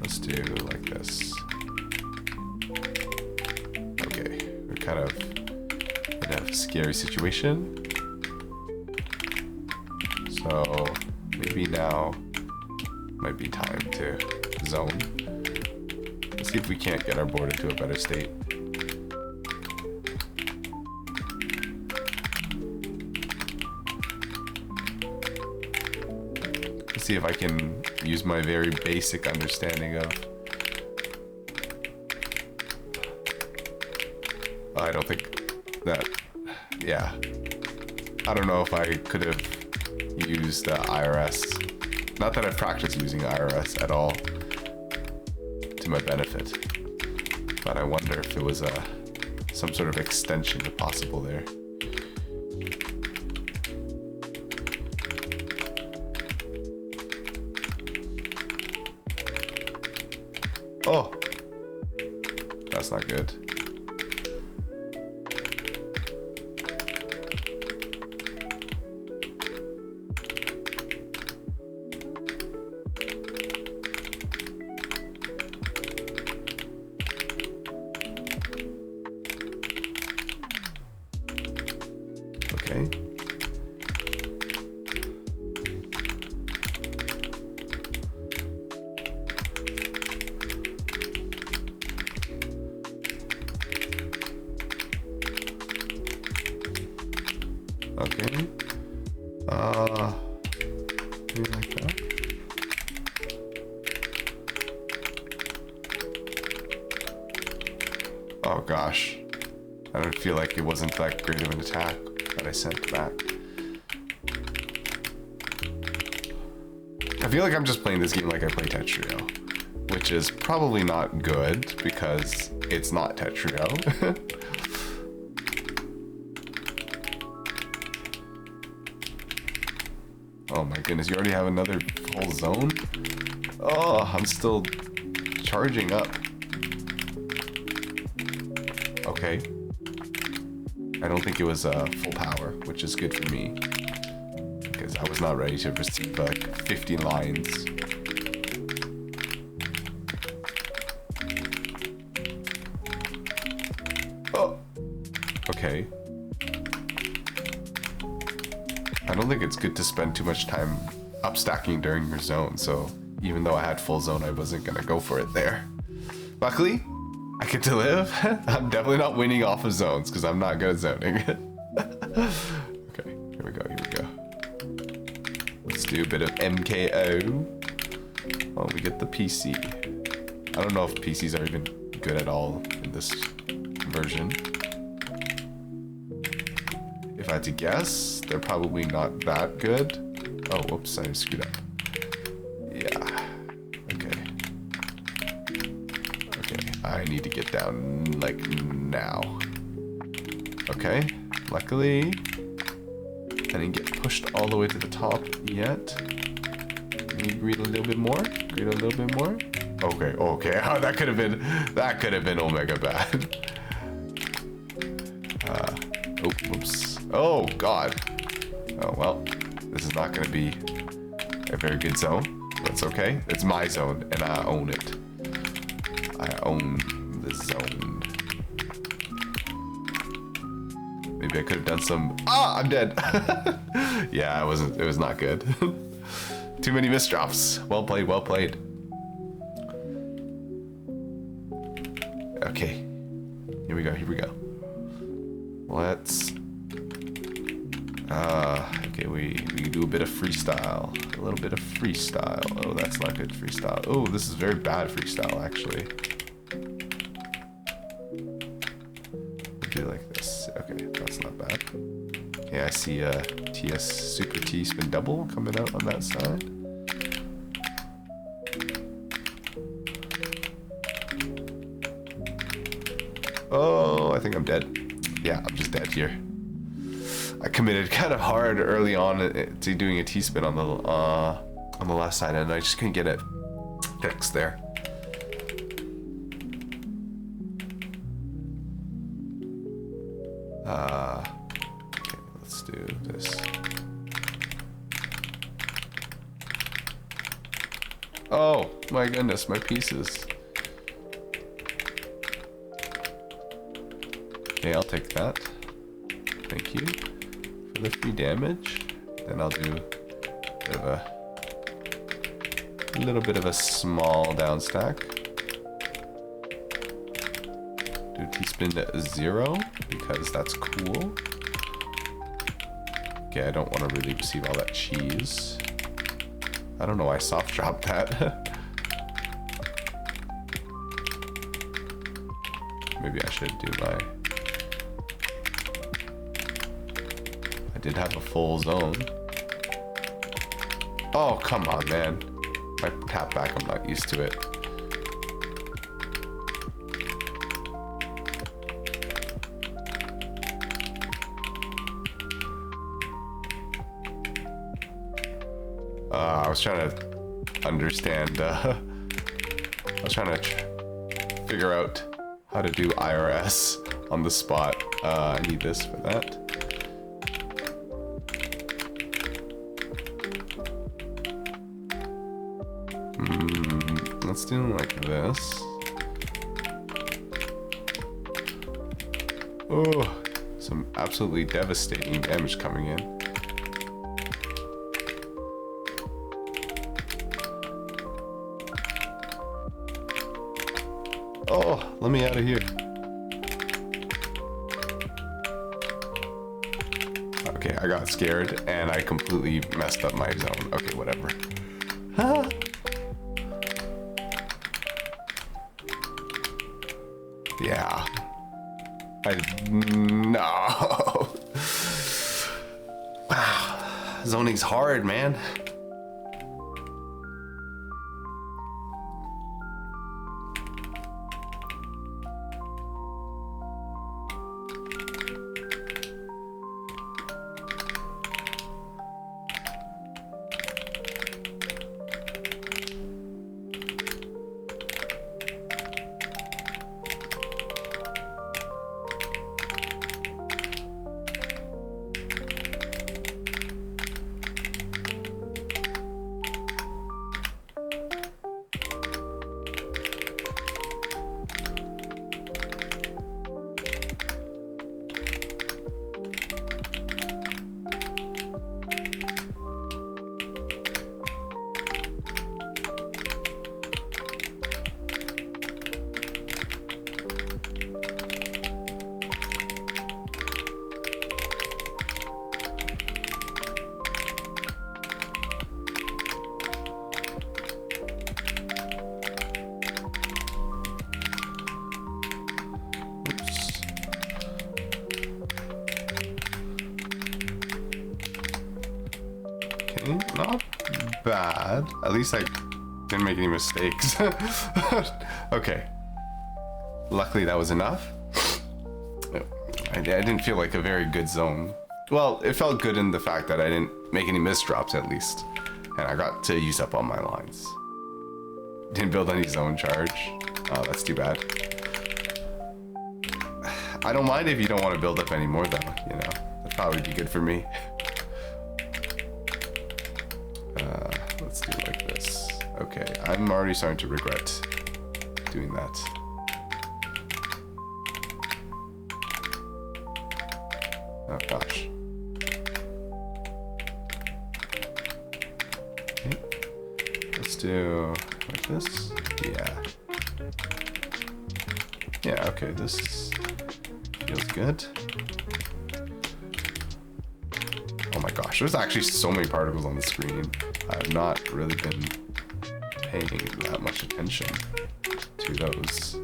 Let's do like this. Okay, we're kind of in a scary situation. So maybe now might be time to zone. Let's see if we can't get our board into a better state. Let's see if I can use my very basic understanding of... I don't think that... Yeah. I don't know if I could have used IRS. Not that I've practiced using IRS at all to my benefit. But I wonder if it was some sort of extension possible there. Oh, that's not good. Okay. Maybe like that. Oh gosh. I don't feel like it wasn't that great of an attack that I sent back. I feel like I'm just playing this game like I play Tetrio, which is probably not good because it's not Tetrio. Oh my goodness, you already have another full zone? Oh, I'm still charging up. Okay. I don't think it was full power, which is good for me. Because I was not ready to receive like 50 lines. Oh! Okay. I don't think it's good to spend too much time upstacking during your zone, so even though I had full zone, I wasn't gonna go for it there. Luckily, I get to live. I'm definitely not winning off of zones because I'm not good at zoning. Okay, here we go, here we go. Let's do a bit of MKO. Oh, we get the PC. I don't know if PCs are even good at all in this version. If I had to guess, they're probably not that good. Oh, whoops, I screwed up. Yeah. Okay. Okay, I need to get down, like, now. Okay, luckily, I didn't get pushed all the way to the top yet. Let me greed a little bit more. Greed a little bit more. Okay, okay. Oh, that could have been Omega bad. Oh, whoops. Oh, God. Oh, well. This is not going to be a very good zone. That's okay. It's my zone, and I own it. I own this zone. Maybe I could have done some... Ah, I'm dead. Yeah, it was not good. Too many misdrops. Well played, well played. Okay. Here we go, here we go. Let's... okay, we do a bit of freestyle. A little bit of freestyle. Oh, that's not good freestyle. Oh, this is very bad freestyle, actually. Do like this. Okay, that's not bad. Okay, I see a TS Super T spin double coming out on that side. Oh, I think I'm dead. Yeah, I'm just dead here. I committed kind of hard early on to doing a T-spin on the left side, and I just couldn't get it fixed there. Okay, let's do this. Oh my goodness, my pieces. Okay, I'll take that. Thank you for the free damage. Then I'll do a little bit of a small down stack. Do T-spin 0 because that's cool. Okay, I don't want to really receive all that cheese. I don't know why I soft dropped that. Maybe I should do my... I did have a full zone. Oh, come on, man. My tap back, I'm not used to it. I was trying to understand, I was trying to figure out how to do IRS on the spot. I need this for that. Let's do it like this. Oh, some absolutely devastating damage coming in. Oh, let me out of here. Okay, I got scared and I completely messed up my zone. Okay, whatever. Yeah. No. Wow. Zoning's hard, man. Not bad. At least I didn't make any mistakes. Okay. Luckily that was enough. I didn't feel like a very good zone. Well, it felt good in the fact that I didn't make any misdrops at least. And I got to use up all my lines. Didn't build any zone charge. Oh, that's too bad. I don't mind if you don't want to build up anymore though, you know. That'd probably be good for me. Let's do it like this. Okay, I'm already starting to regret doing that. Oh gosh. Okay. Let's do like this. Yeah. Yeah, okay, this feels good. Oh my gosh, there's actually so many particles on the screen. I've not really been paying that much attention to those.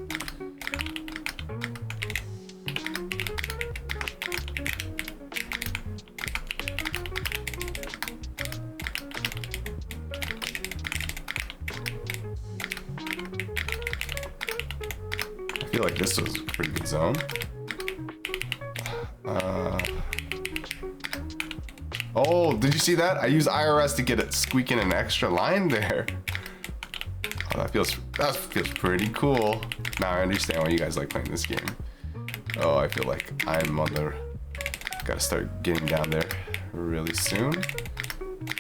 I feel like this was a pretty good zone. Oh, did you see that? I used IRS to get it squeaking an extra line there. Oh, that feels pretty cool. Now I understand why you guys like playing this game. Oh, I feel like I'm on the... Gotta start getting down there really soon,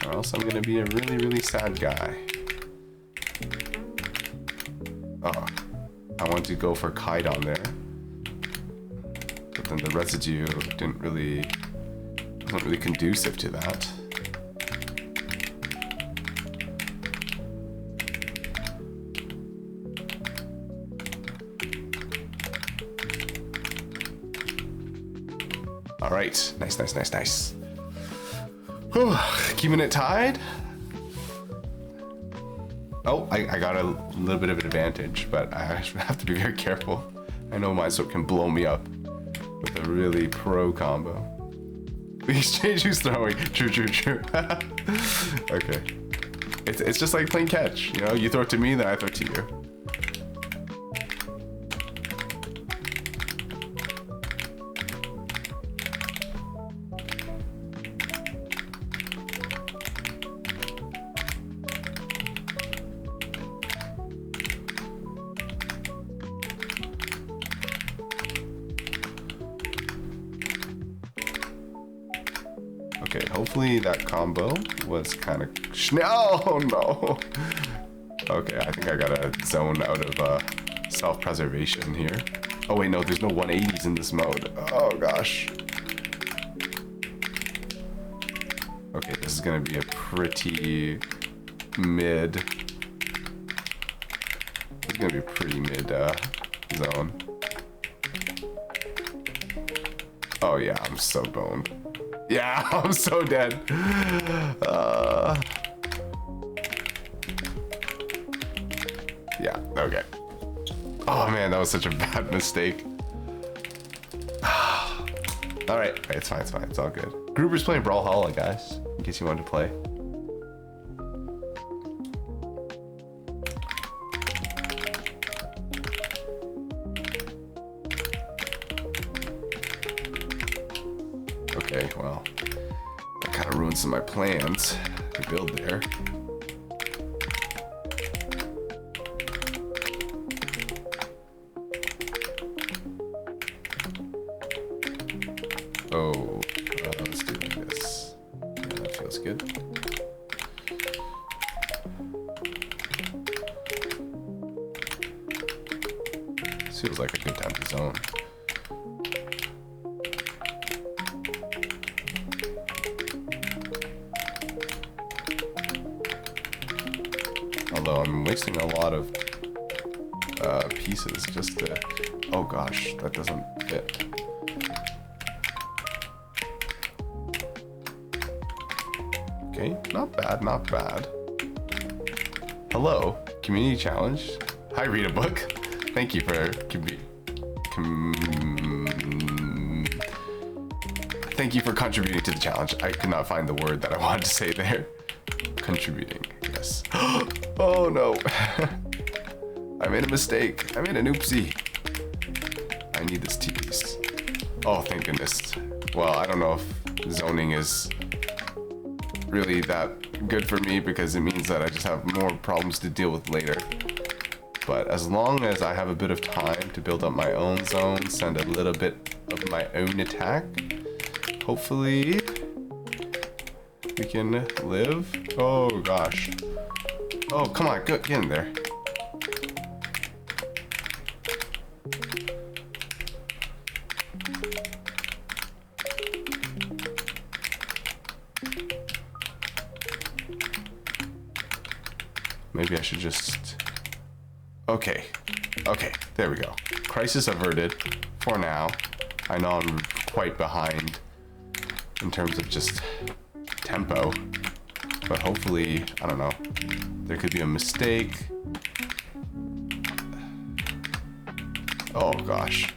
or else I'm gonna be a really, really sad guy. Oh, I wanted to go for Kite on there, but then the residue wasn't really conducive to that. All right, nice. Whew. Keeping it tied. Oh, I got a little bit of an advantage, but I have to be very careful. I know my sword can blow me up with a really pro combo. The exchange who's throwing. True. Okay. It's just like playing catch, you know? You throw it to me, then I throw it to you. Okay, hopefully that combo was kind of... Oh, no! Okay, I think I got a zone out of self-preservation here. Oh, wait, no, there's no 180s in this mode. Oh, gosh. Okay, this is going to be a pretty mid... It's going to be a pretty mid zone. Oh, yeah, I'm so boned. Yeah, I'm so dead. Yeah, okay. Oh man, that was such a bad mistake. Alright, it's fine, it's all good. Gruber's playing Brawlhalla, guys, in case you wanted to play. Okay, well, that kind of ruins some of my plans to build there. Oh, let's do like this. Yeah, that feels good. This feels like a good time to zone. Although I'm wasting a lot of pieces just to... Oh gosh, that doesn't fit. Okay, not bad, not bad. Hello, community challenge. Hi, read a book. Thank you for thank you for contributing to the challenge. I could not find the word that I wanted to say there. Contributing, yes. Oh no. I made a mistake. I made an oopsie. I need this T-piece. Oh, thank goodness. Well, I don't know if zoning is really that good for me because it means that I just have more problems to deal with later. But as long as I have a bit of time to build up my own zone, send a little bit of my own attack, hopefully we can live. Oh gosh. Oh, come on, get in there. Maybe I should just... Okay, there we go. Crisis averted for now. I know I'm quite behind in terms of just tempo, but hopefully, I don't know, there could be a mistake. Oh gosh.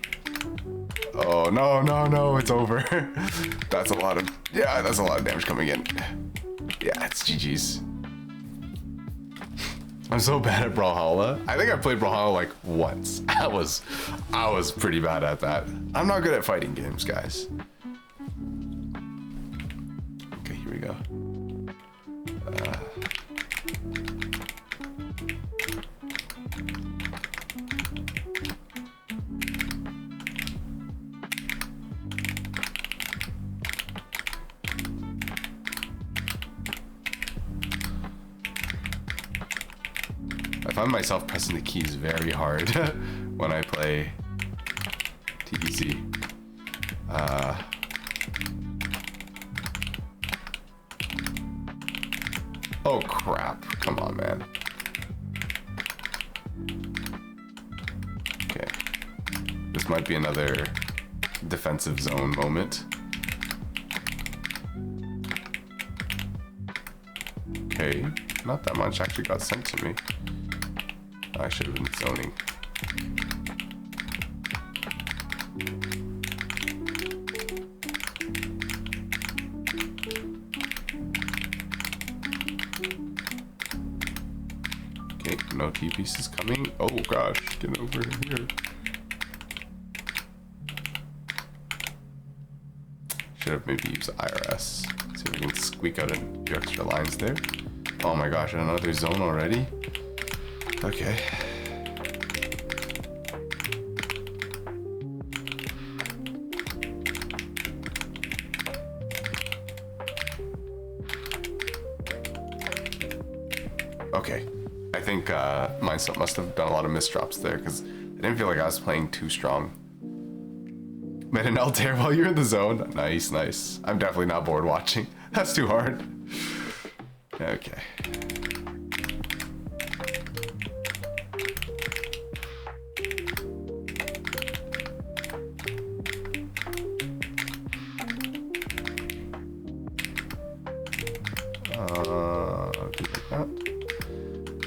Oh no, it's over. That's a lot of damage coming in. Yeah, it's GG's. I'm so bad at Brawlhalla. I think I played Brawlhalla like once. I was pretty bad at that. I'm not good at fighting games, guys. Okay, here we go. I find myself pressing the keys very hard when I play TEC. Oh crap, come on man. Okay, this might be another defensive zone moment. Okay, not that much actually got sent to me. I should have been zoning. Okay, no T-pieces coming. Oh gosh, get over here. Should have maybe used IRS. See if we can squeak out a few extra lines there. Oh my gosh, another zone already? Okay. Okay. I think mine must have done a lot of misdrops there because I didn't feel like I was playing too strong. Made an Altair while you're in the zone. Nice, nice. I'm definitely not bored watching. That's too hard. Okay. Do like that.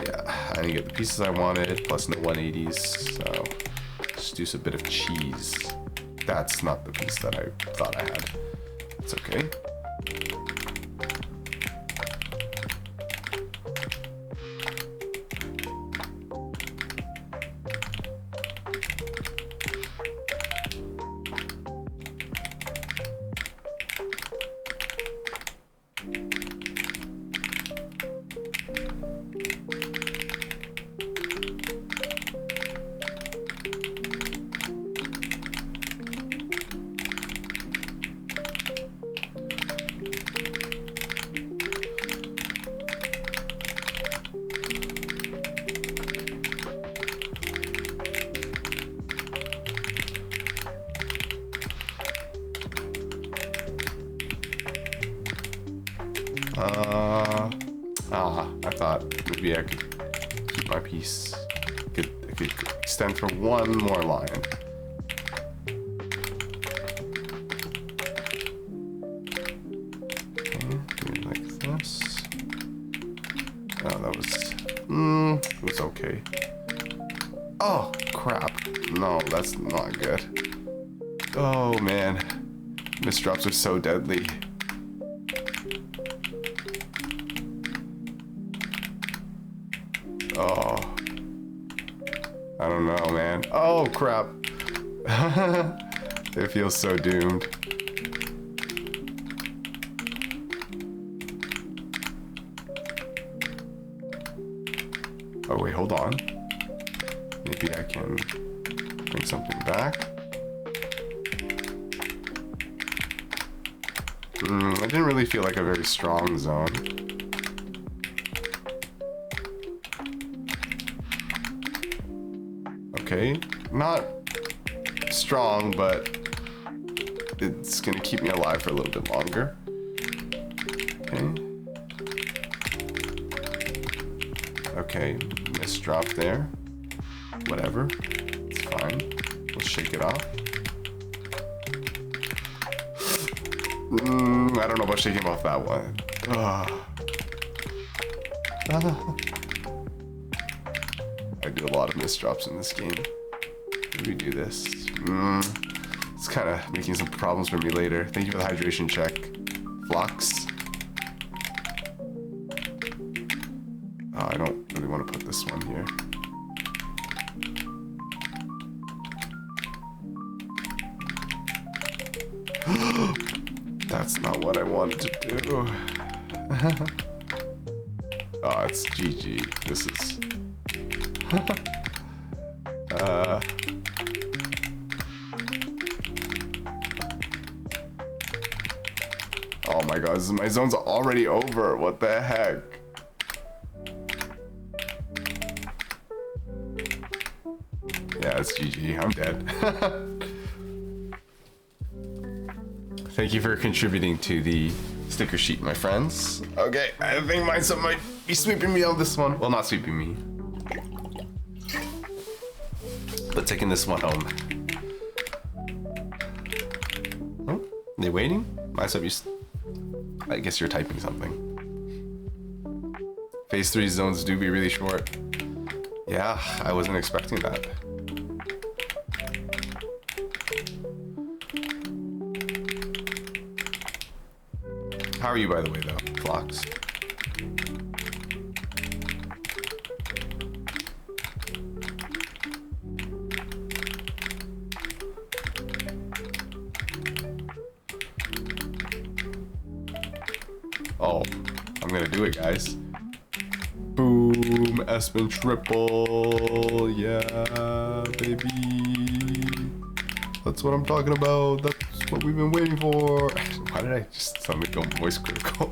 Yeah, I didn't get the pieces I wanted, plus no 180s, so just use a bit of cheese. That's not the piece that I thought I had. It's okay. I thought maybe I could keep my piece. I could extend for one more line. Okay, do it like this. Oh, that was, it was okay. Oh, crap. No, that's not good. Oh, man. Misdrops are so deadly. Oh, I don't know, man. Oh, crap. It feels so doomed. Oh, wait, hold on. Maybe I can bring something back. I didn't really feel like a very strong zone. Okay, not strong, but it's gonna keep me alive for a little bit longer. Okay. Okay, misdrop there. Whatever, it's fine. We'll shake it off. I don't know about shaking off that one. I do a lot of misdrops in this game. Maybe do this. It's kind of making some problems for me later. Thank you for the hydration check, Flux. Oh, I don't really want to put this one here. That's not what I wanted to do. Oh, it's GG. This is... Oh my god, my zone's already over. What the heck? Yeah, it's GG. I'm dead. Thank you for contributing to the sticker sheet, my friends. Okay, I think might be sweeping me on this one. Well, not sweeping me, but taking this one home. Oh, they waiting? I guess you're typing something. Phase 3 zones do be really short. Yeah, I wasn't expecting that. How are you, by the way, though, Flux? Oh, I'm gonna do it, guys. Boom, Espen triple, yeah, baby. That's what I'm talking about. That's what we've been waiting for. Why did I just suddenly go voice critical?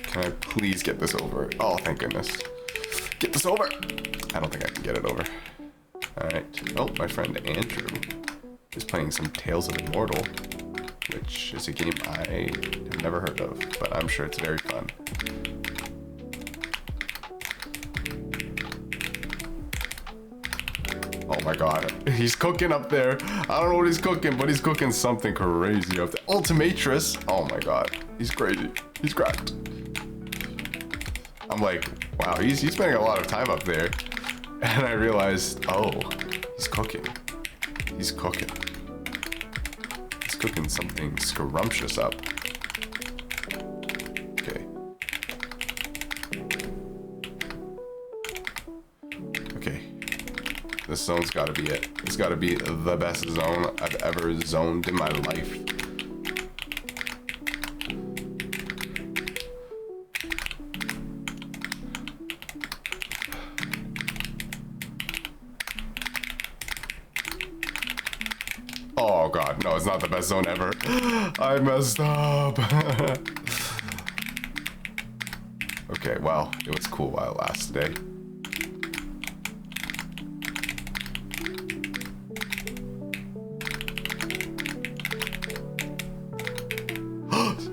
Can I please get this over? Oh, thank goodness. Get this over! I don't think I can get it over. Alright. Oh, my friend Andrew is playing some Tales of Immortal, which is a game I have never heard of, but I'm sure it's very fun. my god. He's cooking up there. I don't know what he's cooking, but he's cooking something crazy up there. Ultimatrix. Oh my god. He's crazy. He's cracked. I'm like, wow, he's spending a lot of time up there. And I realized, oh, he's cooking. He's cooking. He's cooking something scrumptious up. Okay. Okay. This zone's gotta be it. It's gotta be the best zone I've ever zoned in my life. Oh god, no, it's not the best zone ever. I messed up. Okay, well, it was cool while it lasted, eh?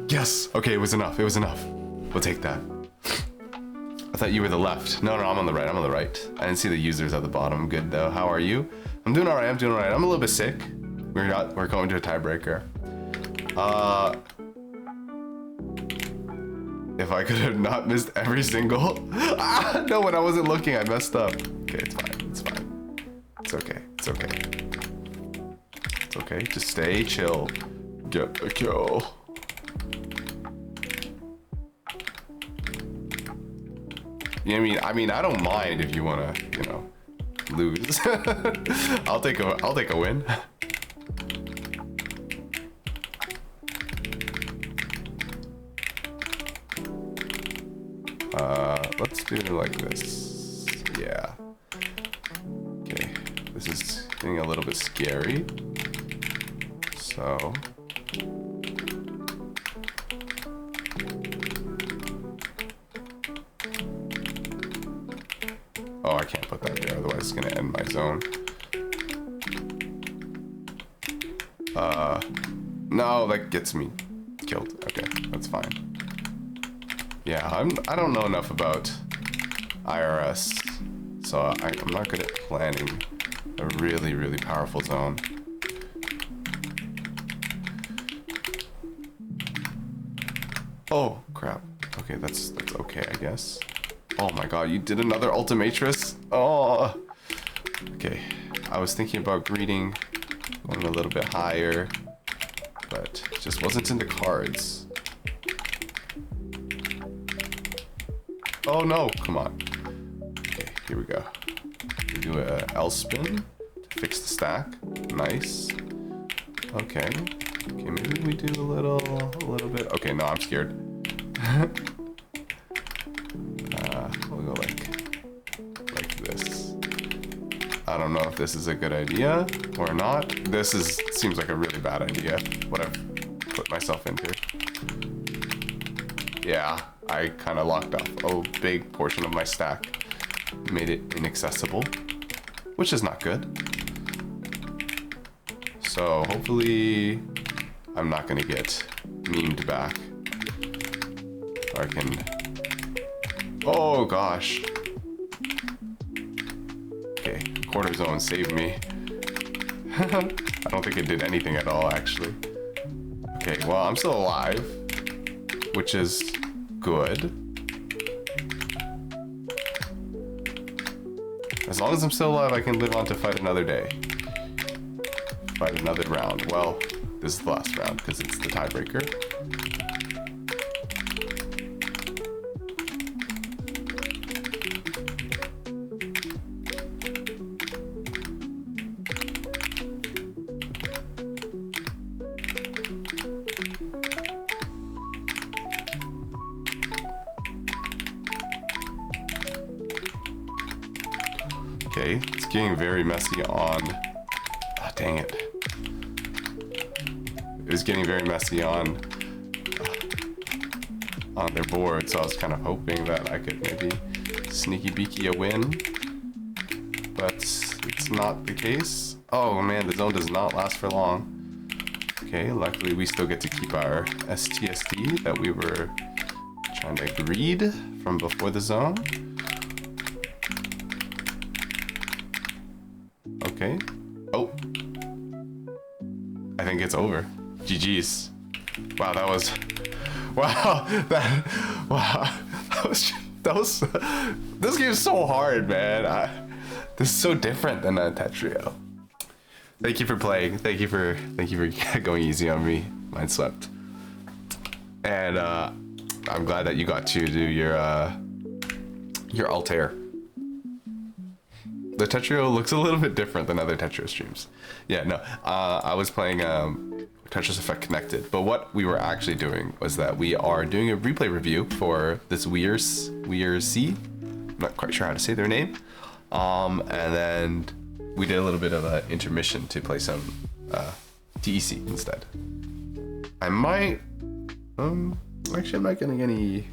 Yes! Okay, it was enough. It was enough. We'll take that. I thought you were the left. No, I'm on the right. I'm on the right. I didn't see the users at the bottom. I'm good, though. How are you? I'm doing alright. I'm doing alright. I'm a little bit sick. We're going to a tiebreaker. If I could have not missed every single... No, when I wasn't looking, I messed up. Okay, it's fine. It's fine. It's okay. It's okay. It's okay. Just stay chill. Get the kill. Yeah, I mean, I don't mind if you wanna, you know, lose. I'll take a win. Let's do it like this. Yeah. Okay, this is getting a little bit scary. So. Oh, I can't put that there, otherwise it's gonna end my zone. No, that gets me killed. Okay, that's fine. Yeah, I don't know enough about IRS, so I'm not good at planning a really, really powerful zone. Oh, crap. Okay, that's okay, I guess. Oh my god, you did another Ultimatrix? Oh! Okay, I was thinking about greeting, going a little bit higher, but it just wasn't in the cards. Oh no, come on. Okay, here we go. We do a L spin to fix the stack. Nice. Okay. Okay, maybe we do a little bit. Okay, no, I'm scared. We'll go like this. I don't know if this is a good idea or not. This seems like a really bad idea, what I've put myself into. Yeah, I kind of locked off a big portion of my stack. Made it inaccessible, which is not good. So hopefully I'm not gonna get memed back. Or I can... Oh gosh. Okay, quarter zone saved me. I don't think it did anything at all, actually. Okay, well, I'm still alive, which is good. As long as I'm still alive, I can live on to fight another day. Fight another round. Well, this is the last round because it's the tiebreaker. Okay, it's getting very messy on... Oh, dang it. It was getting very messy on their board, so I was kind of hoping that I could maybe sneaky beaky a win. But it's not the case. Oh man, the zone does not last for long. Okay, luckily we still get to keep our STSD that we were trying to greed from before the zone. Okay. Oh. I think it's over. GG's. Wow, that was... Wow. That was... This game is so hard, man. This is so different than Tetrio. Thank you for playing. Thank you for going easy on me. Mine swept. And I'm glad that you got to do your Altair. The Tetrio looks a little bit different than other Tetrio streams. Yeah, no. I was playing Tetris Effect Connected, but what we were actually doing was that we are doing a replay review for this Weir C. I'm not quite sure how to say their name. And then we did a little bit of an intermission to play some TEC instead. I might actually I'm not getting any,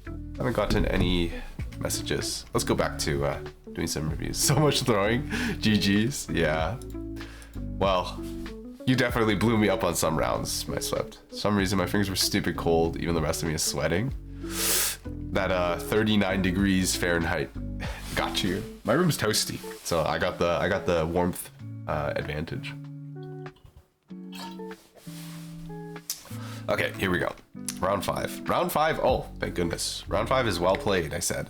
I haven't gotten any messages. Let's go back to doing some reviews. So much throwing. GG's. Yeah. Well, you definitely blew me up on some rounds, my swept. For some reason my fingers were stupid cold, even the rest of me is sweating. That 39 degrees Fahrenheit got you. My room's toasty, so I got the warmth advantage. Okay, here we go. Round 5. Round 5. Oh, thank goodness. Round 5 is well played, I said.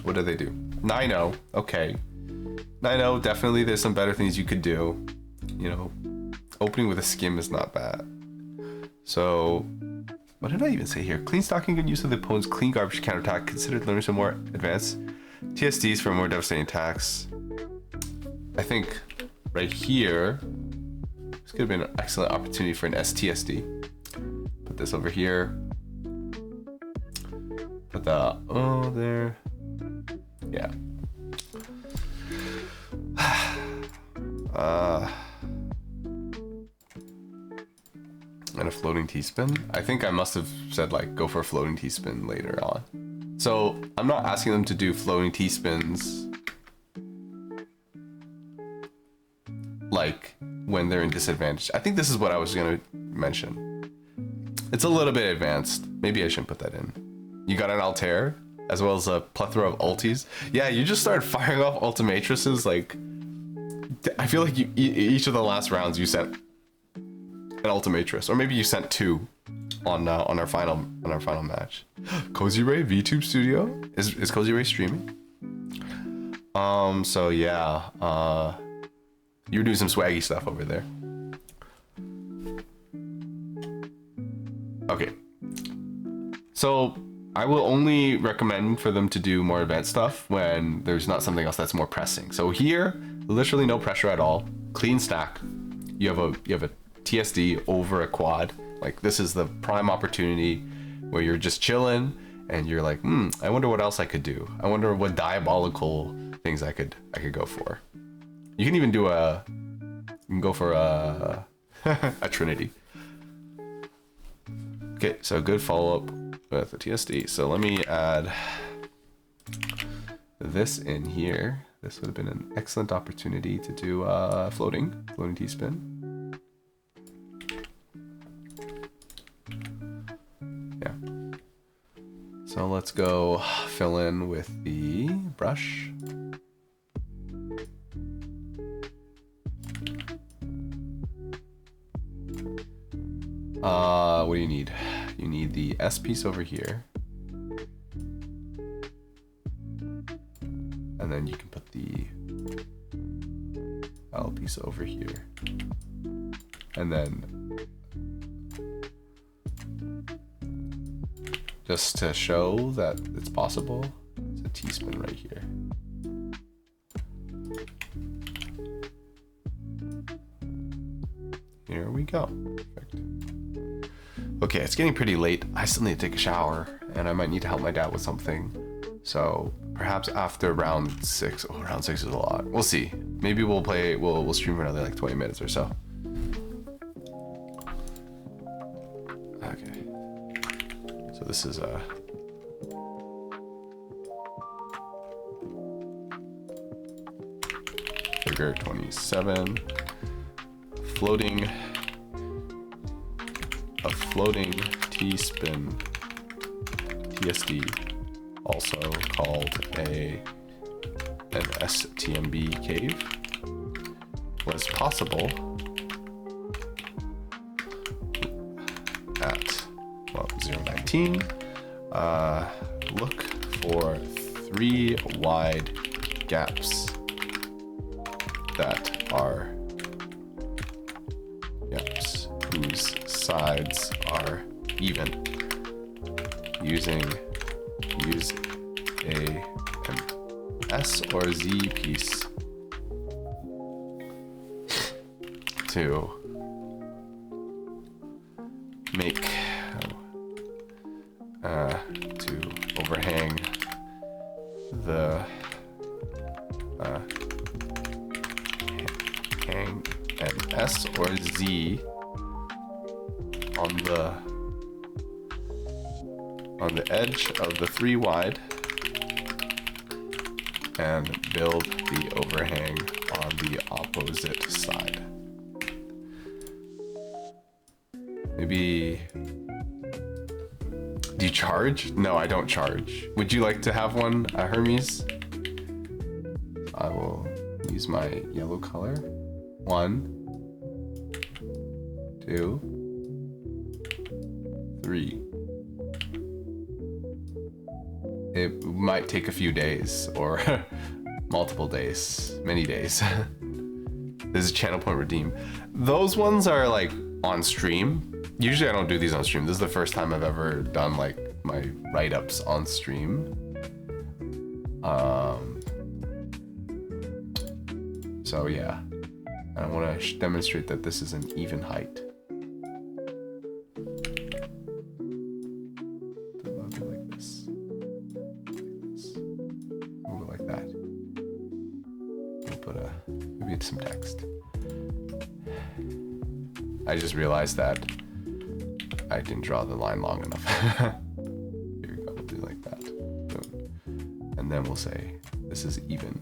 What do they do? 9-0. Okay. 9-0, definitely there's some better things you could do. You know, opening with a skim is not bad. So, what did I even say here? Clean stocking, good use of the opponent's clean garbage counterattack. Considered learning some more advanced TSDs for more devastating attacks. I think right here, this could have been an excellent opportunity for an STSD. Put this over here. Put the O there. Yeah. And a floating T-spin. I think I must have said like go for a floating T-spin later on. So I'm not asking them to do floating T-spins like when they're in disadvantage. I think this is what I was gonna mention. It's a little bit advanced. Maybe I shouldn't put that in. You got an Altair as well as a plethora of ultis. Yeah, you just started firing off Ultimatrices like. I feel like each of the last rounds you sent an Ultimatris, or maybe you sent 2 on our final match. Cozy Ray VTube Studio is Cozy Ray streaming? So yeah, you were doing some swaggy stuff over there. Okay, so I will only recommend for them to do more advanced stuff when there's not something else that's more pressing. So here, literally no pressure at all. Clean stack. You have a TSD over a quad. Like this is the prime opportunity where you're just chilling and you're like, I wonder what else I could do. I wonder what diabolical things I could go for. You can even do go for a a Trinity. Okay, so good follow-up with the TSD. So let me add this in here. This would have been an excellent opportunity to do floating T-spin. Yeah. So let's go fill in with the brush. What do you need? You need the S piece over here. And then you can put the L piece over here. And then just to show that it's possible, it's a T-spin right here. Here we go. Perfect. Okay, it's getting pretty late. I still need to take a shower and I might need to help my dad with something. So perhaps after round 6. Oh, round 6 is a lot. We'll see. Maybe we'll stream for another like 20 minutes or so. Okay. So this is figure 27. A floating T-spin TSD, also called an STMB cave. was possible at, well, 019. Look for 3 wide gaps that are gaps whose sides are even. Use an S or Z piece to make to overhang the hang an S or Z on the edge of the 3 wide and build the overhang on the opposite side. Maybe... Do you charge? No, I don't charge. Would you like to have one, Hermes? I will use my yellow color. 1, 2, 3. It might take a few days or multiple days, many days. This is channel point redeem. Those ones are like on stream. Usually I don't do these on stream. This is the first time I've ever done like my write-ups on stream. So yeah, I want to demonstrate that this is an even height. Like this. Move it like that. We'll put maybe some text. I just realized that I didn't draw the line long enough. Here we go, we'll do like that. Boom. And then we'll say, this is even.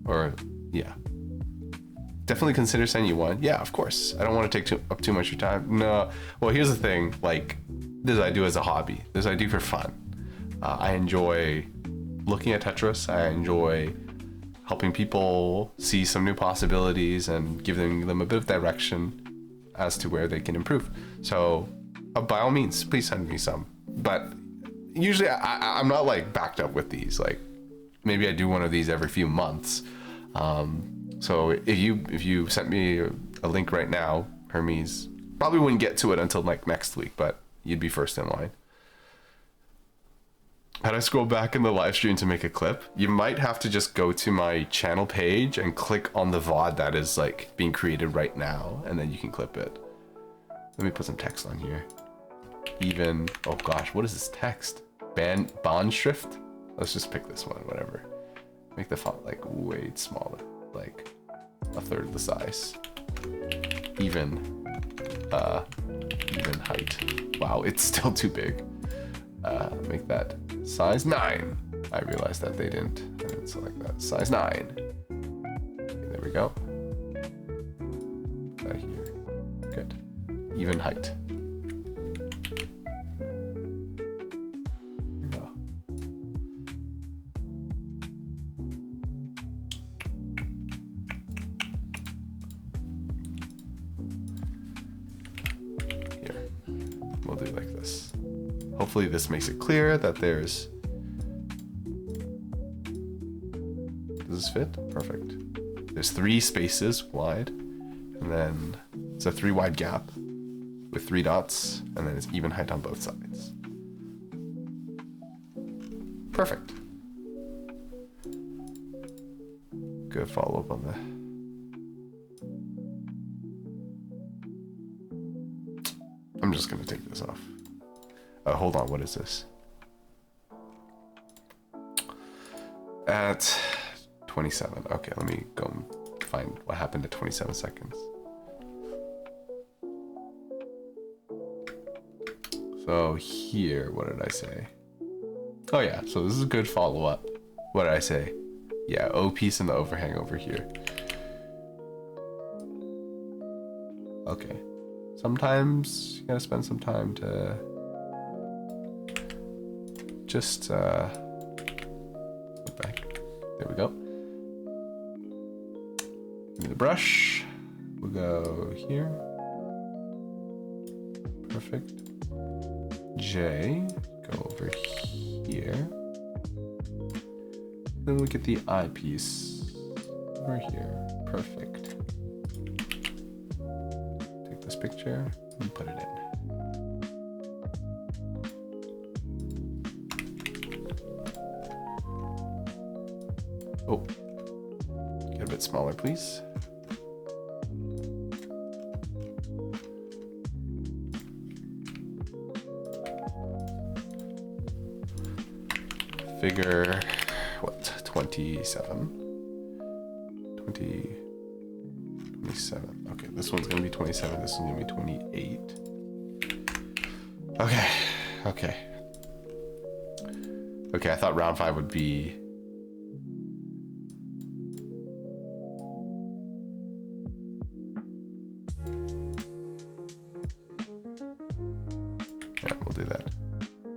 Or, yeah. Definitely consider sending you one. Yeah, of course. I don't want to take up too much of your time. No. Well, here's the thing. Like, this I do as a hobby. This I do for fun. I enjoy looking at Tetris. I enjoy helping people see some new possibilities and giving them a bit of direction as to where they can improve. So by all means, please send me some. But usually I'm not like backed up with these. Like maybe I do one of these every few months. So if you sent me a link right now, Hermes, probably wouldn't get to it until like next week, but you'd be first in line. How do I scroll back in the live stream to make a clip? You might have to just go to my channel page and click on the VOD that is like being created right now, and then you can clip it. Let me put some text on here. Even, oh gosh, what is this text? Bond shrift? Let's just pick this one, whatever. Make the font like way smaller, like a third the size. Even height. Wow, it's still too big. Make that size 9. I realized that I didn't select that. Size 9. Okay, there we go. That here. Good. Even height. There we go. Here. We'll do like this. Hopefully this makes it clear that there's... Does this fit? Perfect. There's 3 spaces wide, and then it's a 3 wide gap with 3 dots, and then it's even height on both sides. Perfect. Good follow-up on the... I'm just gonna take this off. Hold on, what is this? At 27. Okay, let me go and find what happened at 27 seconds. So here, what did I say? Oh yeah, so this is a good follow-up. What did I say? Yeah, O piece and the overhang over here. Okay. Sometimes you gotta spend some time to just look back. There we go. Give me the brush. We'll go here. Perfect. J, go over here. Then we get the eyepiece over here. Perfect. Take this picture and put it in. Oh, get a bit smaller, please. Figure, what, 27? 27. Okay, this one's gonna be 27, this one's gonna be 28. Okay, okay. Okay, I thought round 5 would be... Yeah, we'll do that.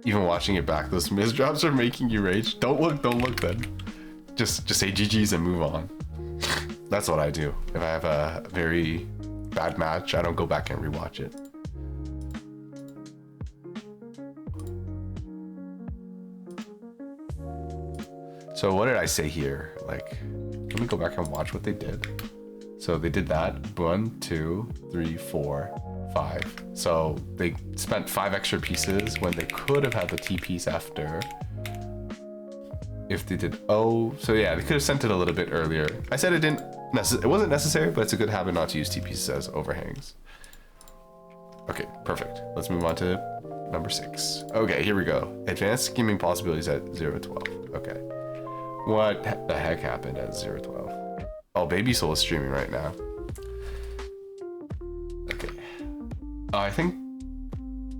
Even watching it back, those misdrops are making you rage. Don't look then. Just say GG's and move on. That's what I do. If I have a very bad match, I don't go back and rewatch it. So what did I say here? Like, let me go back and watch what they did. So they did that. 1, 2, 3, 4, 5. So they spent 5 extra pieces when they could have had the T piece after. If they did O, so yeah, they could have sent it a little bit earlier. I said it wasn't necessary, but it's a good habit not to use T pieces as overhangs. Okay, perfect. Let's move on to number 6. Okay, here we go. Advanced skimming possibilities at 0-12. Okay. What the heck happened at 0-12? Oh, Baby Soul is streaming right now. Okay. I think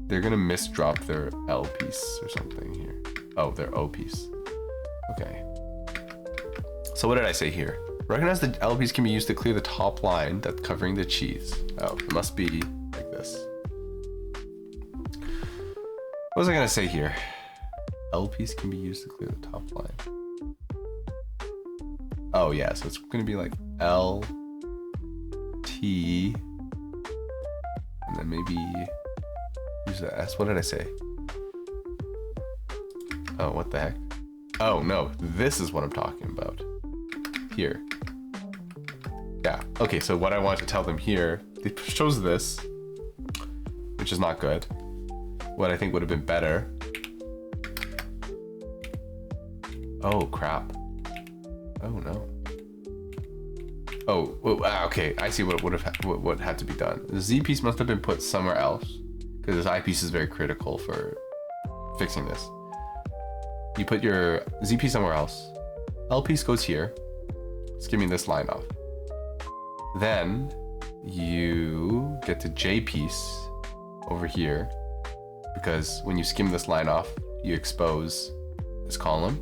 they're gonna misdrop their L piece or something here. Oh, their O piece. Okay. So what did I say here? Recognize the L piece can be used to clear the top line that's covering the cheese. Oh, it must be like this. What was I gonna say here? L piece can be used to clear the top line. Oh yeah, so it's gonna be like L, T, and then maybe use the S. What did I say? Oh, what the heck? Oh no, this is what I'm talking about. Here. Yeah, okay, so what I wanted to tell them here, they chose this, which is not good. What I think would have been better. Oh crap. Oh no. Oh, okay, I see what would have what had to be done. The Z piece must have been put somewhere else, because this I piece is very critical for fixing this. You put your Z piece somewhere else. L piece goes here, skimming this line off. Then you get to J piece over here, because when you skim this line off, you expose this column,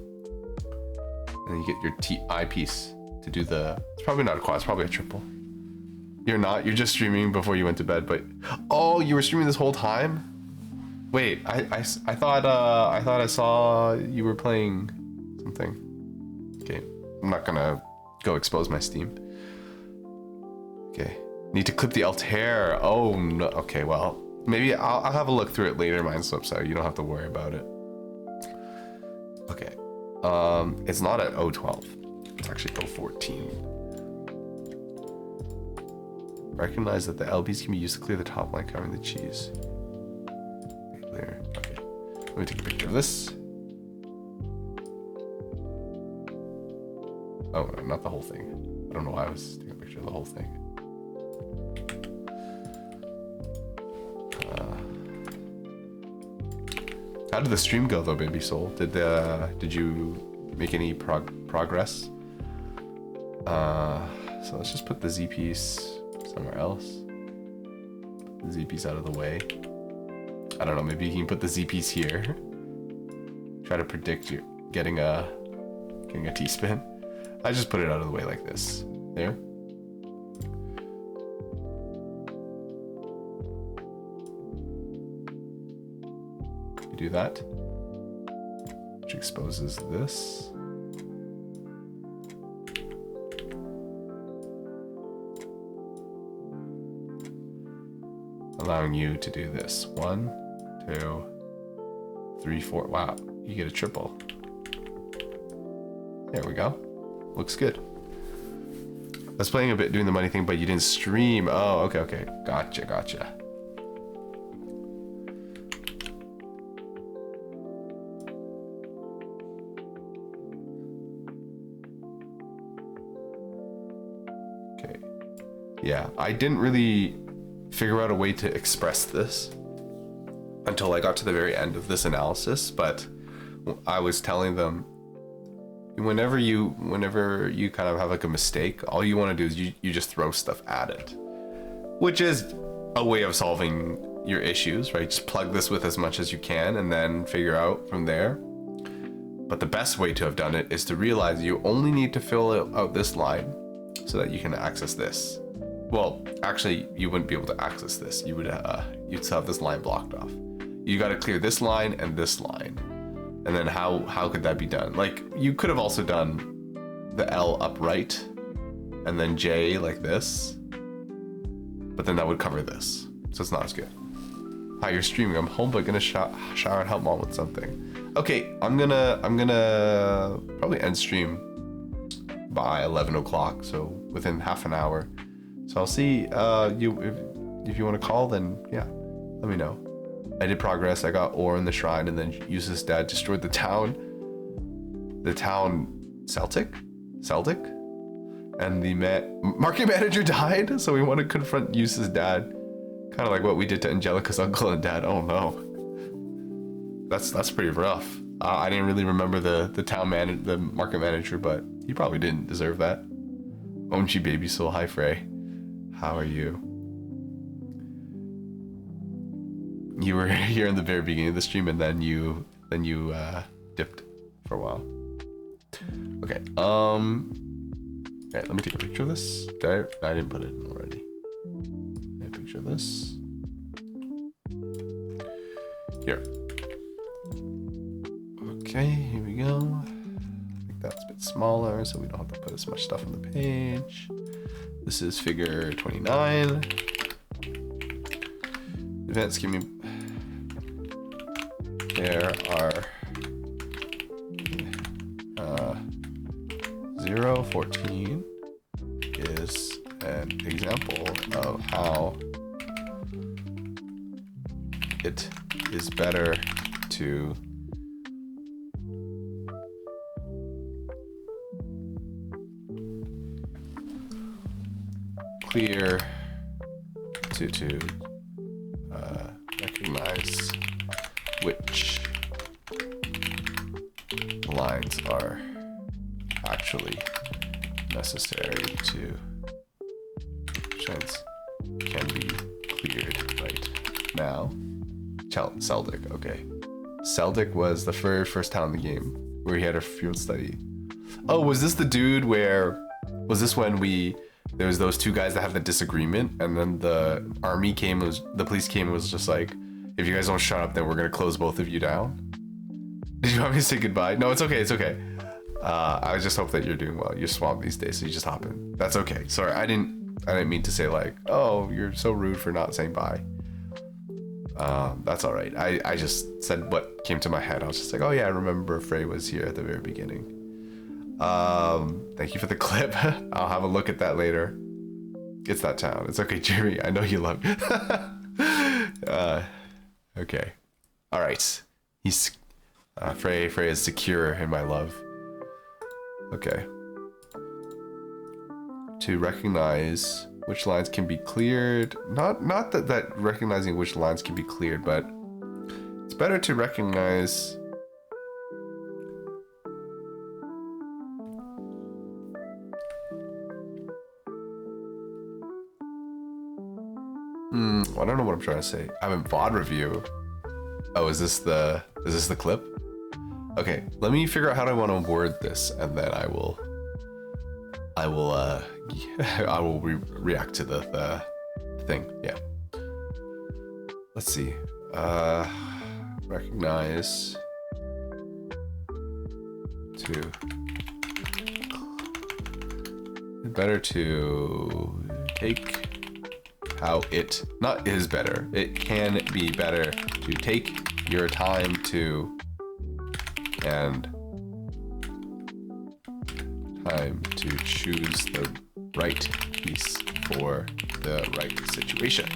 and then you get your I piece to do the. It's probably not a quad. It's probably a triple. You're not. You're just streaming before you went to bed. But oh, you were streaming this whole time. Wait, I thought I saw you were playing something. Okay, I'm not gonna go expose my Steam. Okay, need to clip the Altair. Oh no. Okay, well maybe I'll have a look through it later, Mindslips, so you don't have to worry about it. Okay, it's not at 012. It's actually 014. Recognize that the LPs can be used to clear the top line covering the cheese. Clear. Okay. Let me take a picture of this. Oh, no, not the whole thing. I don't know why I was taking a picture of the whole thing. How did the stream go though, Baby Soul? Did you make any progress? So let's just put the Z piece somewhere else. Put the Z piece out of the way. I don't know, maybe you can put the Z piece here. Try to predict you getting a T-spin. I just put it out of the way like this. There. You do that, which exposes this. allowing you to do this. 1, 2, 3, 4. Wow, you get a triple. There we go. Looks good. I was playing a bit doing the money thing, but you didn't stream. Oh, okay. Gotcha. Okay. Yeah, I didn't really figure out a way to express this until I got to the very end of this analysis, but I was telling them whenever you kind of have like a mistake, all you want to do is you just throw stuff at it, which is a way of solving your issues, right? Just plug this with as much as you can and then figure out from there. But the best way to have done it is to realize you only need to fill out this line so that you can access this. Well, actually, you wouldn't be able to access this. You'd still have this line blocked off. You got to clear this line and this line. And then how could that be done? Like, you could have also done the L upright and then J like this, but then that would cover this. So it's not as good. Hi, you're streaming. I'm home, but gonna shower and help mom with something. Okay, I'm gonna probably end stream by 11 o'clock, so within half an hour. So I'll see you if you want to call, then yeah, let me know. I did progress. I got ore in the shrine, and then Yus's dad destroyed the town. The town Celtic, and the market manager died. So we want to confront Yus's dad, kind of like what we did to Angelica's uncle and dad. Oh no, that's pretty rough. I didn't really remember the market manager, but he probably didn't deserve that. Onchi baby soul, hi Frey, how are you? You were here in the very beginning of the stream, and then you dipped for a while. Okay. Okay, let me take a picture of this. I didn't put it in already. Take a picture of this. Here. Okay, here we go. I think that's a bit smaller, so we don't have to put as much stuff on the page. This is figure 29. Events give me. There are 014 is an example of how it is better to clear to recognize which lines are actually necessary to chance can be cleared right now. Celtic, okay. Celtic was the very first town in the game where he had a field study. Oh, was this the dude where, was this when there was those two guys that have the disagreement, and then the army came, the police came and was just like, if you guys don't shut up, then we're gonna close both of you down? Did you want me to say goodbye? No, it's okay, it's okay. I just hope that you're doing well. You're swamped these days, so you just hop in. That's okay. Sorry, I didn't mean to say like, oh, you're so rude for not saying bye. That's all right. I just said what came to my head. I was just like, oh yeah, I remember Frey was here at the very beginning. Thank you for the clip. I'll have a look at that later. It's that town. It's okay, Jeremy. I know you love it. Okay. All right. He's Frey is secure in my love. Okay. To recognize which lines can be cleared. Not that recognizing which lines can be cleared, but it's better to recognize I don't know what I'm trying to say. I'm in VOD review. Oh, is this the clip? Okay, let me figure out how I want to word this, and then I will react to the thing. Yeah. Let's see. Recognize to better to take how it not is better. It can be better to take your time to choose the right piece for the right situation,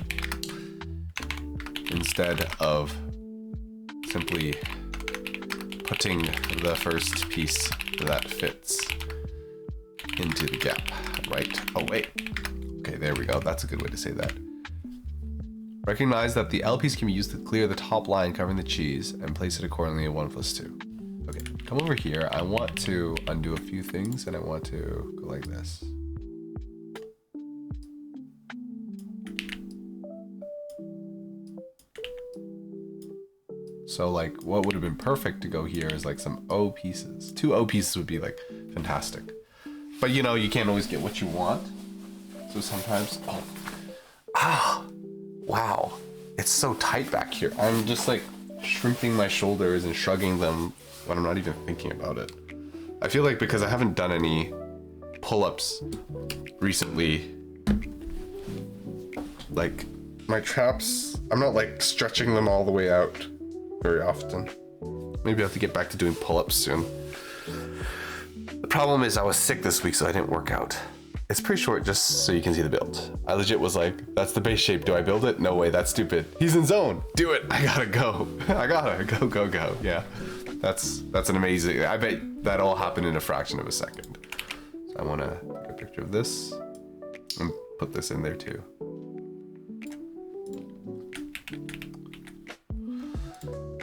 instead of simply putting the first piece that fits into the gap right away. Okay, there we go. That's a good way to say that. Recognize that the L piece can be used to clear the top line covering the cheese and place it accordingly in 1+2. Okay, come over here. I want to undo a few things and I want to go like this. So like what would have been perfect to go here is like some O pieces. 2 O pieces would be like fantastic. But you know, you can't always get what you want. So sometimes, wow. It's so tight back here. I'm just like shrimping my shoulders and shrugging them when I'm not even thinking about it. I feel like because I haven't done any pull-ups recently, like my traps, I'm not like stretching them all the way out very often. Maybe I have to get back to doing pull-ups soon. The problem is I was sick this week, so I didn't work out. It's pretty short, just so you can see the build. I legit was like, that's the base shape. Do I build it? No way, that's stupid. He's in zone. Do it. I gotta go. I gotta go. Yeah, that's an amazing. I bet that all happened in a fraction of a second. So I want to take a picture of this and put this in there too.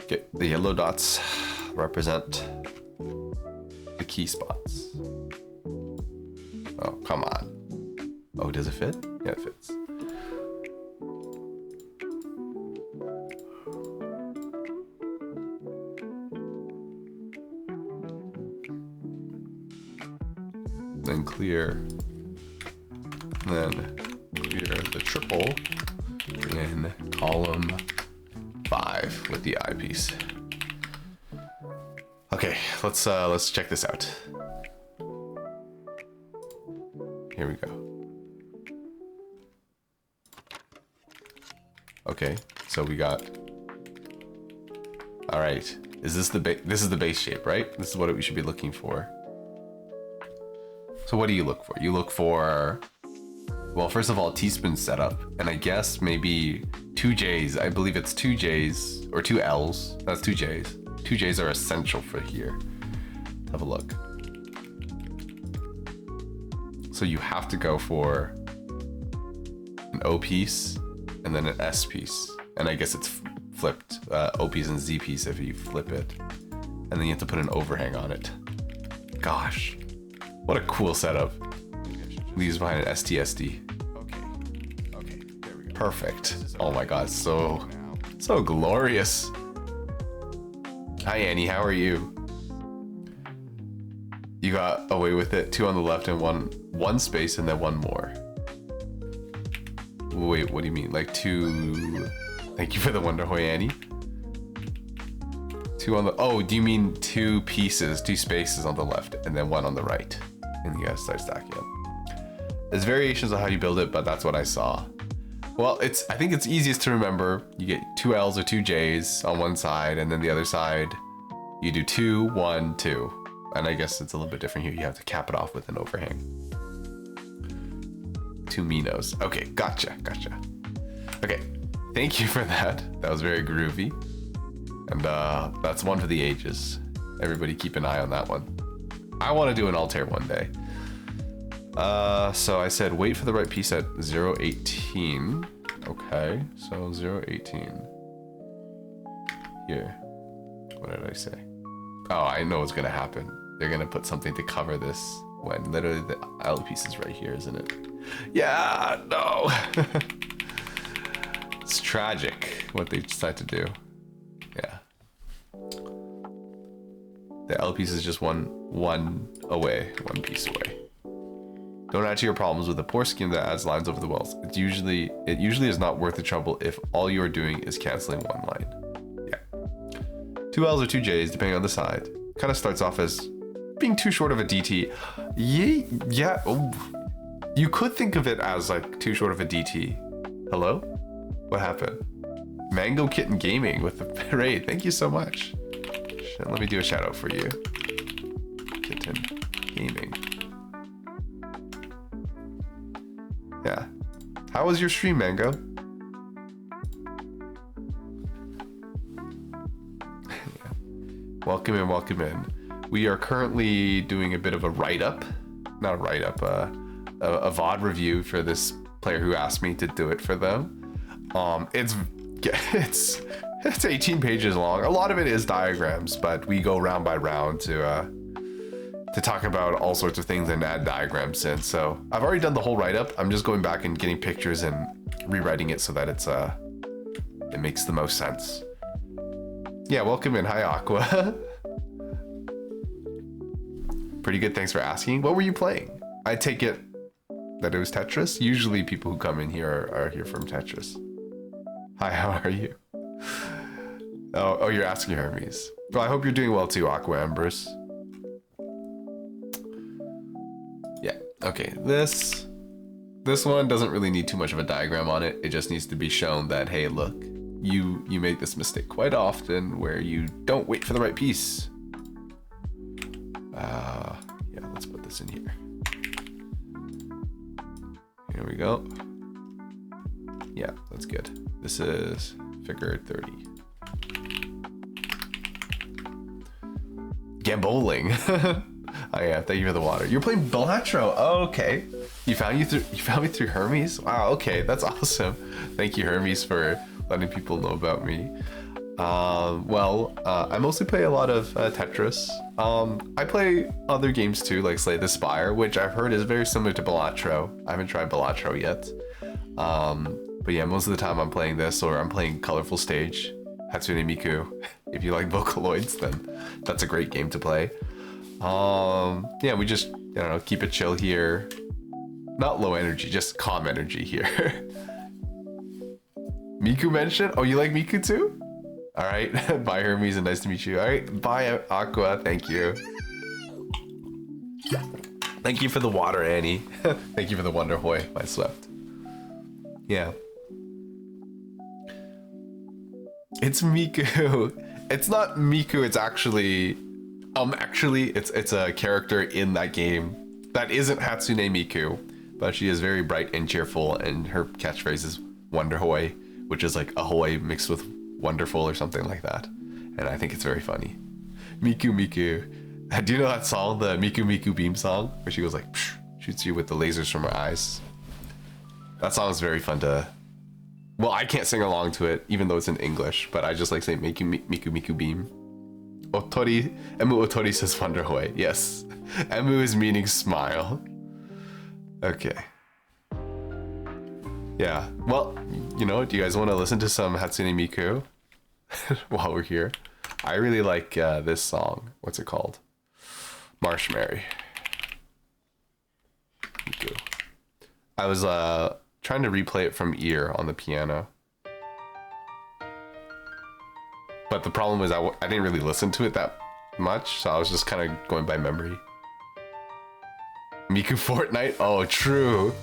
Okay, the yellow dots represent the key spots. Oh, come on. Oh, does it fit? Yeah, it fits. Then clear. Then clear the triple in column 5 with the eyepiece. Okay, let's check this out. Here we go. Okay, so we got. All right, is this this is the base shape, right? This is what we should be looking for. So what do you look for? You look for, well, first of all, teaspoon setup, and I guess maybe 2 J's. I believe it's 2 J's or 2 L's. That's 2 J's. 2 J's are essential for here. Have a look. So you have to go for an O piece and then an S piece. And I guess it's flipped, O piece and Z piece if you flip it. And then you have to put an overhang on it. Gosh, what a cool setup. Leaves behind an STSD. Okay, there we go. Perfect. Oh my God, so glorious. Hi Annie, how are you? You got away with it. 2 on the left and one space and then 1 more. Wait, what do you mean? Like 2? Thank you for the Wonder Hoy, Annie. 2 on the. Oh, do you mean 2 pieces, 2 spaces on the left and then 1 on the right? And you guys start stacking up. There's variations on how you build it, but that's what I saw. Well, I think it's easiest to remember. You get 2 L's or 2 J's on one side, and then the other side, you do 2, 1, 2. And I guess it's a little bit different here. You have to cap it off with an overhang. 2 Minos. Okay, gotcha. Okay, thank you for that. That was very groovy. And that's one for the ages. Everybody keep an eye on that one. I want to do an Altair one day. So I said wait for the right piece at 0.18. Okay, so 0.18. Here. What did I say? Oh, I know what's gonna happen. They're gonna put something to cover this when literally the L piece is right here, isn't it? Yeah, no. It's tragic what they decide to do. Yeah. The L piece is just one piece away. Don't add to your problems with a poor scheme that adds lines over the wells. It usually is not worth the trouble if all you are doing is canceling 1 line. Yeah. 2 L's or 2 J's, depending on the side. Kind of starts off as being too short of a DT. Yeah. Oh. You could think of it as like too short of a DT. Hello? What happened? Mango Kitten Gaming with the raid. Thank you so much. Let me do a shout out for you. Kitten Gaming. Yeah. How was your stream, Mango? Yeah. Welcome in, welcome in. We are currently doing a bit of a write-up. Not a write-up, a VOD review for this player who asked me to do it for them. It's 18 pages long. A lot of it is diagrams, but we go round by round to talk about all sorts of things and add diagrams in. So I've already done the whole write-up. I'm just going back and getting pictures and rewriting it so that it makes the most sense. Yeah, welcome in. Hi, Aqua. Pretty good, thanks for asking. What were you playing? I take it that it was Tetris. Usually people who come in here are here from Tetris. Hi, how are you? Oh, you're asking Hermes. Well, I hope you're doing well too, Aqua Embers. Yeah, okay, this one doesn't really need too much of a diagram on it. It just needs to be shown that, hey, look, you make this mistake quite often where you don't wait for the right piece. Yeah, let's put this in here. Here we go. Yeah, that's good. This is figure 30. Gambling. Oh yeah, thank you for the water. You're playing Balatro. Oh, okay. You found me through Hermes? Wow, okay, that's awesome. Thank you, Hermes, for letting people know about me. I mostly play a lot of Tetris. I play other games too, like Slay the Spire, which I've heard is very similar to Balatro. I haven't tried Balatro yet. But yeah, most of the time I'm playing this, or I'm playing Colorful Stage, Hatsune Miku. If you like Vocaloids, then that's a great game to play. Yeah, we just, keep it chill here. Not low energy, just calm energy here. Miku mentioned? Oh, you like Miku too? All right, bye Hermes and nice to meet you. All right, bye Aqua, thank you. Thank you for the water, Annie. Thank you for the Wonder Hoy, I slept. Yeah. It's Miku. It's not Miku, it's actually it's a character in that game that isn't Hatsune Miku, but she is very bright and cheerful, and her catchphrase is Wonder Hoy, which is like ahoy mixed with wonderful or something like that. And I think it's very funny. Miku Miku. Do you know that song, the Miku Miku Beam song, where she goes like, psh, shoots you with the lasers from her eyes? That song is very fun to... Well, I can't sing along to it, even though it's in English, but I just like saying Miku Miku Beam. Otori, Emu Otori says Wonder Hoy. Yes. Emu is meaning smile. Okay. Yeah, well, do you guys want to listen to some Hatsune Miku while we're here? I really like this song. What's it called? Marshmary. Miku. I was trying to replay it from ear on the piano. But the problem was I didn't really listen to it that much, so I was just kind of going by memory. Miku Fortnite? Oh, true.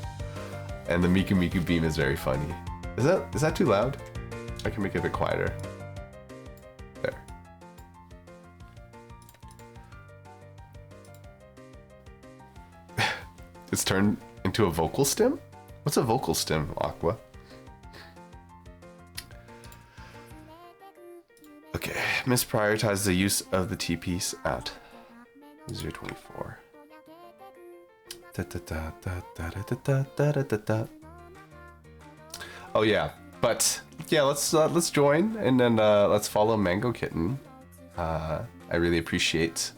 And the Miku Miku Beam is very funny. Is that too loud? I can make it a bit quieter. There. It's turned into a vocal stem? What's a vocal stem, Aqua? Okay, misprioritize the use of the T-piece at 024. Oh yeah, but yeah, let's join and then let's follow Mango Kitten. I really appreciate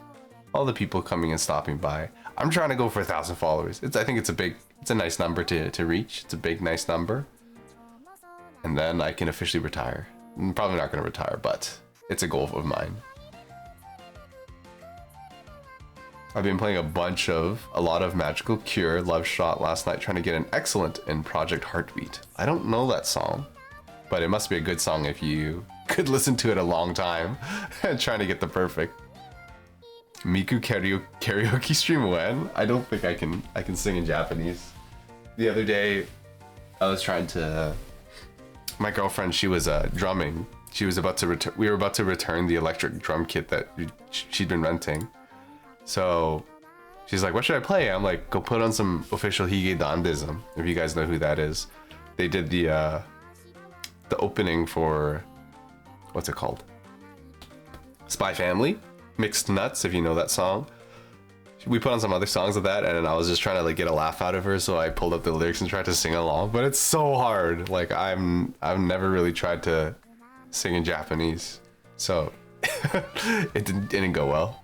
all the people coming and stopping by. I'm trying to go for 1,000 followers. I think it's a nice number to reach. It's a big nice number, and then I can officially retire. I'm probably not going to retire, but it's a goal of mine. I've been playing a lot of Magical Cure, Love Shot last night, trying to get an excellent in Project Heartbeat. I don't know that song, but it must be a good song if you could listen to it a long time and trying to get the perfect. Miku karaoke stream when? I don't think I can sing in Japanese. The other day, I was trying to my girlfriend, she was drumming. She was about to return. We were about to return the electric drum kit that she'd been renting. So she's like, "What should I play?" I'm like, "Go put on some official Hige Dandism." If you guys know who that is, they did the opening for what's it called? Spy Family, Mixed Nuts. If you know that song. We put on some other songs of that, and I was just trying to like get a laugh out of her, so I pulled up the lyrics and tried to sing along. But it's so hard. Like I've never really tried to sing in Japanese, so it didn't go well.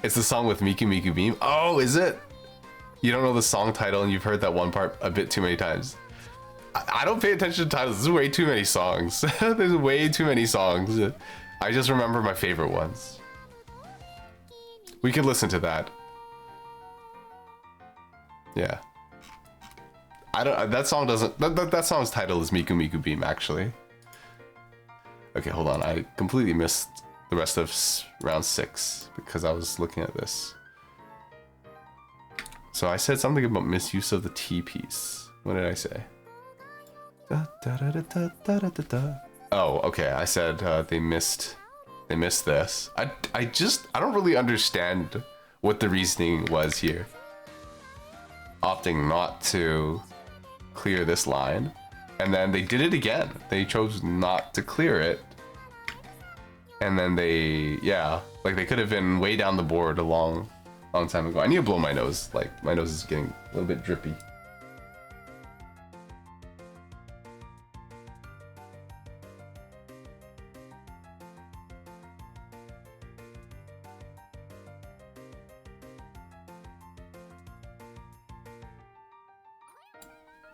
It's the song with Miku Miku Beam. Oh, is it? You don't know the song title, and you've heard that one part a bit too many times. I don't pay attention to titles. There's way too many songs. There's way too many songs. I just remember my favorite ones. We could listen to that. Yeah. I don't. That song doesn't. That song's title is Miku Miku Beam, actually. Okay, hold on. I completely missed the rest of round 6 because I was looking at this. So I said something about misuse of the T piece. What did I say? Oh, okay. I said they missed this. I don't really understand what the reasoning was here. Opting not to clear this line, and then they did it again. They chose not to clear it, and then they they could have been way down the board a long time ago. I need to blow my nose. Like my nose is getting a little bit drippy.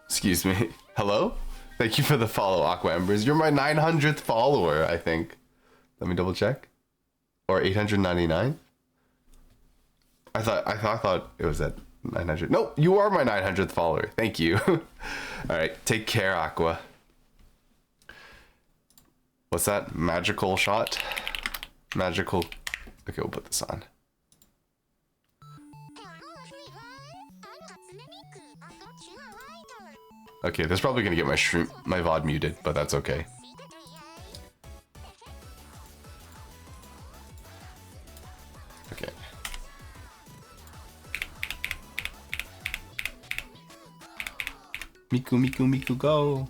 Excuse me. Hello? Thank you for the follow, Aqua Embers. You're my 900th follower, I think. Let me double check. Or 899? I thought it was at 900. No, you are my 900th follower. Thank you. All right, take care, Aqua. What's that? Magical shot? Magical. Okay, we'll put this on. Okay, that's probably gonna get my VOD muted, but that's okay. Okay. Miku, Miku, Miku, go!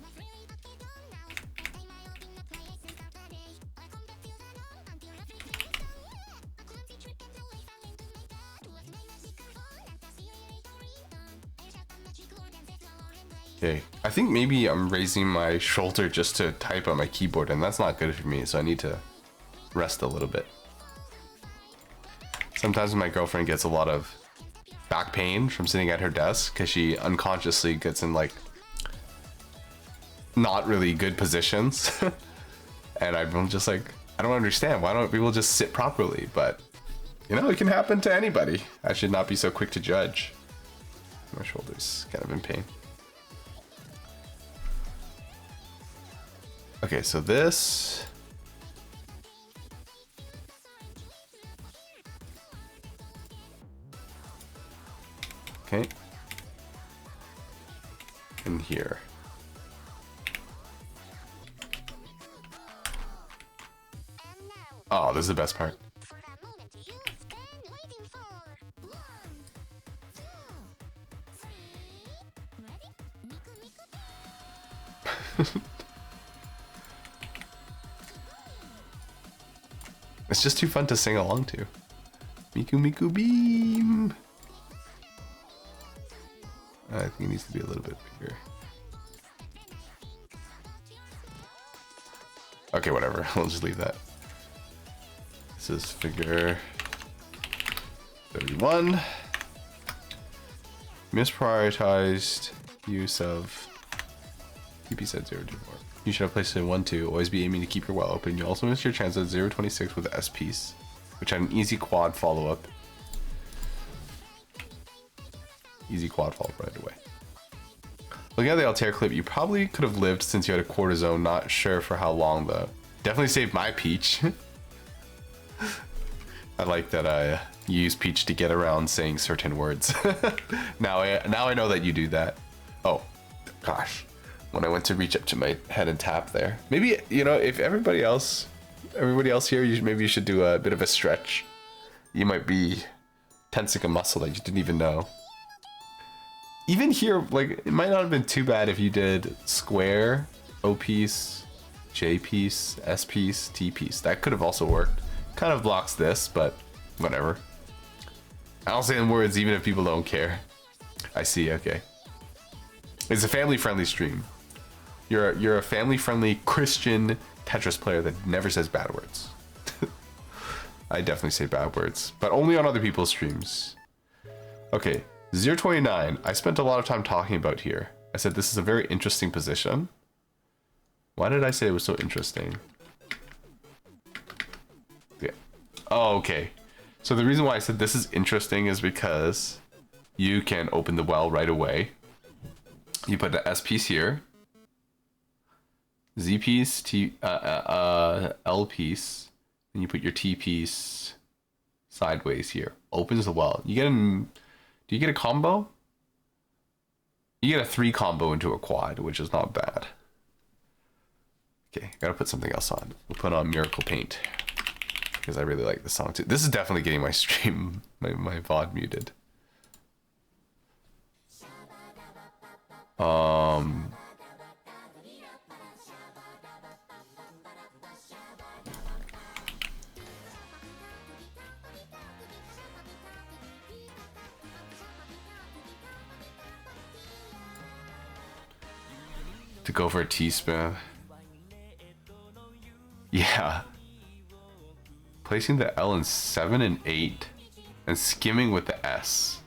Okay, I think maybe I'm raising my shoulder just to type on my keyboard, and that's not good for me, so I need to rest a little bit. Sometimes my girlfriend gets a lot of back pain from sitting at her desk because she unconsciously gets in like not really good positions. And I'm just like, I don't understand. Why don't people just sit properly? But you know, it can happen to anybody. I should not be so quick to judge. My shoulder's kind of in pain. Okay, so this. Okay. And here. Oh, this is the best part. It's just too fun to sing along to. Miku Miku Beam. I think it needs to be a little bit bigger. Okay, whatever. We'll just leave that. This is figure 31. Misprioritized use of TP set 0 to 4. You should have placed it in 1-2. Always be aiming to keep your well open. You also missed your chance at 0-26 with the S piece, which had an easy quad follow-up. Easy quad follow-up right away. Looking at the Altair clip, you probably could have lived since you had a quarter zone. Not sure for how long though. Definitely saved my Peach. I like that I use Peach to get around saying certain words. Now I know that you do that. Oh, gosh. when I went to reach up to my head and tap there. Maybe, you know, if everybody else here, maybe you should do a bit of a stretch. You might be tensing a muscle that you didn't even know. Even here, like, it might not have been too bad if you did square, O piece, J piece, S piece, T piece. That could have also worked. Kind of blocks this, but whatever. I'll say in words even if people don't care. I see, okay. It's a family-friendly stream. You're a family-friendly Christian Tetris player that never says bad words. I definitely say bad words, but only on other people's streams. Okay, 029. I spent a lot of time talking about here. I said this is a very interesting position. Why did I say it was so interesting? Yeah. Oh, okay. So the reason why I said this is interesting is because you can open the well right away. You put the S piece here, Z piece, L piece, and you put your T piece sideways here. Opens the well. You get do you get a combo? You get a 3 combo into a quad, which is not bad. Okay, gotta put something else on. We'll put on Miracle Paint because I really like this song too. This is definitely getting my stream, my VOD muted. To go for a teaspoon. Yeah. Placing the L in 7 and 8 and skimming with the S.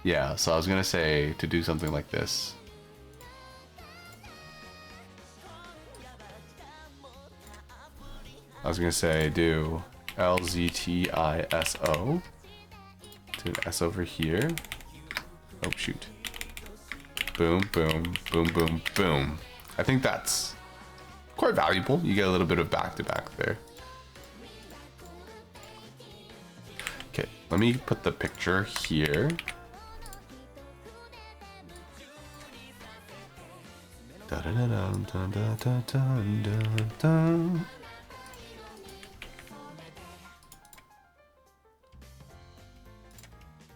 Yeah, so I was gonna say to do something like this. I was gonna say do LZTISO. Do an S over here. Oh shoot. Boom, boom, boom, boom, boom. I think that's quite valuable. You get a little bit of back-to-back there. Okay, let me put the picture here. I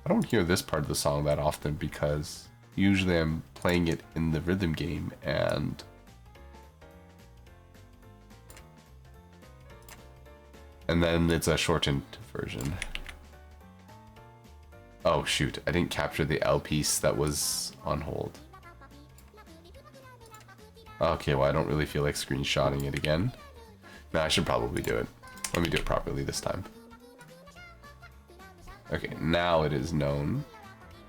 don't hear this part of the song that often because usually I'm playing it in the rhythm game and then it's a shortened version. Oh shoot, I didn't capture the L piece that was on hold. Okay, well I don't really feel like screenshotting it again. No, I should probably do it. Let me do it properly this time. Okay, now it is known.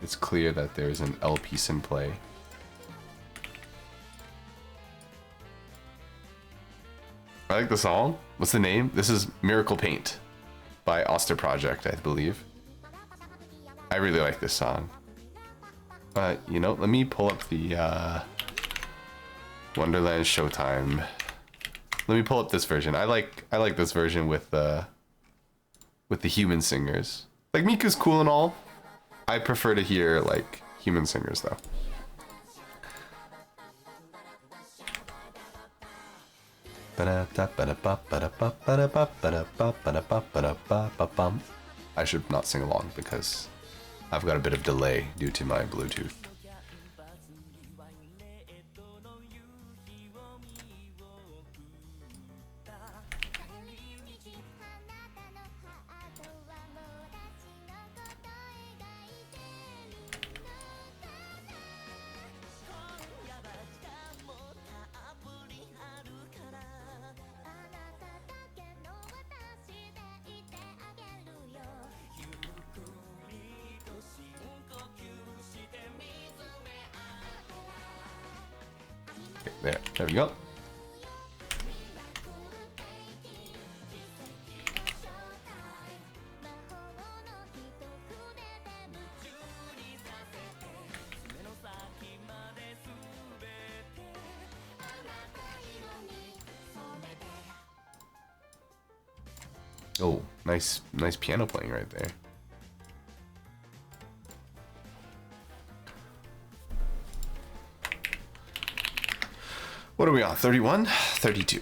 It's clear that there's an L piece in play. I like the song. What's the name? This is Miracle Paint by Oster Project, I believe. I really like this song. But, you know, let me pull up the Wonderland Showtime. Let me pull up this version. I like this version with the human singers. Like, Miku's cool and all. I prefer to hear, like, human singers, though. I should not sing along because I've got a bit of delay due to my Bluetooth. There we go. Oh, nice piano playing right there. What are we on? 31? 32.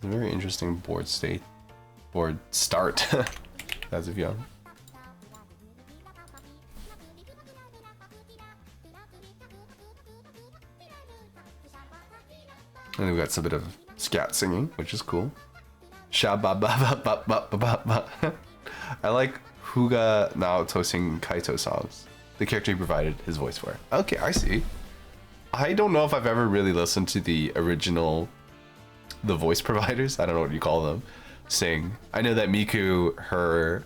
Very interesting board start as of young. And then we got some bit of scat singing, which is cool. Sha-ba-ba-ba-ba-ba-ba-ba. I like Huga Naoto sing Kaito songs. The character he provided his voice for. Okay, I see. I don't know if I've ever really listened to the original, the voice providers, I don't know what you call them, sing. I know that Miku,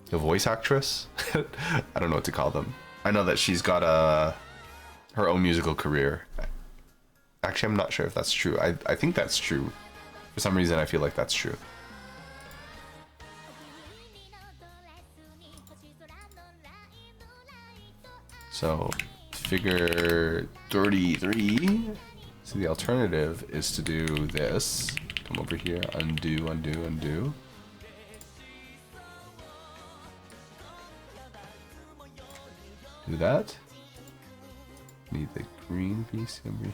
the voice actress, I don't know what to call them. I know that she's got her own musical career. Actually, I'm not sure if that's true. I think that's true. For some reason, I feel like that's true. So, figure 33. So the alternative is to do this. Come over here, undo, undo, undo. Do that. Need the green piece over here.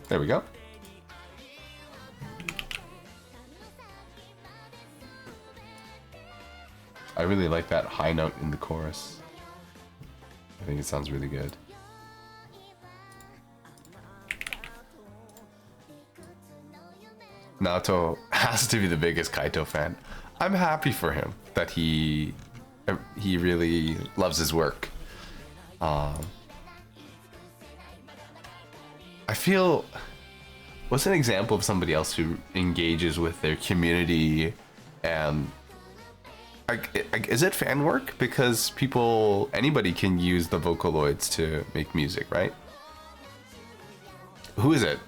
There we go. I really like that high note in the chorus. I think it sounds really good. Naoto has to be the biggest Kaito fan. I'm happy for him that he really loves his work. I feel, what's an example of somebody else who engages with their community and is it fan work? Because anybody can use the Vocaloids to make music, right? Who is it?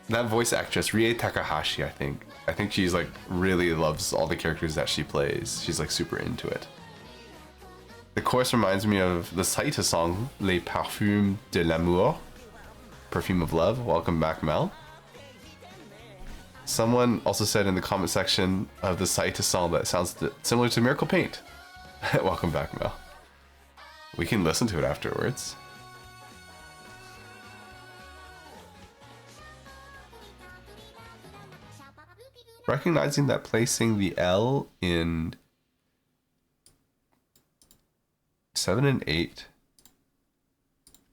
That voice actress, Rie Takahashi, I think. I think she's like really loves all the characters that she plays. She's like super into it. The chorus reminds me of the Saita song, Les Parfums de l'Amour. Perfume of Love. Welcome back, Mel. Someone also said in the comment section of the Saita song that sounds similar to Miracle Paint. Welcome back, Mel. We can listen to it afterwards. Recognizing that placing the L in 7 and 8.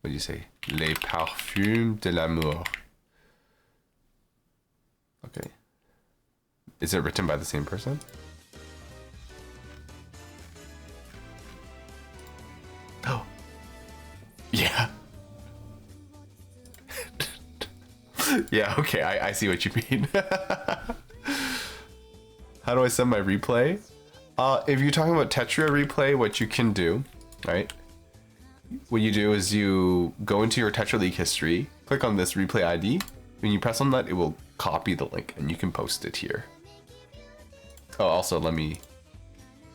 What do you say? Les Parfums de l'Amour. Okay. Is it written by the same person? Oh. Yeah. Yeah, okay, I see what you mean. How do I send my replay? If you're talking about Tetra replay, what you can do, right? What you do is you go into your Tetra League history, click on this replay ID. When you press on that, it will copy the link and you can post it here. Oh, also let me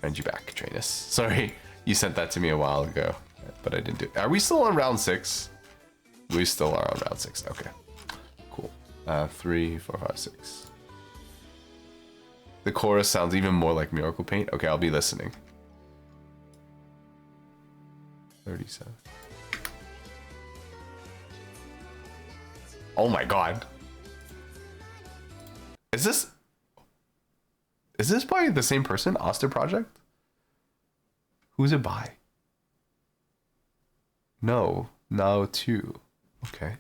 send you back, Trainus. Sorry, you sent that to me a while ago, but I didn't do it. Are we still on round 6? We still are on round 6. Okay, cool. 3, 4, 5, 6. The chorus sounds even more like Miracle Paint. Okay, I'll be listening. 37. Oh my god. Is this by the same person, Oster Project? Who's it by? No, now 2. Okay.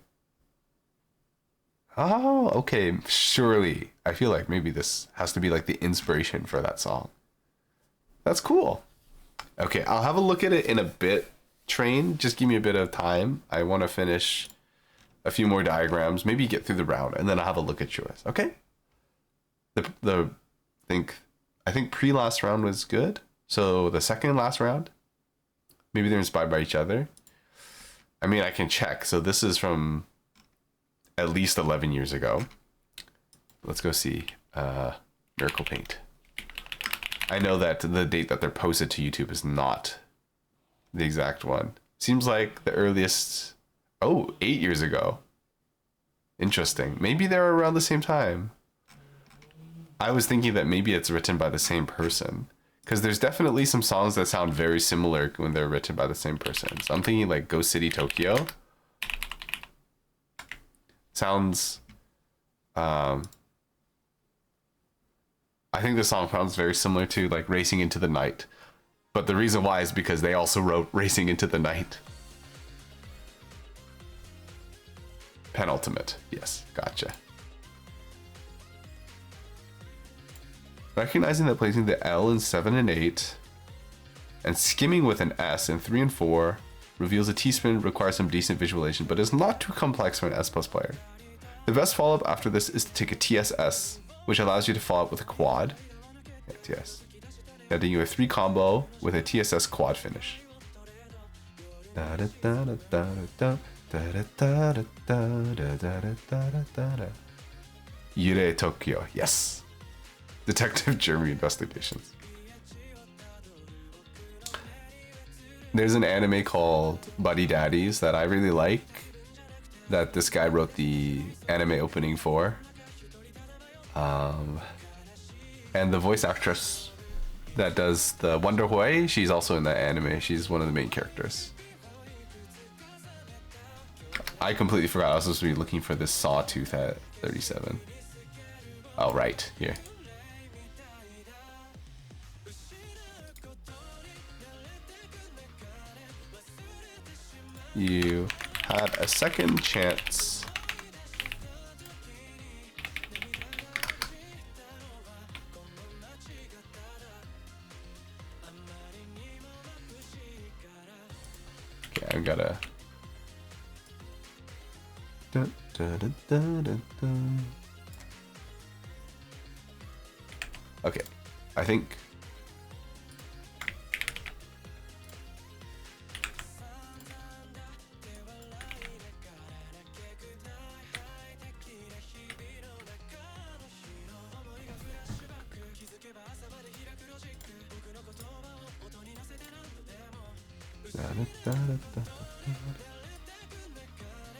Oh, okay, surely. I feel like maybe this has to be like the inspiration for that song. That's cool. Okay, I'll have a look at it in a bit, Train. Just give me a bit of time. I want to finish a few more diagrams, maybe get through the round, and then I'll have a look at yours, okay? I think pre-last round was good. So the second last round, maybe they're inspired by each other. I mean, I can check. So this is from at least 11 years ago. Let's go see Miracle Paint. I know that the date that they're posted to YouTube is not the exact one. Seems like the earliest, oh, 8 years ago. Interesting. Maybe they're around the same time. I was thinking that maybe it's written by the same person. Because there's definitely some songs that sound very similar when they're written by the same person. So I'm thinking like Ghost City Tokyo. Sounds... I think the song sounds very similar to like Racing into the Night. But the reason why is because they also wrote Racing into the Night. Penultimate. Yes, gotcha. Recognizing that placing the L in 7 and 8 and skimming with an S in 3 and 4 reveals a T-spin requires some decent visualization, but is not too complex for an S plus player. The best follow-up after this is to take a TSS, which allows you to follow up with a quad. Yeah, TS. Getting you a 3 combo with a TSS quad finish. Yurei Tokyo, yes. Detective Germany Investigations. There's an anime called Buddy Daddies that I really like, that this guy wrote the anime opening for. And the voice actress that does the Wonder Boy, she's also in that anime. She's one of the main characters. I completely forgot I was supposed to be looking for this Sawtooth at 37. Oh, right, here. You had a second chance. Okay, I've gotta... Dun, dun, dun, dun, dun, dun. Okay, I think...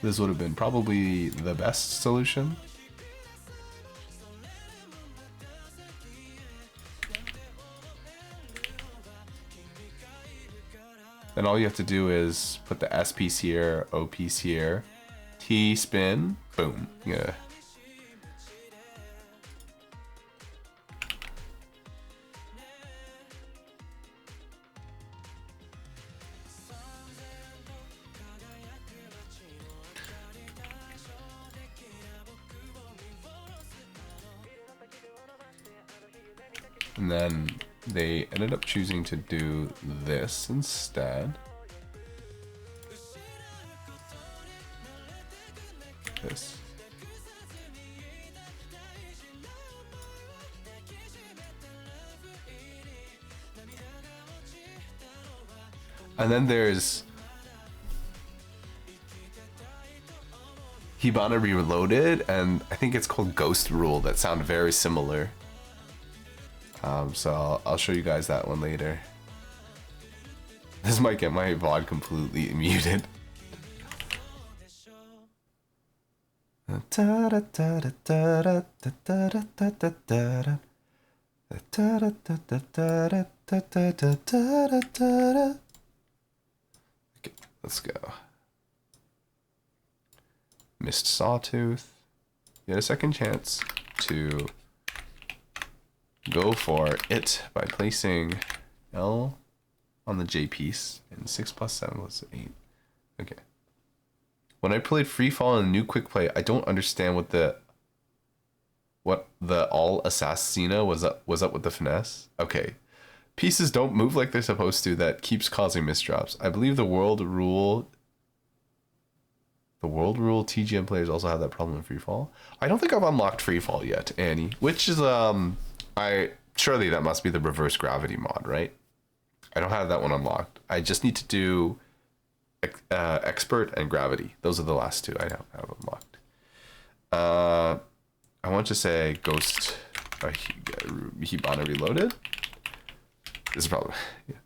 This would have been probably the best solution. Then all you have to do is put the S piece here, O piece here, T spin, boom. Yeah. And then they ended up choosing to do this instead. This. And then there's Hibana Reloaded, and I think it's called Ghost Rule, that sound very similar. So I'll show you guys that one later. This might get my VOD completely muted. Okay, let's go. Missed Sawtooth. Get a second chance to go for it by placing L on the J piece, and 6 plus 7 was 8. Okay. When I played Free Fall and New Quick Play, I don't understand what the all Assassina was up with the finesse. Okay. Pieces don't move like they're supposed to, that keeps causing misdrops. I believe the world rule TGM players also have that problem in Free Fall. I don't think I've unlocked Free Fall yet, Annie, which is surely that must be the reverse gravity mod, right? I don't have that one unlocked. I just need to do expert and gravity. Those are the last two I don't have unlocked. I want to say Ghost Hibana Reloaded. This is probably, yeah.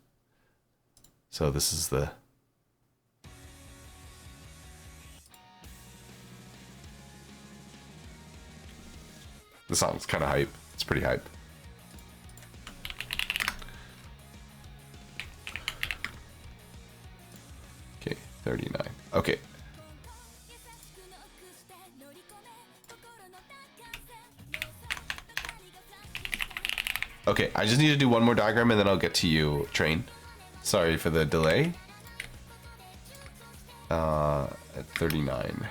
So this is the The song's kind of hype. It's pretty hype. Okay, 39. Okay. Okay, I just need to do one more diagram and then I'll get to you, Train. Sorry for the delay. At 39.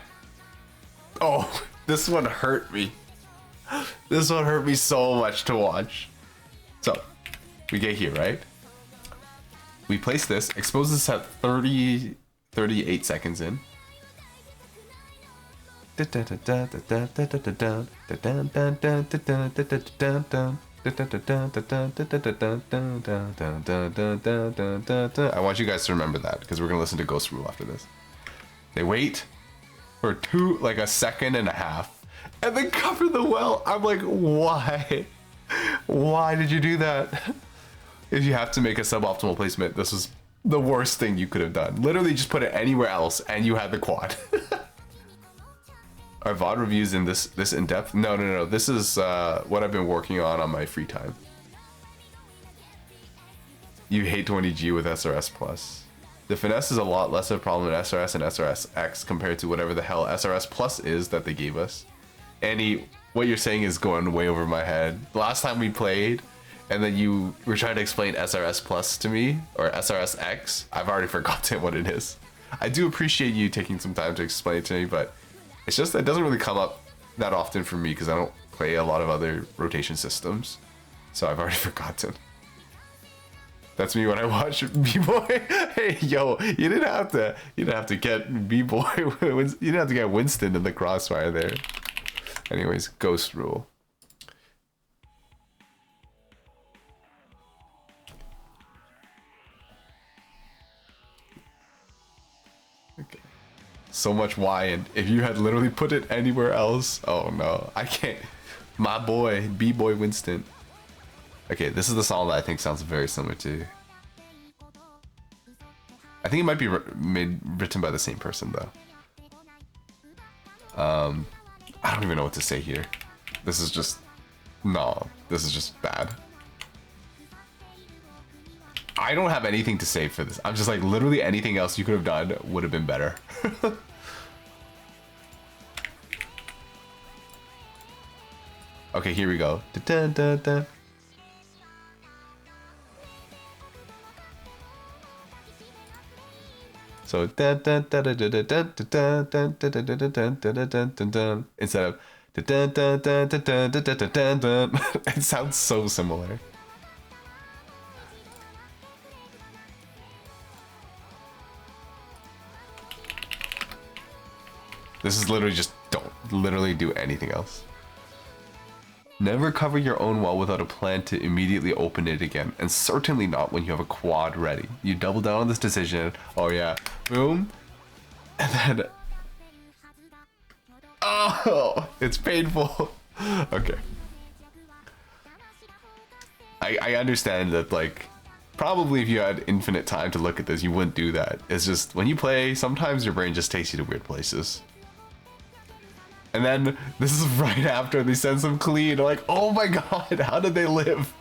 Oh, this one hurt me. This one hurt me so much to watch. So, we get here, right? We place this, expose this at 38 seconds in. I want you guys to remember that because we're gonna listen to Ghost Rule after this. They wait for like a second and a half and then cover the well. I'm like, why? Why did you do that? If you have to make a suboptimal placement, this is the worst thing you could have done. Literally just put it anywhere else and you had the quad. Are VOD reviews in this in depth? No. This is what I've been working on my free time. You hate 20G with SRS Plus. The finesse is a lot less of a problem in SRS and SRS-X compared to whatever the hell SRS Plus is that they gave us. Andy, what you're saying is going way over my head. Last time we played, and then you were trying to explain SRS Plus to me, or SRS-X, I've already forgotten what it is. I do appreciate you taking some time to explain it to me, but it's just that it doesn't really come up that often for me because I don't play a lot of other rotation systems. So I've already forgotten. That's me when I watch B-Boy. Hey, yo, you didn't have to get B-Boy. You didn't have to get Winston in the crossfire there. Anyways, Ghost Rule. Okay. So much why, and if you had literally put it anywhere else, oh no, I can't. My boy, B-Boy Winston. Okay, this is the song that I think sounds very similar to. I think it might be written by the same person though. I don't even know what to say here. This is just, no, this is just bad. I don't have anything to say for this. I'm just like, literally anything else you could have done would have been better. Okay, here we go. Dun, dun, dun. So instead of it sounds so similar. This is literally just don't literally do anything else. Never cover your own well without a plan to immediately open it again, and certainly not when you have a quad ready. You double down on this decision. Oh yeah, boom, and then oh, it's painful. Okay, I understand that, like, probably if you had infinite time to look at this, you wouldn't do that. It's just when you play, sometimes your brain just takes you to weird places. And then this is right after they send some clean. Like, oh my god, how did they live?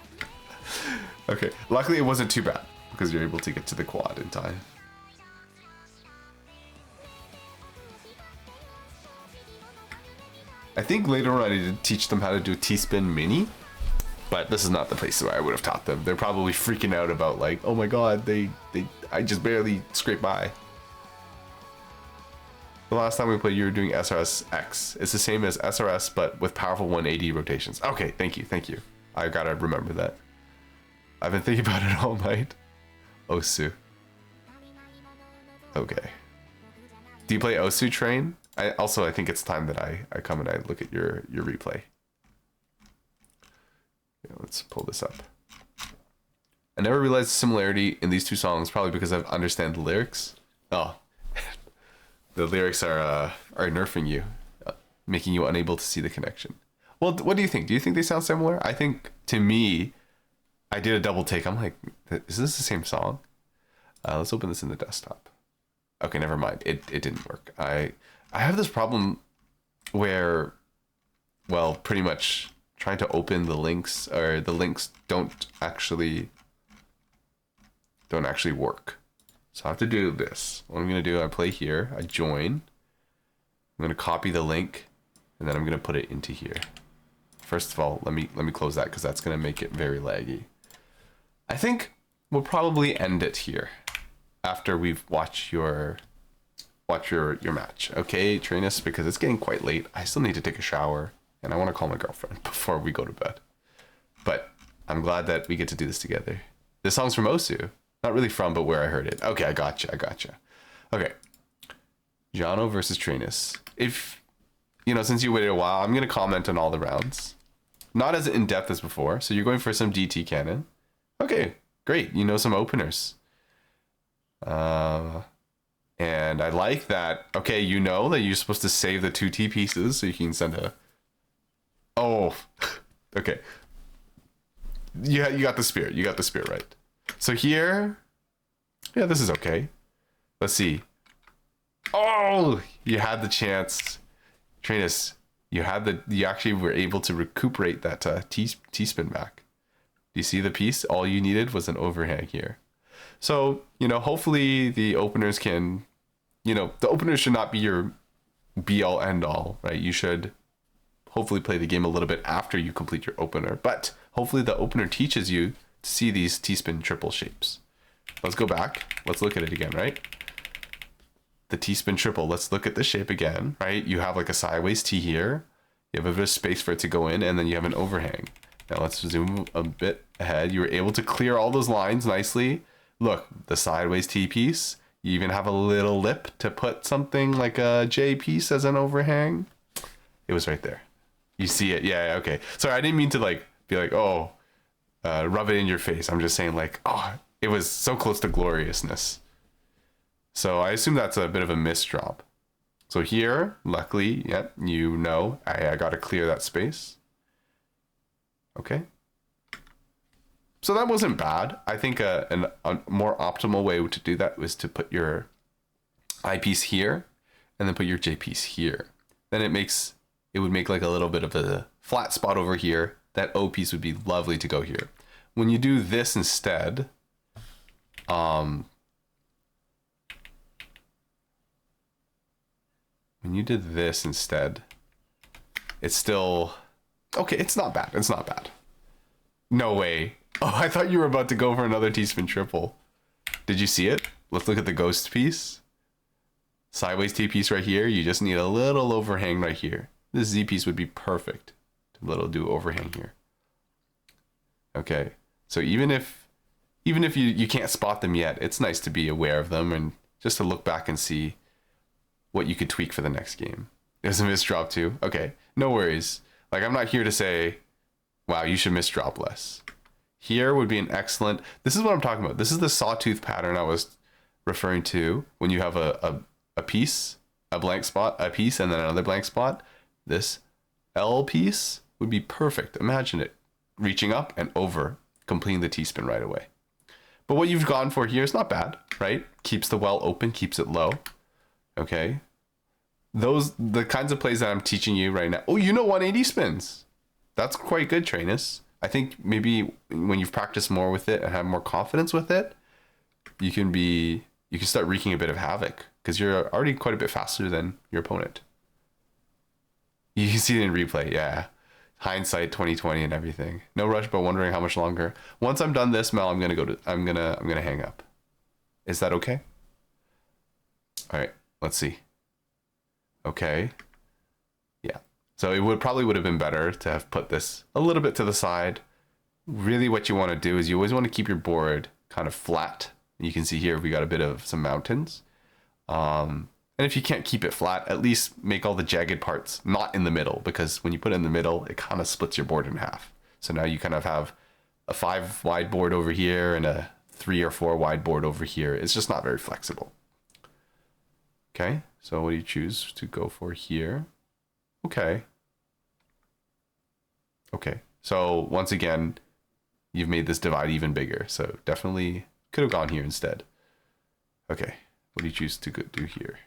Okay, luckily it wasn't too bad because you're able to get to the quad in time. I think later on I did teach them how to do T-spin mini, but this is not the place where I would have taught them. They're probably freaking out about, like, oh my god, I just barely scraped by. The last time we played, you were doing SRS-X. It's the same as SRS, but with powerful 180 rotations. Okay, thank you. I gotta remember that. I've been thinking about it all night. Osu. Okay. Do you play Osu, Train? I think it's time that I come and I look at your replay. Yeah, let's pull this up. I never realized the similarity in these two songs, probably because I understand the lyrics. Oh. The lyrics are nerfing you, making you unable to see the connection. Well, what do you think? Do you think they sound similar? I think, to me, I did a double take. I'm like, is this the same song? Let's open this in the desktop. Okay, never mind. It didn't work. I have this problem where, well, pretty much trying to open the links, or the links don't actually work. So I have to do this. What I'm gonna do, I play here, I join. I'm gonna copy the link, and then I'm gonna put it into here. First of all, let me close that because that's gonna make it very laggy. I think we'll probably end it here after we've watched your match. Okay, Trainus, because it's getting quite late. I still need to take a shower, and I want to call my girlfriend before we go to bed. But I'm glad that we get to do this together. This song's from Osu. Not really from, but where I heard it. Okay, I gotcha. Okay. Jano versus Trainus. If, since you waited a while, I'm going to comment on all the rounds. Not as in-depth as before. So you're going for some DT cannon. Okay, great. You know some openers. And I like that. Okay, you know that you're supposed to save the 2 T pieces so you can send a... Oh, okay. You got the spirit. You got the spirit right. So here... Yeah, this is okay. Let's see. Oh, you had the chance. Trainus, you actually were able to recuperate that T-spin back. Do you see the piece? All you needed was an overhang here. So, hopefully the openers can, the openers should not be your be all end all, right? You should hopefully play the game a little bit after you complete your opener, but hopefully the opener teaches you to see these T-spin triple shapes. Let's go back. Let's look at it again, right? The T-spin triple. Let's look at the shape again, right? You have like a sideways T here. You have a bit of space for it to go in, and then you have an overhang. Now let's zoom a bit ahead. You were able to clear all those lines nicely. Look, the sideways T piece. You even have a little lip to put something like a J piece as an overhang. It was right there. You see it? Yeah, okay. Sorry, I didn't mean to be like, oh, rub it in your face. I'm just saying it was so close to gloriousness. So I assume that's a bit of a misdrop. So here, luckily, yep, I got to clear that space. Okay. So that wasn't bad. I think a more optimal way to do that was to put your I piece here and then put your J piece here. Then it would make like a little bit of a flat spot over here. That O piece would be lovely to go here. When you do this instead, when you did this instead, it's still okay. It's not bad. It's not bad. No way. Oh, I thought you were about to go for another T-spin triple. Did you see it? Let's look at the ghost piece. Sideways T piece right here. You just need a little overhang right here. This Z piece would be perfect. To do overhang here. Okay. So even if you can't spot them yet, it's nice to be aware of them and just to look back and see what you could tweak for the next game. There's a misdrop too. Okay, no worries. I'm not here to say, wow, you should misdrop less. Here would be an excellent, this is what I'm talking about. This is the sawtooth pattern I was referring to when you have a piece, a blank spot, a piece, and then another blank spot. This L piece would be perfect. Imagine it reaching up and over, completing the T-spin right away. But what you've gone for here is not bad, right? Keeps the well open, keeps it low. Okay. The kinds of plays that I'm teaching you right now. Oh, 180 spins. That's quite good, Trainus. I think maybe when you've practiced more with it and have more confidence with it, you can start wreaking a bit of havoc because you're already quite a bit faster than your opponent. You can see it in replay, yeah. Hindsight 2020 and everything. No rush, but wondering how much longer. Once I'm done this, Mel, I'm gonna hang up. Is that okay? All right, let's see. Okay. Yeah. So it would have been better to have put this a little bit to the side. Really what you want to do is you always want to keep your board kind of flat. You can see here we got a bit of some mountains. And if you can't keep it flat, at least make all the jagged parts not in the middle, because when you put it in the middle, it kind of splits your board in half. So now you kind of have a 5 wide board over here and a 3 or 4 wide board over here. It's just not very flexible. Okay, so what do you choose to go for here? Okay. Okay, so once again, you've made this divide even bigger. So definitely could have gone here instead. Okay, what do you choose to do here?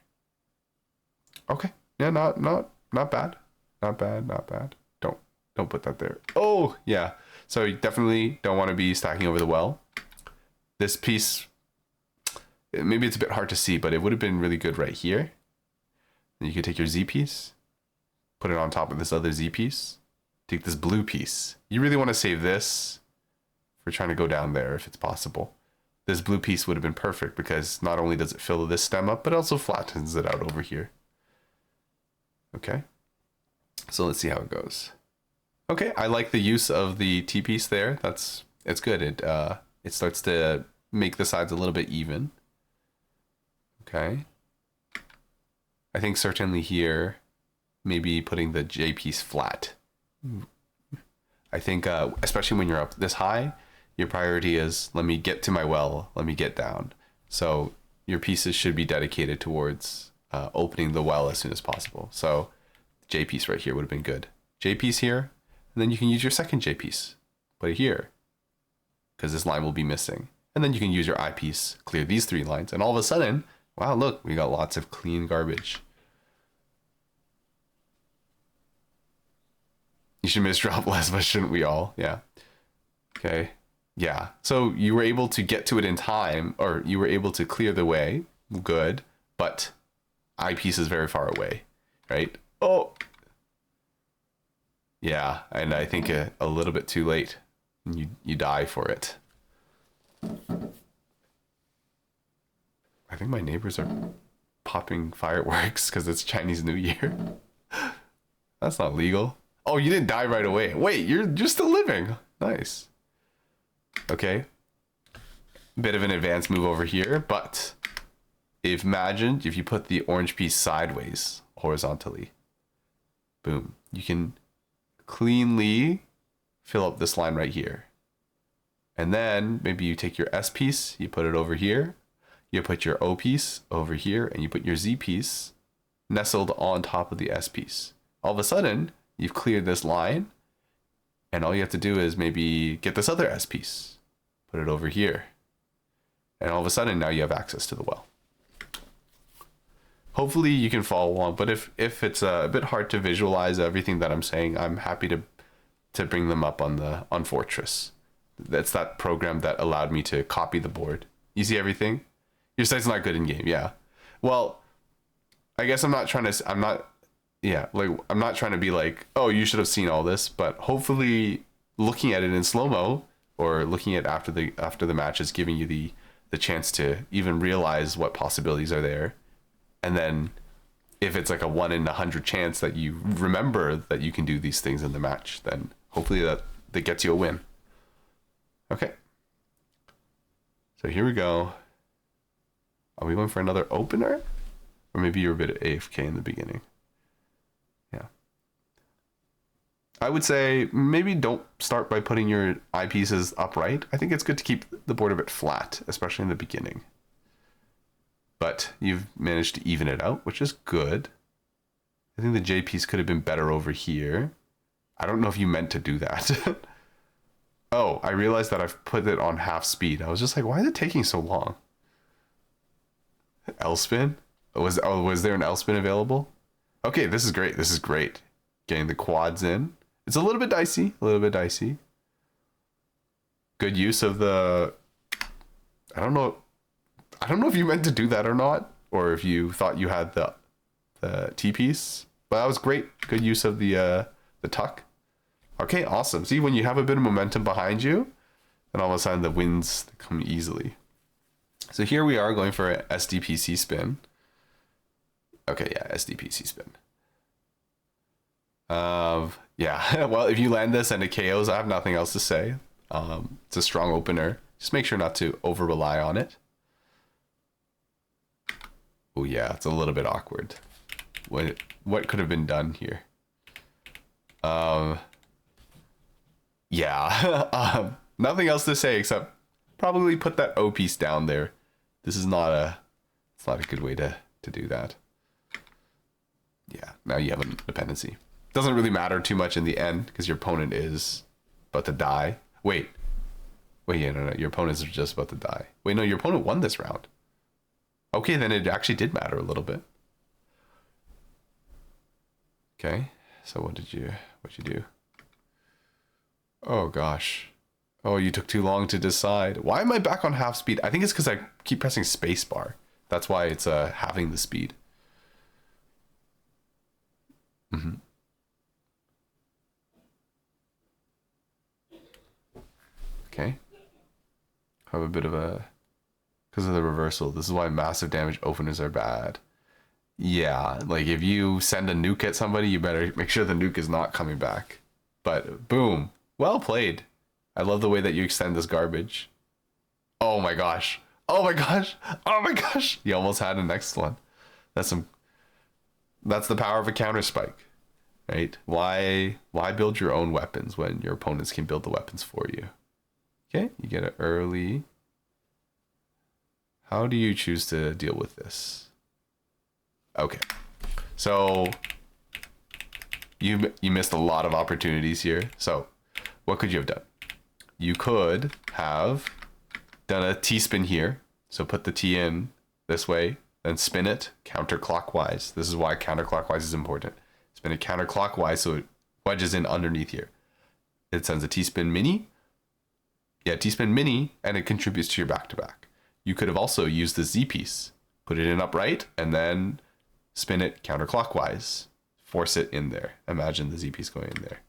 Okay, yeah, not bad. Not bad. Don't Don't put that there. Oh, yeah. So you definitely don't want to be stacking over the well. This piece, maybe it's a bit hard to see, but it would have been really good right here. Then you could take your Z piece, put it on top of this other Z piece, take this blue piece. You really want to save this for trying to go down there if it's possible. This blue piece would have been perfect because not only does it fill this stem up, but also flattens it out over here. Okay. So let's see how it goes. Okay, I like the use of the T piece there. It's good. It starts to make the sides a little bit even. Okay. I think certainly here, maybe putting the J piece flat. I think especially when you're up this high, your priority is let me get to my well, let me get down. So your pieces should be dedicated towards opening the well as soon as possible. So J piece right here would have been good. J piece here. And then you can use your second J piece, put it here, because this line will be missing. And then you can use your I piece, clear these 3 lines, and all of a sudden, wow, look, we got lots of clean garbage. You should misdrop less, but shouldn't we all? Yeah. Okay. Yeah. So you were able to get to it in time, or you were able to clear the way. Good. But I piece is very far away, right? Oh. Yeah, and I think a little bit too late. You die for it. I think my neighbors are popping fireworks because it's Chinese New Year. That's not legal. Oh, you didn't die right away. Wait, you're still living. Nice. Okay. Bit of an advanced move over here, but imagine if you put the orange piece sideways, horizontally. Boom. You can cleanly fill up this line right here. And then maybe you take your S piece, you put it over here, you put your O piece over here, and you put your Z piece nestled on top of the S piece. All of a sudden, you've cleared this line, and all you have to do is maybe get this other S piece, put it over here. And all of a sudden, now you have access to the well. Hopefully you can follow along, but if it's a bit hard to visualize everything that I'm saying, I'm happy to bring them up on Fortress. That's that program that allowed me to copy the board. You see everything? Your site's not good in game, yeah. Well, I guess I'm not trying to be like, oh, you should have seen all this, but hopefully looking at it in slow-mo or looking at after the match is giving you the chance to even realize what possibilities are there. And then if it's like a 1 in 100 chance that you remember that you can do these things in the match, then hopefully that gets you a win. Okay. So here we go. Are we going for another opener? Or maybe you're a bit AFK in the beginning. Yeah. I would say maybe don't start by putting your eyepieces upright. I think it's good to keep the board a bit flat, especially in the beginning. But you've managed to even it out, which is good. I think the J piece could have been better over here. I don't know if you meant to do that. Oh, I realized that I've put it on half speed. I was just like, why is it taking so long? L-spin? Was there an L-spin available? Okay, this is great. This is great. Getting the quads in. It's a little bit dicey. Good use of the... I don't know if you meant to do that or not, or if you thought you had the T-piece. But that was great. Good use of the tuck. Okay, awesome. See, when you have a bit of momentum behind you, then all of a sudden the wins come easily. So here we are going for an SDPC spin. Okay, yeah, SDPC spin. Yeah, well, if you land this and it KOs, I have nothing else to say. It's a strong opener. Just make sure not to over-rely on it. Oh yeah, it's a little bit awkward. What could have been done here? Yeah, nothing else to say except probably put that O piece down there. This is not a good way to do that. Yeah, now you have a dependency. Doesn't really matter too much in the end because your opponent is about to die. Wait, yeah, no, your opponent is just about to die. Wait, no, your opponent won this round. Okay, then it actually did matter a little bit. Okay, so what'd you do? Oh gosh. Oh, you took too long to decide. Why am I back on half speed? I think it's because I keep pressing spacebar. That's why it's halving the speed. Okay. Have a bit of a... Because of the reversal. This is why massive damage openers are bad. Yeah, like if you send a nuke at somebody, you better make sure the nuke is not coming back. But boom. Well played. I love the way that you extend this garbage. Oh my gosh. Oh my gosh. Oh my gosh. You almost had an next one. That's the power of a counter spike. Right? Why build your own weapons when your opponents can build the weapons for you? Okay, you get it early. How do you choose to deal with this? Okay. So you missed a lot of opportunities here. So what could you have done? You could have done a T-spin here. So put the T in this way, then spin it counterclockwise. This is why counterclockwise is important. Spin it counterclockwise so it wedges in underneath here. It sends a T-spin mini. Yeah, T-spin mini, and it contributes to your back-to-back. You could have also used the Z piece. Put it in upright, and then spin it counterclockwise. Force it in there. Imagine the Z piece going in there.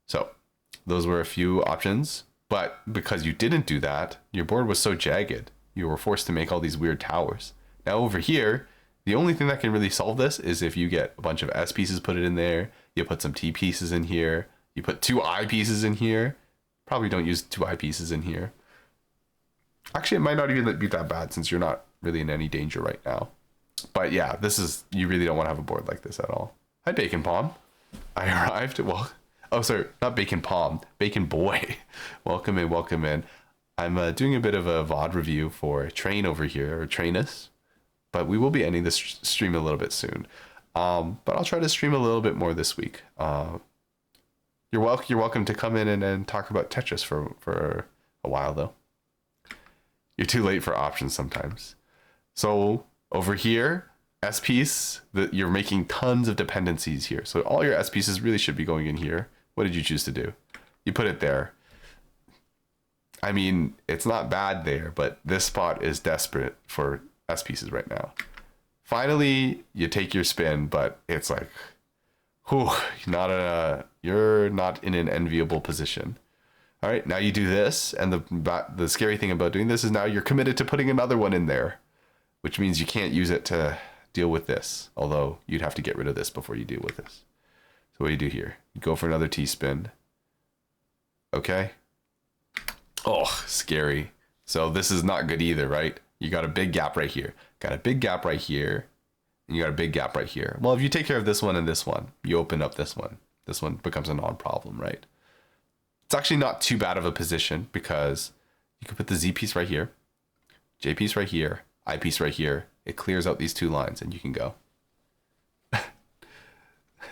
So those were a few options, but because you didn't do that, your board was so jagged, you were forced to make all these weird towers. Now over here, the only thing that can really solve this is if you get a bunch of S pieces, put it in there, you put some T pieces in here, you put 2 I pieces in here. Probably don't use 2 I pieces in here. Actually, it might not even be that bad since you're not really in any danger right now. But yeah, you really don't want to have a board like this at all. Hi, Bacon Palm. I arrived. Well, oh, sorry, not Bacon Palm, Bacon Boy. Welcome in, welcome in. I'm doing a bit of a VOD review for Train over here, or Trainus. But we will be ending this stream a little bit soon. But I'll try to stream a little bit more this week. You're welcome to come in and talk about Tetris for a while, though. You're too late for options sometimes. So over here, S piece, you're making tons of dependencies here. So all your S pieces really should be going in here. What did you choose to do? You put it there. I mean, it's not bad there, but this spot is desperate for S pieces right now. Finally, you take your spin, but it's like, whew, you're not in an enviable position. All right, now you do this, and the scary thing about doing this is now you're committed to putting another one in there, which means you can't use it to deal with this, although you'd have to get rid of this before you deal with this. So what do you do here? You go for another T-spin. Okay. Oh, scary. So this is not good either, right? You got a big gap right here. Got a big gap right here, and you got a big gap right here. Well, if you take care of this one and this one, you open up this one. This one becomes a non-problem, right? It's actually not too bad of a position because you can put the Z piece right here, J piece right here, I piece right here. It clears out these 2 lines and you can go.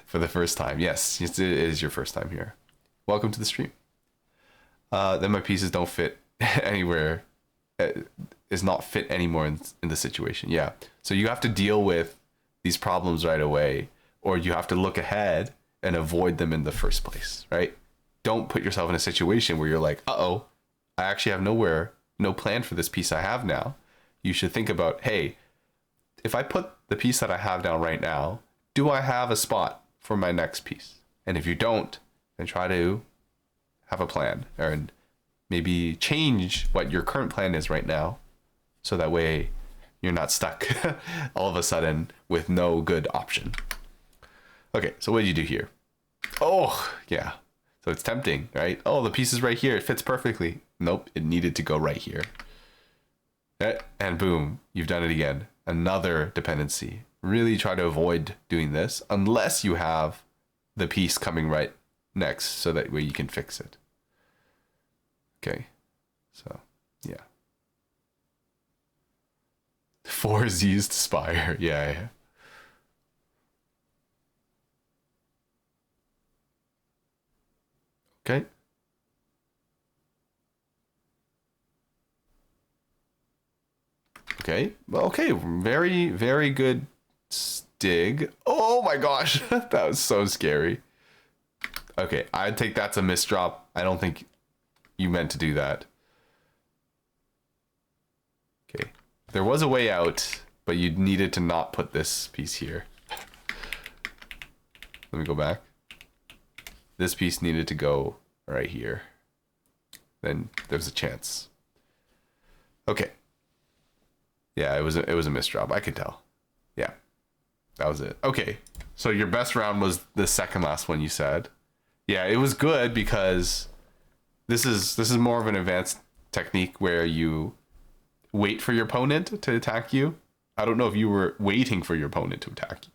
For the first time. Yes, it is your first time here. Welcome to the stream. Then my pieces don't fit anywhere. Is not fit anymore in the situation. Yeah. So you have to deal with these problems right away, or you have to look ahead and avoid them in the first place, right? Don't put yourself in a situation where you're like, uh-oh, I actually have no plan for this piece I have now. You should think about, hey, if I put the piece that I have down right now, do I have a spot for my next piece? And if you don't, then try to have a plan and maybe change what your current plan is right now. So that way you're not stuck all of a sudden with no good option. Okay, so what did you do here? Oh, yeah. So it's tempting, right? Oh, the piece is right here. It fits perfectly. Nope, it needed to go right here. And boom, you've done it again. Another dependency. Really try to avoid doing this unless you have the piece coming right next so that way you can fix it. Okay, so yeah. 4 Z's to Spire. Yeah. Okay. Okay. Well, okay. Very, very good Stig. Oh my gosh. That was so scary. Okay, I'd take that's a misdrop. I don't think you meant to do that. Okay. There was a way out, but you needed to not put this piece here. Let me go back. This piece needed to go right here. Then there's a chance. Okay. Yeah, it was a misdrop. I could tell. Yeah. That was it. Okay. So your best round was the second last one you said. Yeah, it was good because this is more of an advanced technique where you wait for your opponent to attack you. I don't know if you were waiting for your opponent to attack you.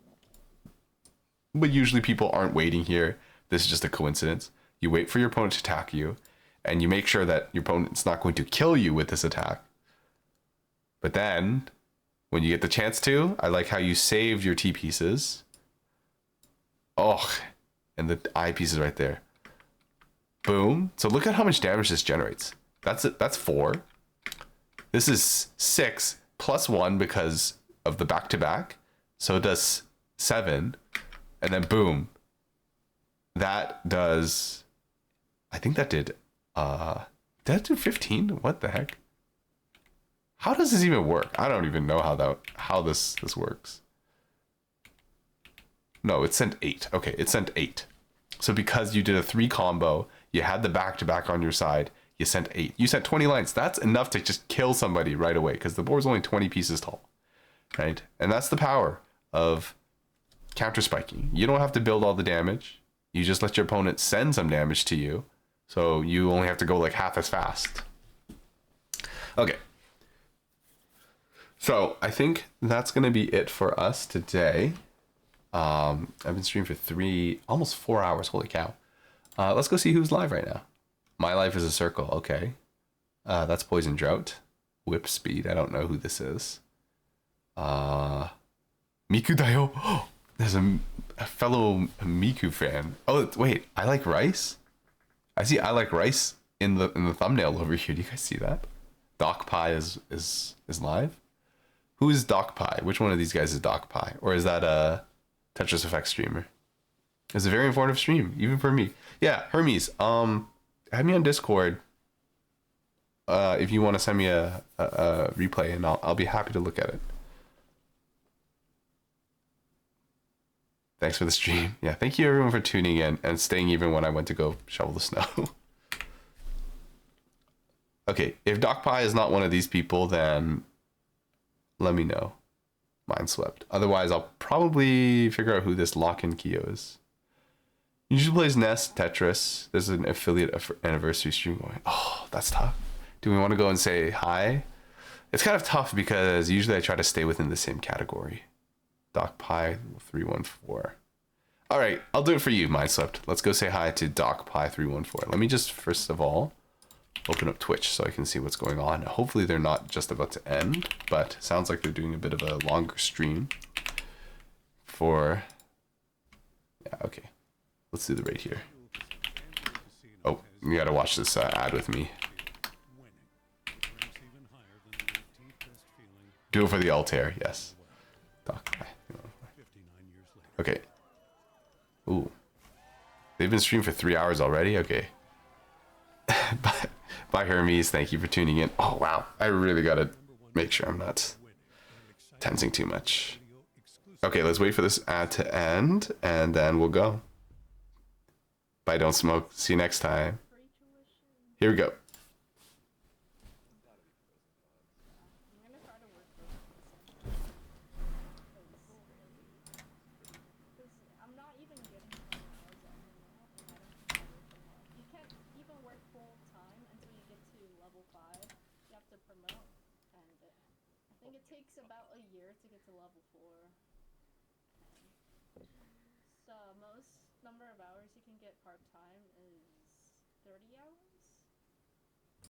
But usually people aren't waiting here. This is just a coincidence. You wait for your opponent to attack you, and you make sure that your opponent's not going to kill you with this attack. But then, when you get the chance to, I like how you saved your T pieces. Oh, and the I piece is right there. Boom. So look at how much damage this generates. That's it. That's 4. This is 6 plus 1 because of the back-to-back. So it does 7. And then boom. That does... I think that did... did that do 15? What the heck? How does this even work? I don't even know how this works. No, it sent 8. Okay, it sent 8. So because you did a 3 combo, you had the back-to-back on your side, you sent 8. You sent 20 lines. That's enough to just kill somebody right away because the board's only 20 pieces tall, right? And that's the power of counter spiking. You don't have to build all the damage. You just let your opponent send some damage to you. So you only have to go like half as fast. Okay. So I think that's going to be it for us today. I've been streaming for almost 4 hours. Holy cow. Let's go see who's live right now. My Life is a Circle. Okay. That's Poison Drought. Whip Speed. I don't know who this is. Miku Dayo. There's a fellow Miku fan. Oh, wait. I Like Rice? I see I Like Rice in the thumbnail over here. Do you guys see that? Doc Pie is live? Who is Doc Pie? Which one of these guys is Doc Pie? Or is that a Tetris Effect streamer? It's a very informative stream, even for me. Yeah, Hermes. Add me on Discord. If you want to send me a replay, and I'll be happy to look at it. Thanks for the stream. Yeah, thank you everyone for tuning in and staying even when I went to go shovel the snow. Okay, if Doc Pie is not one of these people, then let me know. Mindswept. Otherwise, I'll probably figure out who this Lock-in Kyo is. Usually plays Nest, Tetris. There's an affiliate anniversary stream going. Oh, that's tough. Do we want to go and say hi? It's kind of tough because usually I try to stay within the same category. Doc Pie 314. All right, I'll do it for you, Mindswept. Let's go say hi to Doc Pie 314. Let me just first of all open up Twitch so I can see what's going on. Hopefully they're not just about to end, but sounds like they're doing a bit of a longer stream for... Yeah, okay. Let's do the raid here. Oh, you gotta watch this ad with me. Do it for the Altair, yes. Doc. Okay. Ooh. They've been streaming for 3 hours already? Okay. Bye, Hermes. Thank you for tuning in. Oh, wow. I really gotta make sure I'm not tensing too much. Okay, let's wait for this ad to end, and then we'll go. Bye, Don't Smoke. See you next time. Here we go. About a year to get to level 4. So most number of hours you can get part-time is 30 hours.